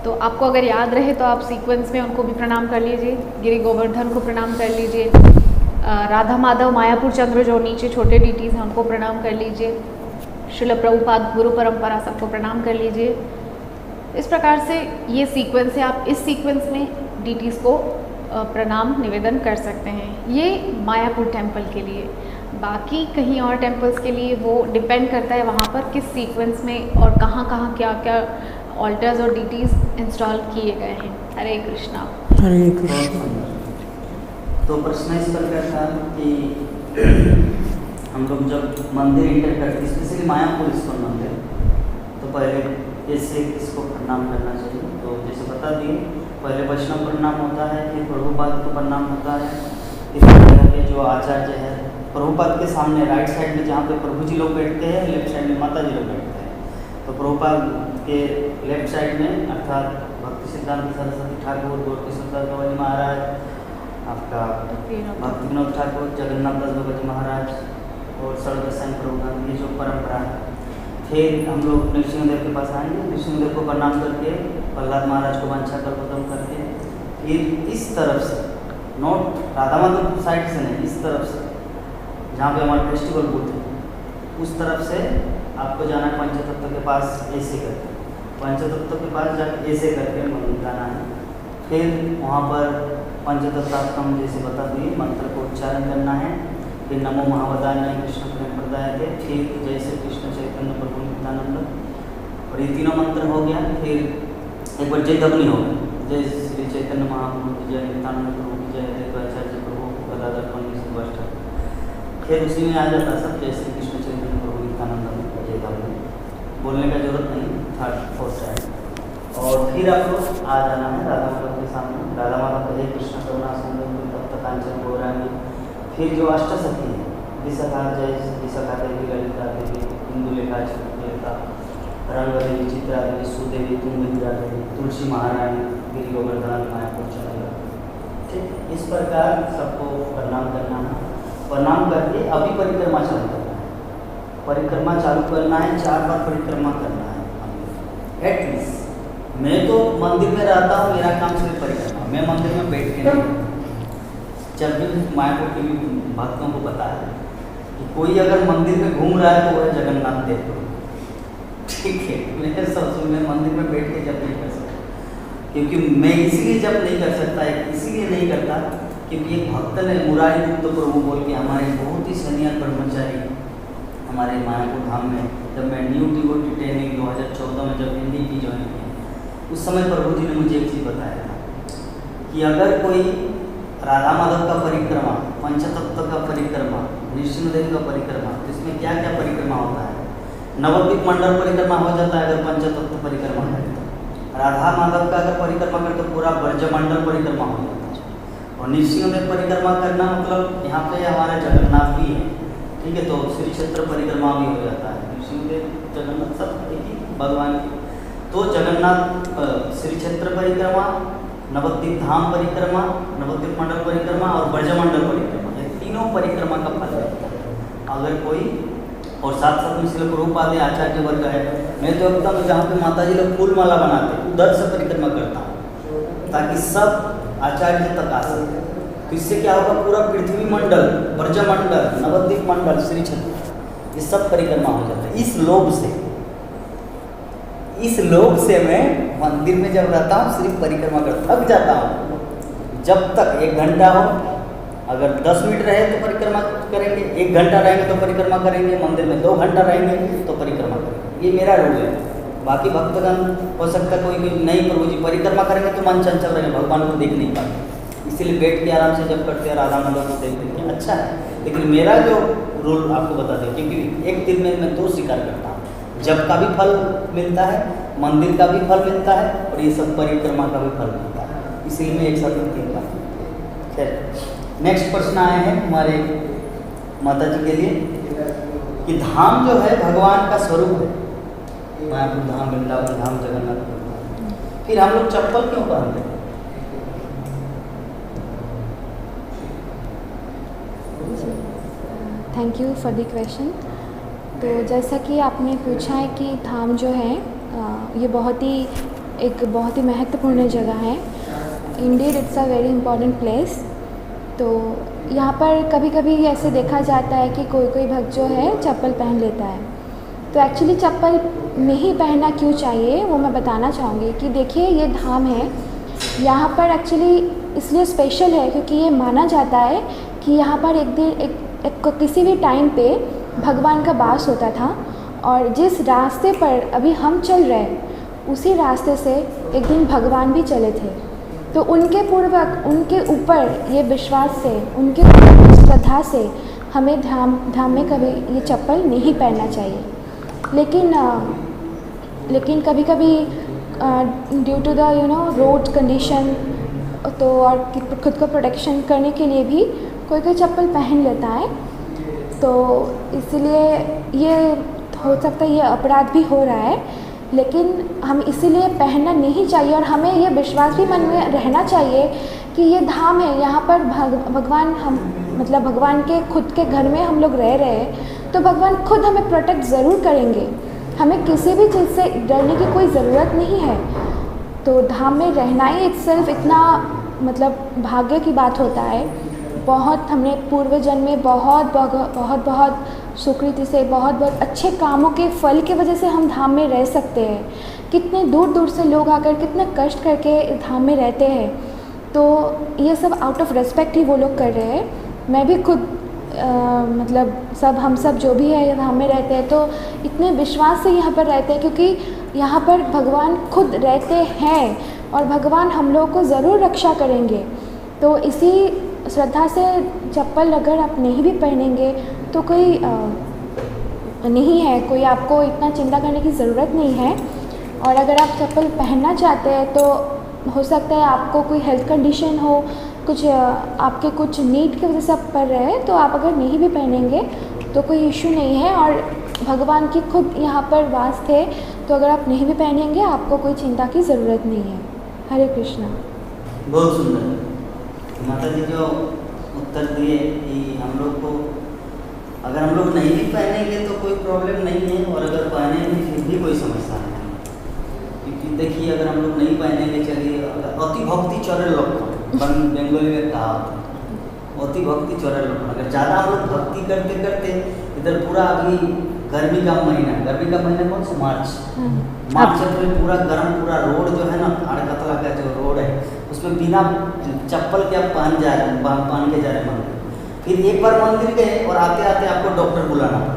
तो आपको अगर याद रहे तो आप सीक्वेंस में उनको भी प्रणाम कर लीजिए। गिरि गोवर्धन को प्रणाम कर लीजिए। राधा माधव मायापुर चंद्र जो नीचे छोटे डीटीज हैं उनको प्रणाम कर लीजिए। श्रील प्रभुपाद गुरु परंपरा सबको प्रणाम कर लीजिए। इस प्रकार से ये सीक्वेंस है, आप इस सीक्वेंस में डीटीज को प्रणाम निवेदन कर सकते हैं। ये मायापुर टेम्पल के लिए। बाकी कहीं और टेम्पल्स के लिए वो डिपेंड करता है वहाँ पर किस सीक्वेंस में और कहाँ कहाँ क्या क्या ऑल्टर्स और डीटीज इंस्टॉल किए गए हैं। हरे कृष्णा। हरे कृष्णा। तो प्रश्न इस प्रकार था कि हम लोग जब मंदिर इंटर करते, स्पेशली मायापुर इस्कॉन मंदिर, तो पहले कैसे किसको प्रणाम करना चाहिए? तो जैसे बता दिए, पहले वैष्णव प्रणाम होता है, फिर प्रभुपाद को प्रणाम होता है, फिर जो आचार्य है प्रभुपाद के सामने राइट साइड में जहाँ पे प्रभु जी लोग बैठते हैं, लेफ्ट साइड में माता जी लोग बैठते हैं। तो प्रभुपाद के लेफ्ट साइड में अर्थात भक्ति सिद्धांत सरस्वती ठाकुर, गौर किशोर दास बाबा जी महाराज, आपका भक्ति विनोद ठाकुर, जगन्नाथ दास बाबा जी महाराज और सर्वदर्शन प्रभुपाद, ये जो परंपरा है। फिर हम लोग नृसिंहदेव के पास आएंगे, नृसिंहदेव को प्रणाम करके, प्रहलाद महाराज को वांछा कल्पतरू करके, फिर इस तरफ से, नॉट राधा माधव साइड से नहीं, इस तरफ से जहाँ पे हमारा फेस्टिवल बूथ है, उस तरफ से आपको जाना है पंचतत्व के पास ऐसे करके, पंचतत्व के पास जाकर ऐसे करके मंदिर जाना है। फिर वहाँ पर पंचतत्वात्म जैसे बता दिए मंत्र को उच्चारण करना है। फिर नमो महावदान्याय कृष्ण प्रेम प्रदाय थे, फिर जय श्री कृष्ण चैतन्य प्रभु नित्यानंद, और ये तीनों मंत्र हो गया। फिर एक बार जय ध्वनि होगा, जय श्री चैतन्य महाप्रभु की जय, नित्यानंद प्रभु की जय, देवाचार्य प्रभु गदाधर पंडित सुभाष। फिर उसी में आ जाता सब जय श्री कृष्ण चैतन्य प्रभु नित्यानंद जय ध्वनि, बोलने का जरूरत नहीं, थर्ड फोर्थ टाइम। और फिर आपको आ जाना है राधा माधव के सामने, राधा माधव हरे कृष्ण करुणा सिंधु तप्त कांचन गौरांगी। फिर जो अष्टसखी है, विशाखा जय, विशाखा देवी, ललिता देवी, इंदुलेखा, चित्रलेखा, रंग देवी, चित्रा देवी, सुदेवी, तुंगभद्रा देवी, तुलसी महारानी, गिरी गोवर्धन, मायापुर चंद्र। ठीक, इस प्रकार सबको प्रणाम करना है। प्रणाम करके अभी परिक्रमा चालू करना है, परिक्रमा चालू करना है, 4 बार परिक्रमा करना है एटलीस्ट। मैं तो मंदिर में रहता हूँ, मेरा काम सिर्फ परिक्रमा, मैं मंदिर में बैठ के नहीं। जब भी मायापुर के भी भक्तों को पता है कि कोई अगर मंदिर में घूम रहा है तो वो है जगन्नाथ देव, ठीक है। मैं सब मैं मंदिर में बैठ के जब नहीं कर सकता, क्योंकि मैं इसीलिए जब नहीं कर सकता है, इसीलिए नहीं करता क्योंकि एक भक्त ने मुरारी गुप्त प्रभु बोल के हमारे बहुत ही सीनियर ब्रह्मचारी हमारे मायापुर धाम में, जब मैं न्यू डिवोटी ट्रेनिंग 2014 में जब NDP ज्वाइन किया, उस समय प्रभु जी ने मुझे एक चीज़ बताया था कि अगर कोई राधा माधव का परिक्रमा, पंचतत्व का परिक्रमा, नृसिंहदेव का परिक्रमा, तो इसमें क्या क्या परिक्रमा होता है। नवद्वीप मंडल परिक्रमा हो जाता है अगर पंचतत्व परिक्रमा है। राधा माधव का अगर परिक्रमा करे तो पूरा ब्रजमंडल परिक्रमा हो जाता है। और नृसिंहदेव परिक्रमा करना मतलब यहाँ पे हमारा जगन्नाथ भी है, ठीक है, तो श्री क्षेत्र परिक्रमा भी हो जाता है। नृसिंहदेव जगन्नाथ सब एक ही भगवान की, तो जगन्नाथ श्री क्षेत्र परिक्रमा, नवद्वीप धाम परिक्रमा, नवद्वीप मंडल परिक्रमा और ब्रजमंडल परिक्रमा, ये तीनों परिक्रमा का फल रहता है अगर कोई। और साथ साथ में श्रील प्रभुपाद आचार्य वर्ग है, मैं तो एकदम जहाँ पे माता जी लोग फूल माला बनाते उधर से परिक्रमा करता हूँ ताकि सब आचार्य तक आ सके। तो इससे क्या होगा, पूरा पृथ्वी मंडल, ब्रजमंडल, नवद्वीप मंडल, श्री क्षेत्र, ये सब परिक्रमा हो जाता है। इस लोभ से मैं मंदिर में जब रहता हूँ सिर्फ परिक्रमा कर थक जाता हूँ। जब तक 1 घंटा हो, अगर 10 मिनट रहे तो परिक्रमा करेंगे, 1 घंटा रहेंगे तो परिक्रमा करेंगे, मंदिर में 2 घंटा रहेंगे तो परिक्रमा करेंगे, ये मेरा रूल है। बाकी भक्तगण हो सकता कोई नहीं, प्रभु जी परिक्रमा करेंगे तो मन चंचल रहेगा, भगवान को देख नहीं पाते, इसीलिए बैठ के आराम से जब करते हैं राधा माधव को देख देंगे, अच्छा है। लेकिन मेरा जो रूल आपको बता दें, क्योंकि एक दिन में मैं 2 शिकार करता हूँ, जब का भी फल मिलता है, मंदिर का भी फल मिलता है और ये सब परिक्रमा का भी फल मिलता है, इसीलिए मैं एक साथ 3 बार। खैर, नेक्स्ट प्रश्न आए हैं हमारे माता जी के लिए कि धाम जो है भगवान का स्वरूप है, मायापुर धाम, वृंदावन धाम, जगन्नाथ धाम, फिर हम लोग चप्पल क्यों पहनते हैं? Thank you for the question. तो जैसा कि आपने पूछा है कि धाम जो है ये बहुत ही महत्वपूर्ण जगह है। Indeed it's a very important place. तो यहाँ पर कभी कभी ऐसे देखा जाता है कि कोई भक्त जो है चप्पल पहन लेता है। तो एक्चुअली चप्पल नहीं पहनना क्यों चाहिए वो मैं बताना चाहूँगी कि देखिए ये धाम है, यहाँ पर एक्चुअली इसलिए स्पेशल है क्योंकि ये माना जाता है कि यहाँ पर एक दिन किसी भी टाइम पे भगवान का वास होता था और जिस रास्ते पर अभी हम चल रहे हैं उसी रास्ते से एक दिन भगवान भी चले थे। तो उनके पूर्वक उनके ऊपर ये विश्वास से, उनके ऊपर श्रद्धा से हमें धाम में कभी ये चप्पल नहीं पहनना चाहिए। लेकिन कभी कभी due to the road condition तो और खुद को प्रोटेक्शन करने के लिए भी कोई कोई चप्पल पहन लेता है, तो इसलिए ये हो सकता है ये अपराध भी हो रहा है, लेकिन हम इसीलिए पहनना नहीं चाहिए। और हमें ये विश्वास भी मन में रहना चाहिए कि ये धाम है, यहाँ पर भगवान हम मतलब भगवान के खुद के घर में हम लोग रह रहे हैं, तो भगवान खुद हमें प्रोटेक्ट ज़रूर करेंगे। हमें किसी भी चीज़ से डरने की कोई ज़रूरत नहीं है। तो धाम में रहना ही इटसेल्फ इतना मतलब भाग्य की बात होता है। बहुत हमने पूर्व जन्म में बहुत सुकृति से बहुत अच्छे कामों के फल की वजह से हम धाम में रह सकते हैं। कितने दूर दूर से लोग आकर कितने कष्ट करके धाम में रहते हैं, तो ये सब आउट ऑफ रिस्पेक्ट ही वो लोग कर रहे हैं। मैं भी खुद मतलब हम सब जो भी है धाम में रहते हैं, तो इतने विश्वास से यहाँ पर रहते हैं, क्योंकि यहाँ पर भगवान खुद रहते हैं और भगवान हम लोगों को ज़रूर रक्षा करेंगे। तो इसी श्रद्धा से चप्पल अगर आप नहीं भी पहनेंगे तो कोई नहीं है, कोई आपको इतना चिंता करने की ज़रूरत नहीं है। और अगर आप चप्पल पहनना चाहते हैं तो हो सकता है आपको कोई हेल्थ कंडीशन हो, कुछ आपके कुछ नीड की वजह से आप पढ़ रहे हैं, तो आप अगर नहीं भी पहनेंगे तो कोई इशू नहीं है। और भगवान की खुद यहाँ पर वास थे, तो अगर आप नहीं भी पहनेंगे आपको कोई चिंता की ज़रूरत नहीं है। हरे कृष्णा। बहुत सुंदर माता जी जो उत्तर दिए कि हम लोग को अगर हम लोग नहीं भी पहनेंगे तो कोई प्रॉब्लम नहीं है, और अगर पहनेंगे फिर भी कोई समस्या नहीं है। क्योंकि देखिए अगर हम लोग नहीं पहनेंगे, चलिए अति भक्ति चौरे लक्षण बंगाली में कहा अति भक्ति चौरे लक्षण, अगर ज़्यादा हम लोग भक्ति करते करते इधर पूरा अभी गर्मी का महीना कौन सा मार्च अप्रैल पूरा गर्म, पूरा रोड जो है ना आड़कतला का जो रोड है उसमें बिना चप्पल के आप पहन के जा रहे मंदिर। फिर एक बार मंदिर गए और आते आते आपको डॉक्टर बुलाना पड़ा,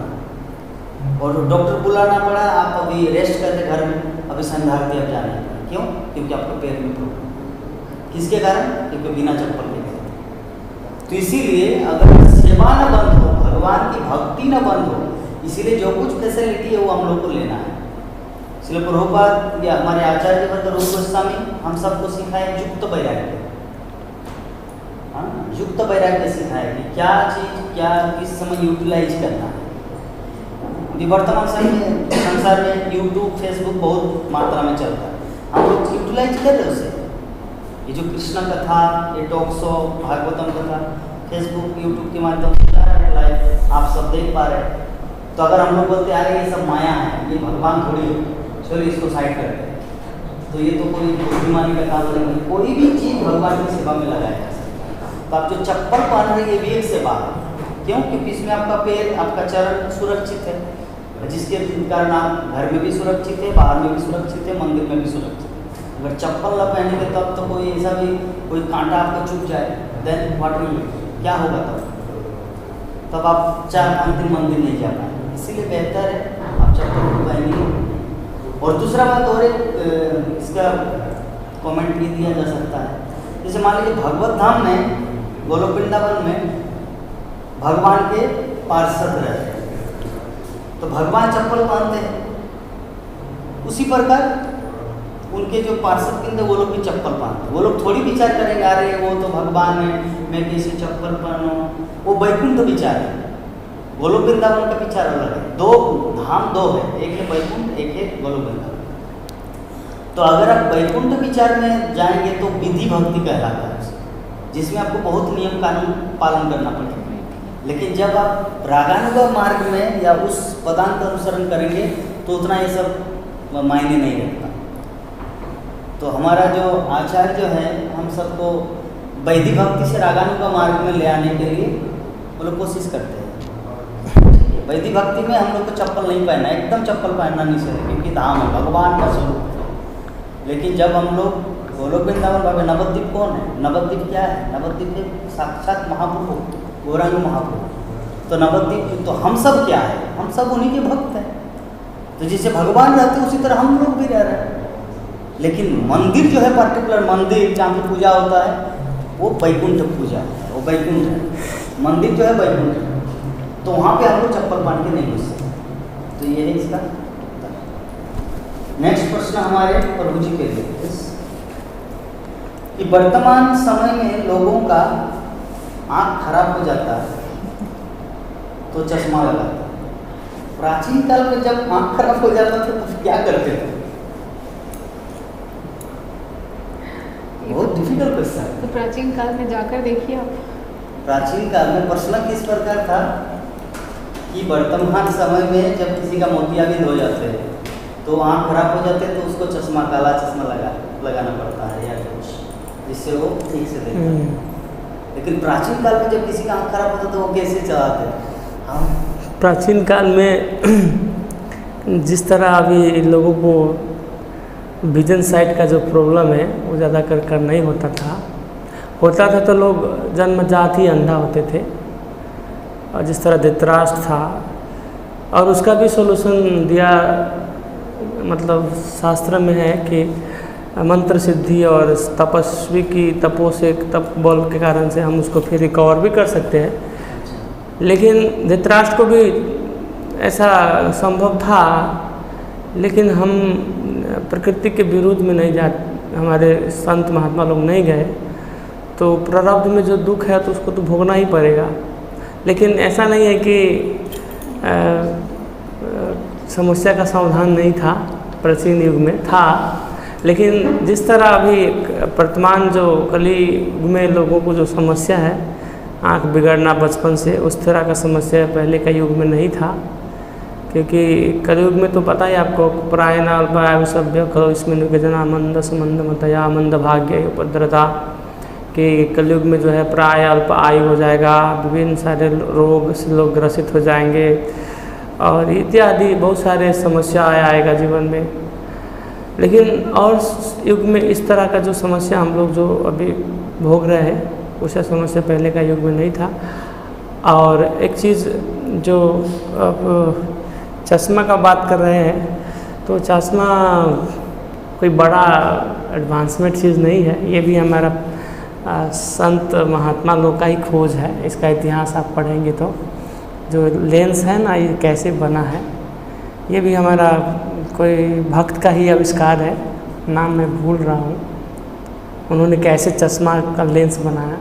और डॉक्टर बुलाना पड़ा, आप अभी रेस्ट करते घर में, अभी संध्यारती आप जा नहीं पाए। क्यों? क्योंकि आपको पैर में प्रॉब्लम। किसके कारण? क्योंकि बिना चप्पल के गए। तो इसीलिए अगर सेवा न बंद हो, भगवान की भक्ति न बंद हो, इसीलिए जो कुछ फैसिलिटी है वो हम लोग को लेना है। इसलिए प्रभुपाद या हमारे आचार्य वर्ग रूप गोस्वामी हम सबको सिखाए युक्त वैराग्य। हाँ, युक्त वैराग्य सिखाए कि क्या चीज़ क्या किस समय यूटिलाइज करना है। अभी वर्तमान समय में संसार में यूट्यूब फेसबुक बहुत मात्रा में चलता है, हम लोग यूटिलाइज कर रहे उसे। ये जो कृष्ण कथा, ये टॉक शो, भागवतम कथा फेसबुक यूट्यूब के माध्यम से लाइव आप सब देख पा रहे हैं। तो अगर हम लोग बोलते आ रहे ये सब माया है, ये भगवान थोड़ी है, चलो इसको साइड करते हैं, तो ये तो कोई बुद्धिमानी का काम नहीं। कोई भी चीज़ भगवान की सेवा में लगाया जा सकता है। तो आप जो चप्पल पहन रहे हैं ये भी एक सेवा है। क्यों? क्योंकि इसमें आपका पैर, आपका चरण सुरक्षित है, जिसके कारण आप घर में भी सुरक्षित है, बाहर में भी सुरक्षित है, मंदिर में भी सुरक्षित है। अगर चप्पल न पहनेंगे तब तो कोई ऐसा भी कोई कांटा आपका चुभ जाए, देन व्हाट विल क्या होगा तब आप 4-5 दिन मंदिर नहीं जा पाएंगे। इसीलिए बेहतर है आप चप्पल को पहनिए। और दूसरा बात और एक इसका कमेंट भी दिया जा सकता है, जैसे मान लीजिए भगवत धाम में, गोलोक वृंदावन में भगवान के पार्षद रहते हैं, तो भगवान चप्पल पहनते हैं। उसी प्रकार उनके जो पार्षद के अंदर वो लोग भी चप्पल पहनते हैं। वो लोग थोड़ी विचार करेंगे अरे वो तो भगवान है, मैं कैसे चप्पल पहनूं। वो वैकुंठ विचार है, गोलोक वृंदावन का विचार अलग है। दो धाम दो है, एक है वैकुंठ, एक है गोलोक वृंदावन। तो अगर आप वैकुंठ विचार में जाएंगे तो विधि भक्ति कहलाता है, जिसमें आपको बहुत नियम कानून पालन करना पड़ेगा। लेकिन जब आप रागानुगा मार्ग में या उस पदांत अनुसरण करेंगे तो उतना ये सब मायने नहीं रखता। तो हमारा जो आचार्य जो है हम सबको वैदिक भक्ति से रागानुगा मार्ग में ले आने के लिए वो लोग कोशिश करते हैं। वैदिक भक्ति में हम लोग को चप्पल नहीं पहनना, एकदम चप्पल पहनना नहीं चाहिए, क्योंकि धाम है, भगवान का स्वरूप है। लेकिन जब हम लोग गोलोक वृंदावन भावे, नवद्वीप कौन है? नवद्वीप क्या है? नवद्वीप है साक्षात महाप्रभु, गौरांग महाप्रभु। तो नवद्वीप तो हम सब क्या है? हम सब उन्हीं के भक्त हैं। तो जैसे भगवान रहते उसी तरह हम लोग भी रह रहे हैं। लेकिन मंदिर जो है, पर्टिकुलर मंदिर जहाँ पे पूजा होता है वो वैकुंठ पूजा है, वो वैकुंठ है। मंदिर जो है वैकुंठ है, तो वहाँ पे हम लोग चप्पल पहन के नहीं घुस सकते। तो ये है इसका। नेक्स्ट प्रश्न हमारे प्रभु जी के लिए कि वर्तमान समय में लोगों का आँख खराब हो जाता तो चश्मा लगाता। प्राचीन काल में जब आँख खराब हो जाता था तो क्या करते थे? बहुत डिफिकल्ट क्वेश्चन है। तो प्राचीन काल में जाकर देखिए आप। प्राचीन काल में प्रश्न किस प्रकार था कि वर्तमान समय में जब किसी का मोतियाबिंद हो जाते हैं तो आँख खराब हो जाते हैं तो उसको चश्मा, काला चश्मा लगाना पड़ता है या कुछ, जिससे वो ठीक से देखता है। लेकिन प्राचीन काल में जब किसी का आँख खराब होता तो वो कैसे चलाते? हाँ, प्राचीन काल में जिस तरह अभी लोगों को विजन साइट का जो प्रॉब्लम है वो ज़्यादा कर नहीं होता था तो लोग जन्मजात ही अंधा होते थे। और जिस तरह धृतराष्ट्र था और उसका भी सॉल्यूशन दिया, मतलब शास्त्र में है कि मंत्र सिद्धि और तपस्वी की तपो से तप बल के कारण से हम उसको फिर रिकवर भी कर सकते हैं। लेकिन धृतराष्ट्र को भी ऐसा संभव था, लेकिन हम प्रकृति के विरुद्ध में नहीं जा, हमारे संत महात्मा लोग नहीं गए, तो प्रारब्ध में जो दुख है तो उसको तो भोगना ही पड़ेगा। लेकिन ऐसा नहीं है कि समस्या का समाधान नहीं था, प्राचीन युग में था। लेकिन जिस तरह अभी वर्तमान जो कली युग में लोगों को जो समस्या है, आँख बिगड़ना बचपन से, उस तरह का समस्या पहले का युग में नहीं था। क्योंकि कलयुग में तो पता ही आपको, प्रायण अल्पायु सभ्य करो इसमें जना मंद संबंध मतया मंद भाग्य उपद्रता, कि कलयुग में जो है प्राय अल्प आयु हो जाएगा, विभिन्न सारे रोग से लोग ग्रसित हो जाएंगे और इत्यादि बहुत सारे समस्या आएगा जीवन में। लेकिन और युग में इस तरह का जो समस्या हम लोग जो अभी भोग रहे हैं, उसे समस्या पहले का युग में नहीं था। और एक चीज़ जो अब चश्मा का बात कर रहे हैं, तो चश्मा कोई बड़ा एडवांसमेंट चीज़ नहीं है, ये भी हमारा संत महात्मा लोग का ही खोज है। इसका इतिहास आप पढ़ेंगे तो जो लेंस है ना, ये कैसे बना है, ये भी हमारा कोई भक्त का ही आविष्कार है, नाम मैं भूल रहा हूँ। उन्होंने कैसे चश्मा का लेंस बनाया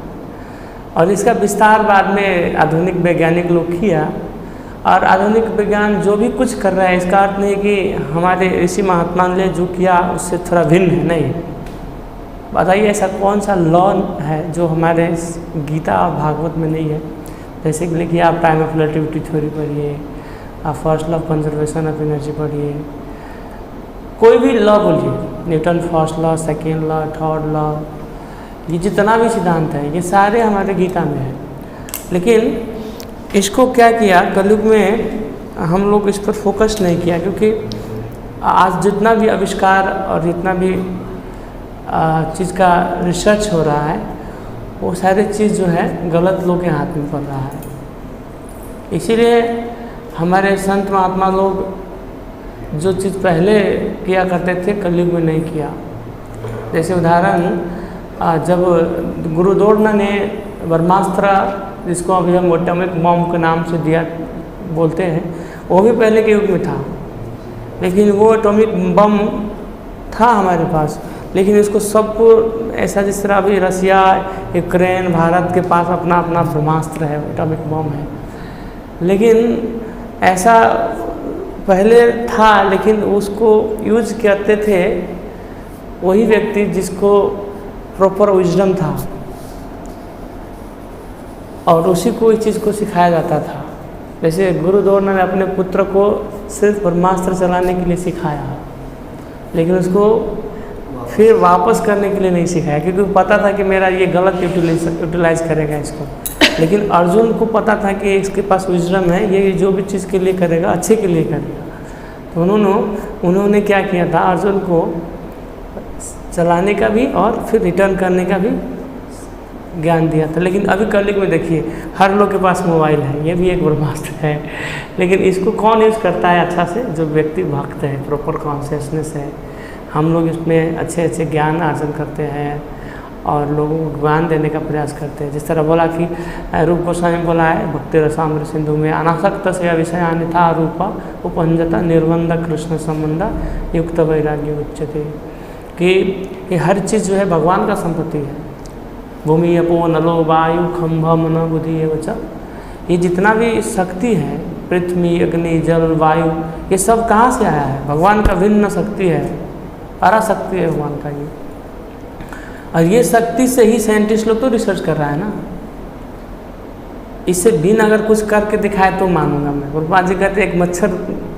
और इसका विस्तार बाद में आधुनिक वैज्ञानिक लोग किया। और आधुनिक विज्ञान जो भी कुछ कर रहा है, इसका अर्थ नहीं कि हमारे ऋषि महात्मा ने जो किया उससे थोड़ा भिन्न है, नहीं। बताइए ऐसा कौन सा लॉ है जो हमारे गीता और भागवत में नहीं है? जैसे कि लिखिए आप टाइम ऑफ रिलेटिविटी थ्योरी पढ़िए, आप first law conservation of energy पढ़िए, कोई भी लॉ बोलिए, Newton first law, second law, third law, ये जितना भी सिद्धांत है ये सारे हमारे गीता में है। लेकिन इसको क्या किया, कलयुग में हम लोग इस पर फोकस नहीं किया, क्योंकि आज जितना भी आविष्कार और जितना भी चीज़ का रिसर्च हो रहा है, वो सारी चीज़ जो है गलत लोगों के हाथ में पड़ रहा है। इसीलिए हमारे संत महात्मा लोग जो चीज़ पहले किया करते थे, कलयुग में नहीं किया। जैसे उदाहरण, जब गुरु द्रोण ने ब्रह्मास्त्र, जिसको अभी हम एटॉमिक बम के नाम से दिया बोलते हैं, वो भी पहले के युग में था। लेकिन वो एटॉमिक बम था हमारे पास, लेकिन इसको सबको ऐसा, जिस तरह अभी रसिया, यूक्रेन, भारत के पास अपना अपना ब्रह्मास्त्र है, एटॉमिक बम है, लेकिन ऐसा पहले था। लेकिन उसको यूज करते थे वही व्यक्ति जिसको प्रॉपर विजडम था, और उसी को इस चीज़ को सिखाया जाता था। जैसे गुरु द्रोण ने अपने पुत्र को सिर्फ ब्रह्मास्त्र चलाने के लिए सिखाया, लेकिन उसको फिर वापस करने के लिए नहीं सिखाया, क्योंकि पता था कि मेरा ये गलत यूटिलाइज करेगा इसको। लेकिन अर्जुन को पता था कि इसके पास विजडम है, ये जो भी चीज़ के लिए करेगा अच्छे के लिए करेगा। तो उन्होंने क्या किया था, अर्जुन को चलाने का भी और फिर रिटर्न करने का भी ज्ञान दिया था। लेकिन अभी कलयुग में देखिए हर लोग के पास मोबाइल है, ये भी एक ब्रह्मास्त्र है। लेकिन इसको कौन यूज़ करता है अच्छा से? जो व्यक्ति भक्त है, प्रॉपर कॉन्शियसनेस है। हम लोग इसमें अच्छे अच्छे ज्ञान अर्जन करते हैं और लोगों को ज्ञान देने का प्रयास करते हैं। जिस तरह बोला कि रूप गोस्वामी बोला है भक्ति रसामृत सिंधु में, अनासक्त से विषयानि था रूपा उपंजता निर्बंध कृष्ण संबंध युक्त वैराग्य उच्यते, कि हर चीज़ जो है भगवान का संपत्ति है। भूमि अपो नलो वायु खम्भ मन बुद्धि एवं। ये जितना भी शक्ति है, पृथ्वी अग्नि जल वायु, ये सब कहाँ से आया है? भगवान का भिन्न शक्ति है, पराशक्ति है भगवान का ये। और ये शक्ति से ही साइंटिस्ट लोग तो रिसर्च कर रहा है ना। इससे बिन अगर कुछ करके दिखाए तो मानूंगा मैं। गुरुपाद जी कहते एक मच्छर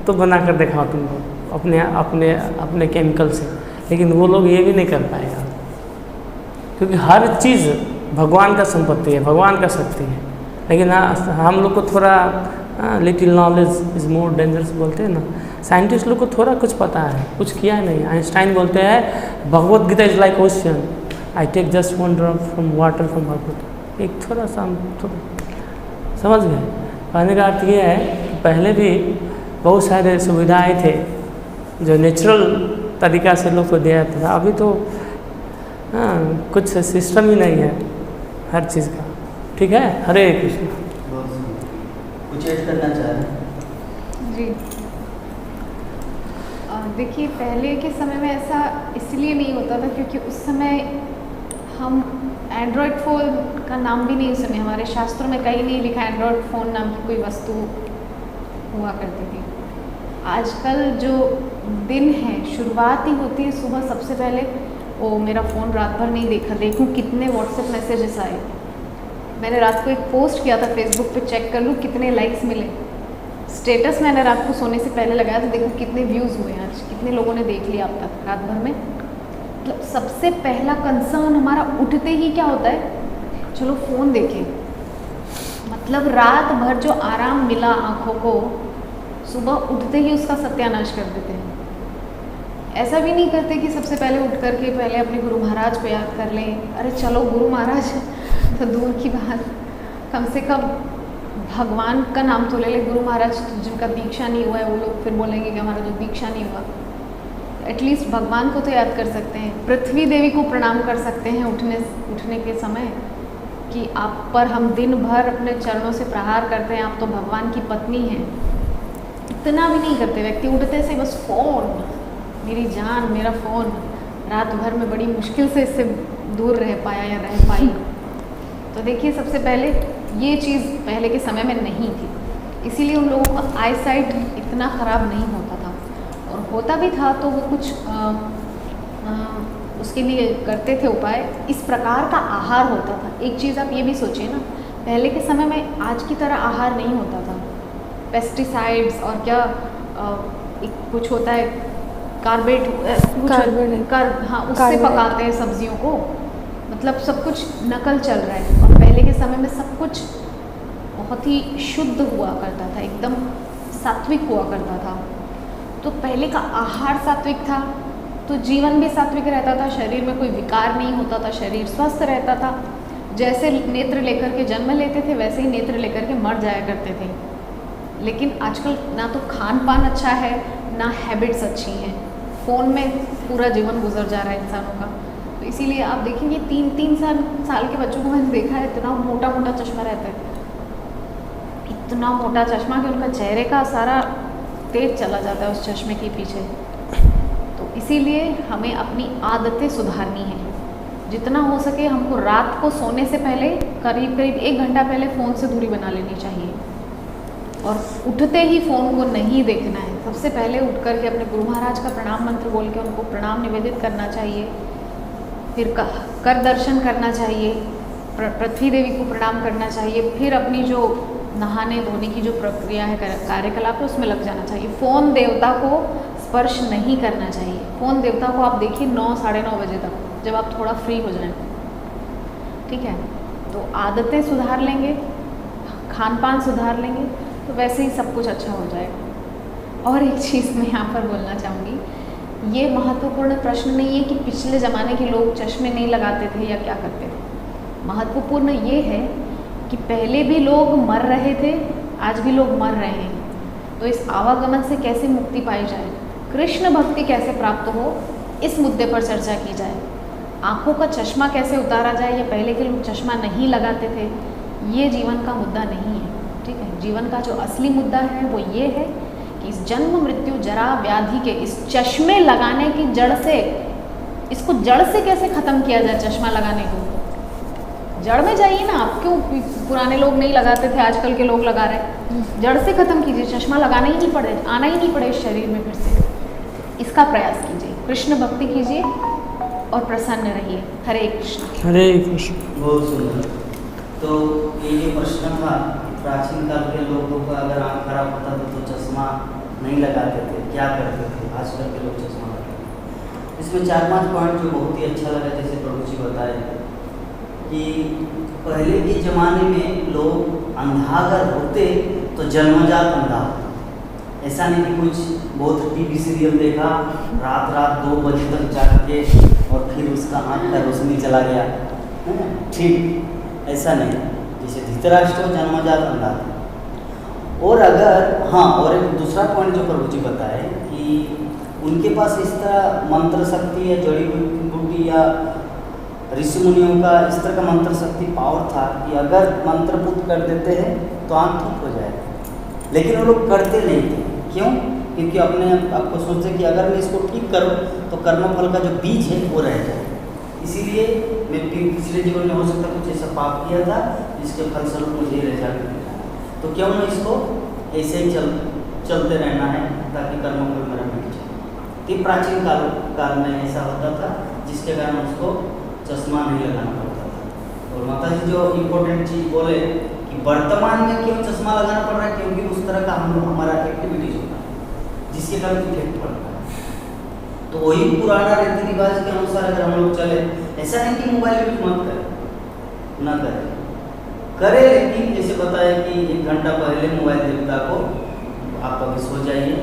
तो बना कर दिखाओ तुमको अपने अपने अपने केमिकल से, लेकिन वो लोग ये भी नहीं कर पाएगा, क्योंकि हर चीज़ भगवान का संपत्ति है, भगवान का शक्ति है। लेकिन हम लोग को थोड़ा little knowledge is more dangerous बोलते हैं ना। साइंटिस्ट लोग को थोड़ा कुछ पता है, कुछ किया है नहीं। आइंस्टाइन बोलते हैं Bhagavad Gita is like ocean, I take just one drop from water from Bhagavad. एक थोड़ा सा हम समझ गए। कहने का अर्थ ये है कि पहले भी बहुत सारे सुविधाएं थे जो नेचुरल तरीका से लोग को दिया था। अभी तो कुछ सिस्टम ही नहीं है हर चीज़ का। ठीक है, हरे कृष्ण। कुछ ऐड करना चाह रहे हैं? जी, देखिए पहले के समय में ऐसा इसलिए नहीं होता था क्योंकि उस समय हम एंड्रॉयड फ़ोन का नाम भी नहीं सुने। हमारे शास्त्रों में कहीं नहीं लिखा एंड्रॉयड फ़ोन नाम की कोई वस्तु हुआ करती थी। आजकल जो दिन है शुरुआत ही होती है सुबह, सबसे पहले ओ मेरा फ़ोन रात भर नहीं देखा, देखूं कितने व्हाट्सएप मैसेजेस आए। मैंने रात को एक पोस्ट किया था फेसबुक पे, चेक कर लूँ कितने लाइक्स मिले। स्टेटस मैंने रात को सोने से पहले लगाया तो देखो कितने व्यूज़ हुए, आज कितने लोगों ने देख लिया अब तक रात भर में। मतलब सबसे पहला कंसर्न हमारा उठते ही क्या होता है, चलो फ़ोन देखें। मतलब रात भर जो आराम मिला आँखों को, सुबह उठते ही उसका सत्यानाश कर देते हैं। ऐसा भी नहीं करते कि सबसे पहले उठ करके पहले अपने गुरु महाराज को याद कर लें। अरे चलो गुरु महाराज तो दूर की बात, कम से कम भगवान का नाम तो ले ले। गुरु महाराज जिनका दीक्षा नहीं हुआ है वो लोग फिर बोलेंगे कि हमारा जो दीक्षा नहीं हुआ, एटलीस्ट भगवान को तो याद कर सकते हैं। पृथ्वी देवी को प्रणाम कर सकते हैं उठने के समय कि आप पर हम दिन भर अपने चरणों से प्रहार करते हैं, आप तो भगवान की पत्नी हैं। इतना भी नहीं करते व्यक्ति, उठते से बस फ़ोन, मेरी जान मेरा फ़ोन, रात भर में बड़ी मुश्किल से इससे दूर रह पाया या रह पाई। तो देखिए सबसे पहले ये चीज़ पहले के समय में नहीं थी, इसीलिए उन लोगों का आई साइट इतना ख़राब नहीं होता था। और होता भी था तो वो कुछ उसके लिए करते थे उपाय। इस प्रकार का आहार होता था। एक चीज़ आप ये भी सोचिए ना, पहले के समय में आज की तरह आहार नहीं होता था। पेस्टिसाइड्स और क्या कुछ होता है कार्बेट, हाँ उससे पकाते हैं सब्जियों को। मतलब सब कुछ नकल चल रहा है। और पहले के समय में सब कुछ बहुत ही शुद्ध हुआ करता था, एकदम सात्विक हुआ करता था। तो पहले का आहार सात्विक था तो जीवन भी सात्विक रहता था, शरीर में कोई विकार नहीं होता था, शरीर स्वस्थ रहता था। जैसे नेत्र लेकर के जन्म लेते थे वैसे ही नेत्र लेकर के मर जाया करते थे। लेकिन आजकल ना तो खान पान अच्छा है ना हैबिट्स अच्छी हैं, फ़ोन में पूरा जीवन गुजर जा रहा है इंसानों का। तो इसीलिए आप देखेंगे 3-3 साल के बच्चों को मैंने देखा है, इतना मोटा मोटा चश्मा रहता है, इतना मोटा चश्मा कि उनका चेहरे का सारा तेज चला जाता है उस चश्मे के पीछे। तो इसीलिए हमें अपनी आदतें सुधारनी है। जितना हो सके हमको रात को सोने से पहले करीब 1 घंटा पहले फ़ोन से दूरी बना लेनी चाहिए। और उठते ही फ़ोन को नहीं देखना है। सबसे पहले उठ कर के अपने गुरु महाराज का प्रणाम मंत्र बोल के उनको प्रणाम निवेदित करना चाहिए। फिर कर दर्शन करना चाहिए, पृथ्वी देवी को प्रणाम करना चाहिए। फिर अपनी जो नहाने धोने की जो प्रक्रिया है, कार्यकलाप है, उसमें लग जाना चाहिए। फ़ोन देवता को स्पर्श नहीं करना चाहिए। फ़ोन देवता को आप देखिए 9 साढ़े 9 बजे तक, जब आप थोड़ा फ्री हो जाएं। ठीक है, तो आदतें सुधार लेंगे, खान पान सुधार लेंगे तो वैसे ही सब कुछ अच्छा हो जाएगा। और एक चीज़ मैं यहाँ पर बोलना चाहूँगी, ये महत्वपूर्ण प्रश्न नहीं है कि पिछले ज़माने के लोग चश्मे नहीं लगाते थे या क्या करते थे। महत्वपूर्ण ये है कि पहले भी लोग मर रहे थे, आज भी लोग मर रहे हैं। तो इस आवागमन से कैसे मुक्ति पाई जाए, कृष्ण भक्ति कैसे प्राप्त हो, इस मुद्दे पर चर्चा की जाए। आँखों का चश्मा कैसे उतारा जाए, या पहले के लोग चश्मा नहीं लगाते थे, ये जीवन का मुद्दा नहीं है। ठीक है, जीवन का जो असली मुद्दा है वो ये है कि इस जन्म मृत्यु जरा व्याधि के इस चश्मे लगाने की जड़ से, इसको जड़ से कैसे ख़त्म किया जाए चश्मा लगाने को, जड़ में जाइए ना आप। क्यों पुराने लोग नहीं लगाते थे, आजकल के लोग लगा रहे? जड़ से खत्म कीजिए, चश्मा लगाना ही नहीं पड़े, आना ही नहीं पड़े इस शरीर में फिर से। इसका प्रयास कीजिए, कृष्ण भक्ति कीजिए और प्रसन्न रहिए। हरे कृष्ण। हरे कृष्ण। बहुत सुंदर। तो ये जो प्रश्न था, प्राचीन काल के लोगों का अगर आँख खराब होता था तो चश्मा नहीं लगाते थे, क्या करते थे? आजकल के लोग चश्मा लगाते हैं। इसमें 4-5 पॉइंट जो बहुत ही अच्छा लगा, जैसे प्रभु जी बताए कि पहले के ज़माने में लोग अंधा अगर होते तो जन्मजात अंधा होता। ऐसा नहीं कि कुछ बहुत टीवी सीरियल देखा, रात 2 बजे तक जाग के और फिर उसका आँख का रोशनी चला गया, ठीक ऐसा नहीं। जैसे धृतराष्ट्र जन्मजात अंधा था। और अगर और एक दूसरा पॉइंट जो प्रभु जी बताए कि उनके पास इस तरह मंत्र शक्ति या जड़ी बूटी या ऋषि मुनियों का इस तरह का मंत्र शक्ति पावर था कि अगर मंत्रपुत कर देते हैं तो आँख ठीक हो जाएगा। लेकिन वो लोग करते नहीं थे। क्यों? क्योंकि अपने आपको सोचते कि अगर मैं इसको ठीक करूं तो कर्मफल का जो बीज है वो रह जाए। इसीलिए मैं पिछले जीवन में हो सकता कुछ ऐसा पाप किया था जिसके फलस्वरूप मुझे रिजल्ट मिला, तो क्यों ना इसको ऐसे ही चलते रहना है ताकि कर्मफल मेरा मिल जाए। कि प्राचीन काल में ऐसा होता था, जिसके कारण उसको चश्मा नहीं लगाना पड़ता था। और माता जी जो इम्पोर्टेंट चीज़ बोले कि वर्तमान में क्यों चश्मा लगाना पड़ रहा है, क्योंकि उस तरह का हमारा एक्टिविटीज होता है जिसके कारण इफेक्ट पड़ता है। तो वही पुराना रीति रिवाज के अनुसार अगर हम लोग चले, ऐसा नहीं कि मोबाइल यूज मत करें, ना करें, लेकिन जैसे बताया कि 1 घंटा पहले मोबाइल देवता को आप अभी सो जाइए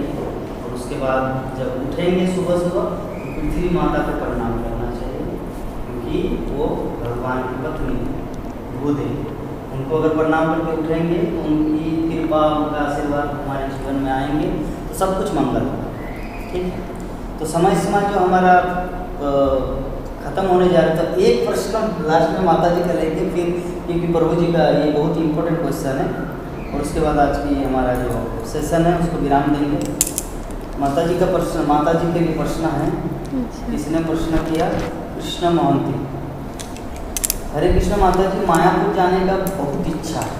और उसके बाद जब उठेंगे सुबह तो पृथ्वी माता को प्रणाम करना चाहिए, क्योंकि वो भगवान की पत्नी भूदेवी है। उनको अगर प्रणाम करके उठेंगे तो उनकी कृपा, उनका आशीर्वाद हमारे जीवन में आएंगे तो सब कुछ मंगल होगा। ठीक है, तो समय सीमा जो हमारा ख़त्म होने जा रहा था, एक प्रश्न लास्ट में माता जी का लेंगे फिर, क्योंकि प्रभु जी का ये बहुत ही इम्पोर्टेंट क्वेश्चन है, और उसके बाद आज की हमारा जो सेशन है उसको विराम देंगे। माता जी का प्रश्न, माता जी के लिए प्रश्न है। किसने प्रश्न किया? कृष्ण महंती। हरे कृष्ण माता जी, मायापुर जाने का बहुत इच्छा है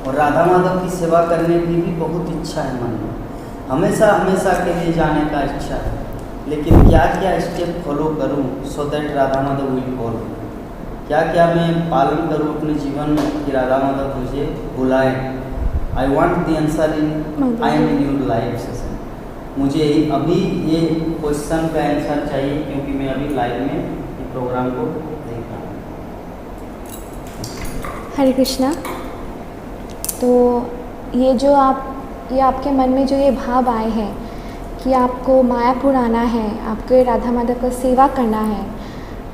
और राधा माधव की सेवा करने की भी बहुत इच्छा है मन में, हमेशा के लिए जाने का इच्छा है, लेकिन क्या क्या स्टेप फॉलो करूं so that Radha Madhav will call? क्या क्या मैं पालन करूं अपने जीवन में कि राधा माधव मुझे बुलाए? I want the answer in I am in your live session. मुझे अभी ये क्वेश्चन का आंसर चाहिए, क्योंकि मैं अभी लाइव में ये प्रोग्राम को देख रहा हूँ। हरे कृष्णा। तो ये आपके मन में जो ये भाव आए हैं कि आपको मायापुर आना है, आपको राधा माधव का सेवा करना है,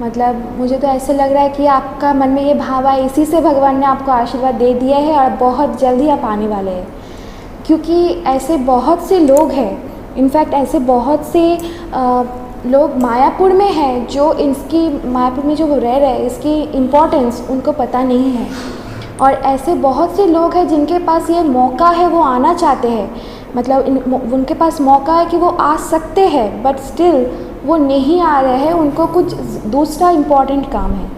मतलब मुझे तो ऐसे लग रहा है कि आपका मन में ये भाव आए, इसी से भगवान ने आपको आशीर्वाद दे दिया है और बहुत जल्दी आप आने वाले हैं। क्योंकि ऐसे बहुत से लोग हैं, इनफैक्ट ऐसे बहुत से लोग मायापुर में हैं जो इसकी मायापुर में जो वो रह रहे हैं इसकी इम्पोर्टेंस उनको पता नहीं है, और ऐसे बहुत से लोग हैं जिनके पास ये मौका है, वो आना चाहते हैं, मतलब उनके पास मौका है कि वो आ सकते हैं, बट स्टिल वो नहीं आ रहे हैं, उनको कुछ दूसरा इम्पोर्टेंट काम है।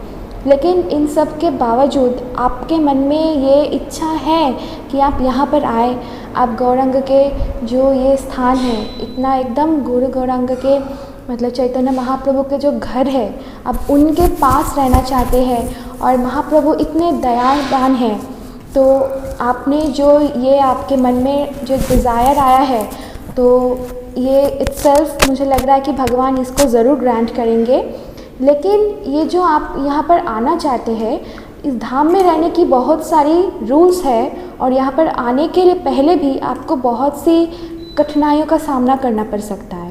लेकिन इन सब के बावजूद आपके मन में ये इच्छा है कि आप यहाँ पर आए, आप गौरांग के जो ये स्थान है, इतना एकदम गुरु गौरांग के मतलब चैतन्य महाप्रभु के जो घर है, आप उनके पास रहना चाहते हैं, और महाप्रभु इतने दयावान हैं, तो आपने जो ये आपके मन में जो डिज़ायर आया है, तो ये इटसेल्फ मुझे लग रहा है कि भगवान इसको ज़रूर ग्रांट करेंगे। लेकिन ये जो आप यहाँ पर आना चाहते हैं, इस धाम में रहने की बहुत सारी रूल्स है, और यहाँ पर आने के लिए पहले भी आपको बहुत सी कठिनाइयों का सामना करना पड़ सकता है।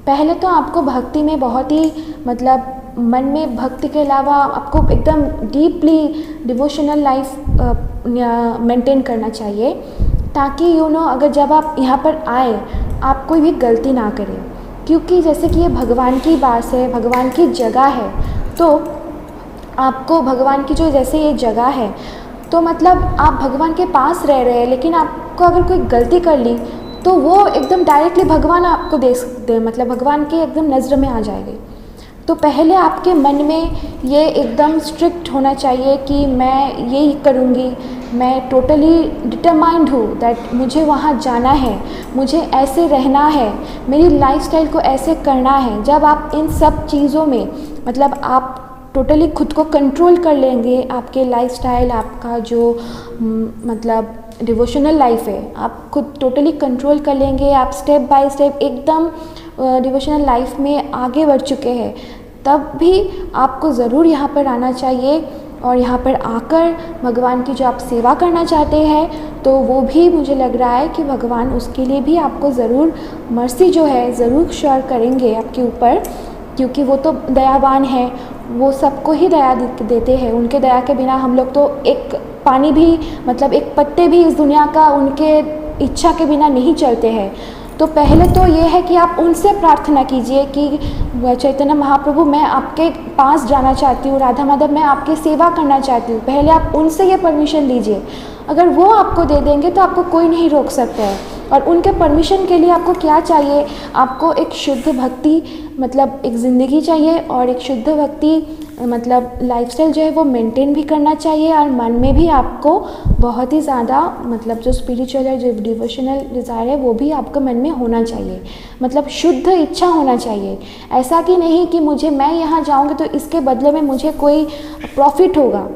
पहले तो आपको भक्ति में बहुत ही मतलब मन में भक्ति के अलावा आपको एकदम डीपली डिवोशनल लाइफ मेंटेन करना चाहिए, ताकि अगर जब आप यहाँ पर आए आप कोई भी गलती ना करें, क्योंकि जैसे कि ये भगवान की बात है, भगवान की जगह है, तो आपको भगवान की जो जैसे ये जगह है, तो मतलब आप भगवान के पास रह रहे हैं, लेकिन आपको अगर कोई गलती कर ली तो वो एकदम डायरेक्टली भगवान आपको दे मतलब भगवान के एकदम नज़र में आ जाएगी। तो पहले आपके मन में ये एकदम स्ट्रिक्ट होना चाहिए कि मैं यही करूँगी, मैं टोटली डिटरमाइंड हूँ दैट मुझे वहाँ जाना है, मुझे ऐसे रहना है, मेरी लाइफस्टाइल को ऐसे करना है। जब आप इन सब चीज़ों में मतलब आप टोटली खुद को कंट्रोल कर लेंगे, आपके लाइफस्टाइल, आपका जो मतलब डिवोशनल लाइफ है, आप खुद टोटली कंट्रोल कर लेंगे, आप स्टेप बाय स्टेप एकदम डिवोशनल लाइफ में आगे बढ़ चुके हैं, तब भी आपको ज़रूर यहाँ पर आना चाहिए। और यहाँ पर आकर भगवान की जो आप सेवा करना चाहते हैं तो वो भी मुझे लग रहा है कि भगवान उसके लिए भी आपको ज़रूर मर्सी जो है ज़रूर शेयर करेंगे आपके ऊपर, क्योंकि वो तो दयावान है, वो सबको ही दया देते हैं। उनके दया के बिना हम लोग तो एक पानी भी मतलब एक पत्ते भी इस दुनिया का उनके इच्छा के बिना नहीं चलते हैं। तो पहले तो ये है कि आप उनसे प्रार्थना कीजिए कि चैतन्य महाप्रभु मैं आपके पास जाना चाहती हूँ, राधा माधव मैं आपकी सेवा करना चाहती हूँ। पहले आप उनसे ये परमिशन लीजिए, अगर वो आपको दे देंगे तो आपको कोई नहीं रोक सकता है। और उनके परमिशन के लिए आपको क्या चाहिए, आपको एक शुद्ध भक्ति मतलब एक ज़िंदगी चाहिए और एक शुद्ध भक्ति मतलब लाइफस्टाइल जो है वो मेंटेन भी करना चाहिए। और मन में भी आपको बहुत ही ज़्यादा मतलब जो स्पिरिचुअल और जो डिवोशनल डिज़ायर है वो भी आपके मन में होना चाहिए, मतलब शुद्ध इच्छा होना चाहिए। ऐसा कि नहीं कि मुझे मैं यहाँ जाऊँगी तो इसके बदले में मुझे कोई प्रॉफिट होगा।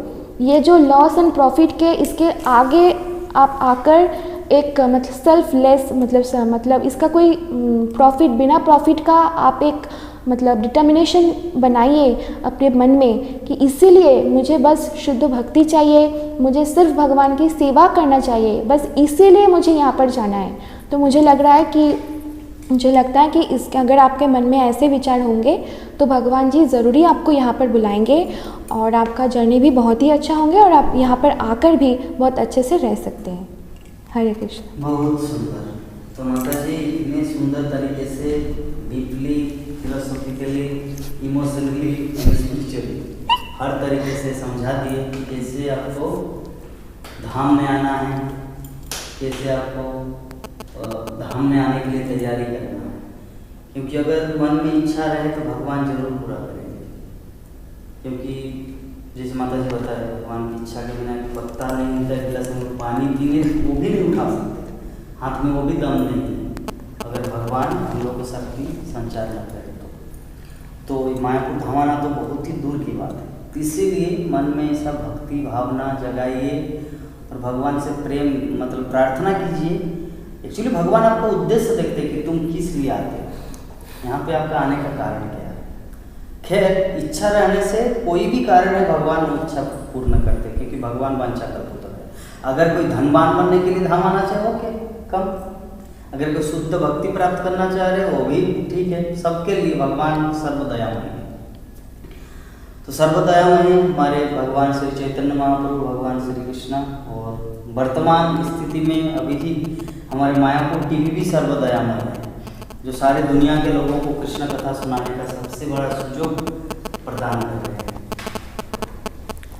ये जो लॉस एंड प्रॉफिट के इसके आगे आप आकर एक मतलब सेल्फलेस मतलब इसका कोई प्रॉफिट बिना प्रॉफिट का आप एक मतलब डिटर्मिनेशन बनाइए अपने मन में कि इसीलिए मुझे बस शुद्ध भक्ति चाहिए, मुझे सिर्फ भगवान की सेवा करना चाहिए, बस इसीलिए मुझे यहाँ पर जाना है। तो मुझे लगता है कि इसके अगर आपके मन में ऐसे विचार होंगे तो भगवान जी ज़रूरी आपको यहाँ पर बुलाएंगे और आपका जर्नी भी बहुत ही अच्छा होंगे और आप यहाँ पर आकर भी बहुत अच्छे से रह सकते हैं। हरे कृष्ण। बहुत सुंदर। तो माता जी इतने सुंदर तरीके से डीपली फिलोसॉफिकली इमोशनली स्पिरिचुअली हर तरीके से समझा दिए कि कैसे आपको धाम में आना है, कैसे आपको धाम में आने के लिए तैयारी करना है। क्योंकि अगर मन में इच्छा रहे तो भगवान जरूर पूरा करेंगे। क्योंकि जैसे माता जी बताए भगवान की इच्छा के बिना पत्ता नहीं मिलता, गिलास में पानी पीने वो भी नहीं उठा सकते, हाथ में वो भी दम नहीं है अगर भगवान हम लोग को शक्ति संचार न करे तो मायापुर धाम आना तो बहुत ही दूर की बात है। इसीलिए मन में ऐसा भक्ति भावना जगाइए और भगवान से प्रेम मतलब प्रार्थना कीजिए। एक्चुअली भगवान आपका उद्देश्य देखते कि तुम किस लिए आते हो, यहाँ पे आपका आने का कारण क्या है। खैर इच्छा रहने से कोई भी कारण है भगवान वो इच्छा पूर्ण करते, क्योंकि भगवान वांछा कल्पतरु है। अगर कोई धनवान बनने के लिए धाम आना चाहे ओके कम, अगर कोई शुद्ध भक्ति प्राप्त करना चाह रहे वो भी ठीक है। सबके लिए भगवान सर्वदयामय है। तो सर्वदयामय हमारे भगवान श्री चैतन्य महाप्रभु भगवान श्री कृष्ण, और वर्तमान स्थिति में अभी ही हमारे मायापुर टीवी भी सर्वदयामय है, जो सारे दुनिया के लोगों को कृष्ण कथा सुनाने का सबसे बड़ा सुयोग प्रदान कर रहे हैं,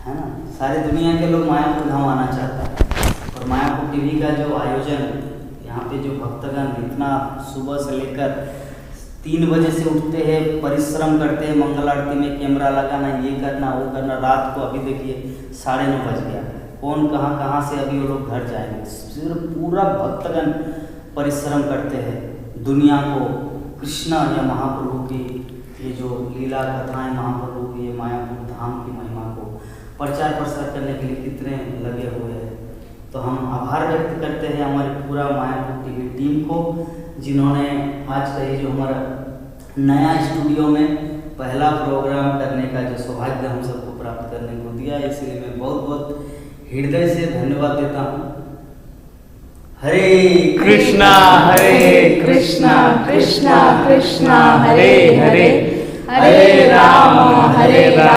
है ना। सारे दुनिया के लोग मायापुर धाम आना चाहता है और मायापुर टीवी का जो आयोजन है यहाँ पे जो भक्तगण इतना सुबह से लेकर 3 बजे से उठते हैं, परिश्रम करते हैं, मंगल आरती में कैमरा लगाना, ये करना वो करना, रात को अभी देखिए 9:30 बज गया, कौन कहाँ से अभी वो लोग घर जाएंगे। सिर्फ पूरा भक्तगण परिश्रम करते हैं दुनिया को कृष्ण या महाप्रभु की ये जो लीला कथाएं महाप्रभु की ये मायापुर धाम की महिमा को प्रचार प्रसार करने के लिए कितने लगे हुए हैं। तो हम आभार व्यक्त करते हैं हमारे पूरा मायापुर टीवी टीम को, जिन्होंने आज का ये जो हमारा नया स्टूडियो में पहला प्रोग्राम करने का जो सौभाग्य हम सबको प्राप्त करने को दिया, इसलिए मैं बहुत बहुत हृदय से धन्यवाद देता हूँ। हरे कृष्णा कृष्णा कृष्णा कृष्णा हरे हरे, हरे राम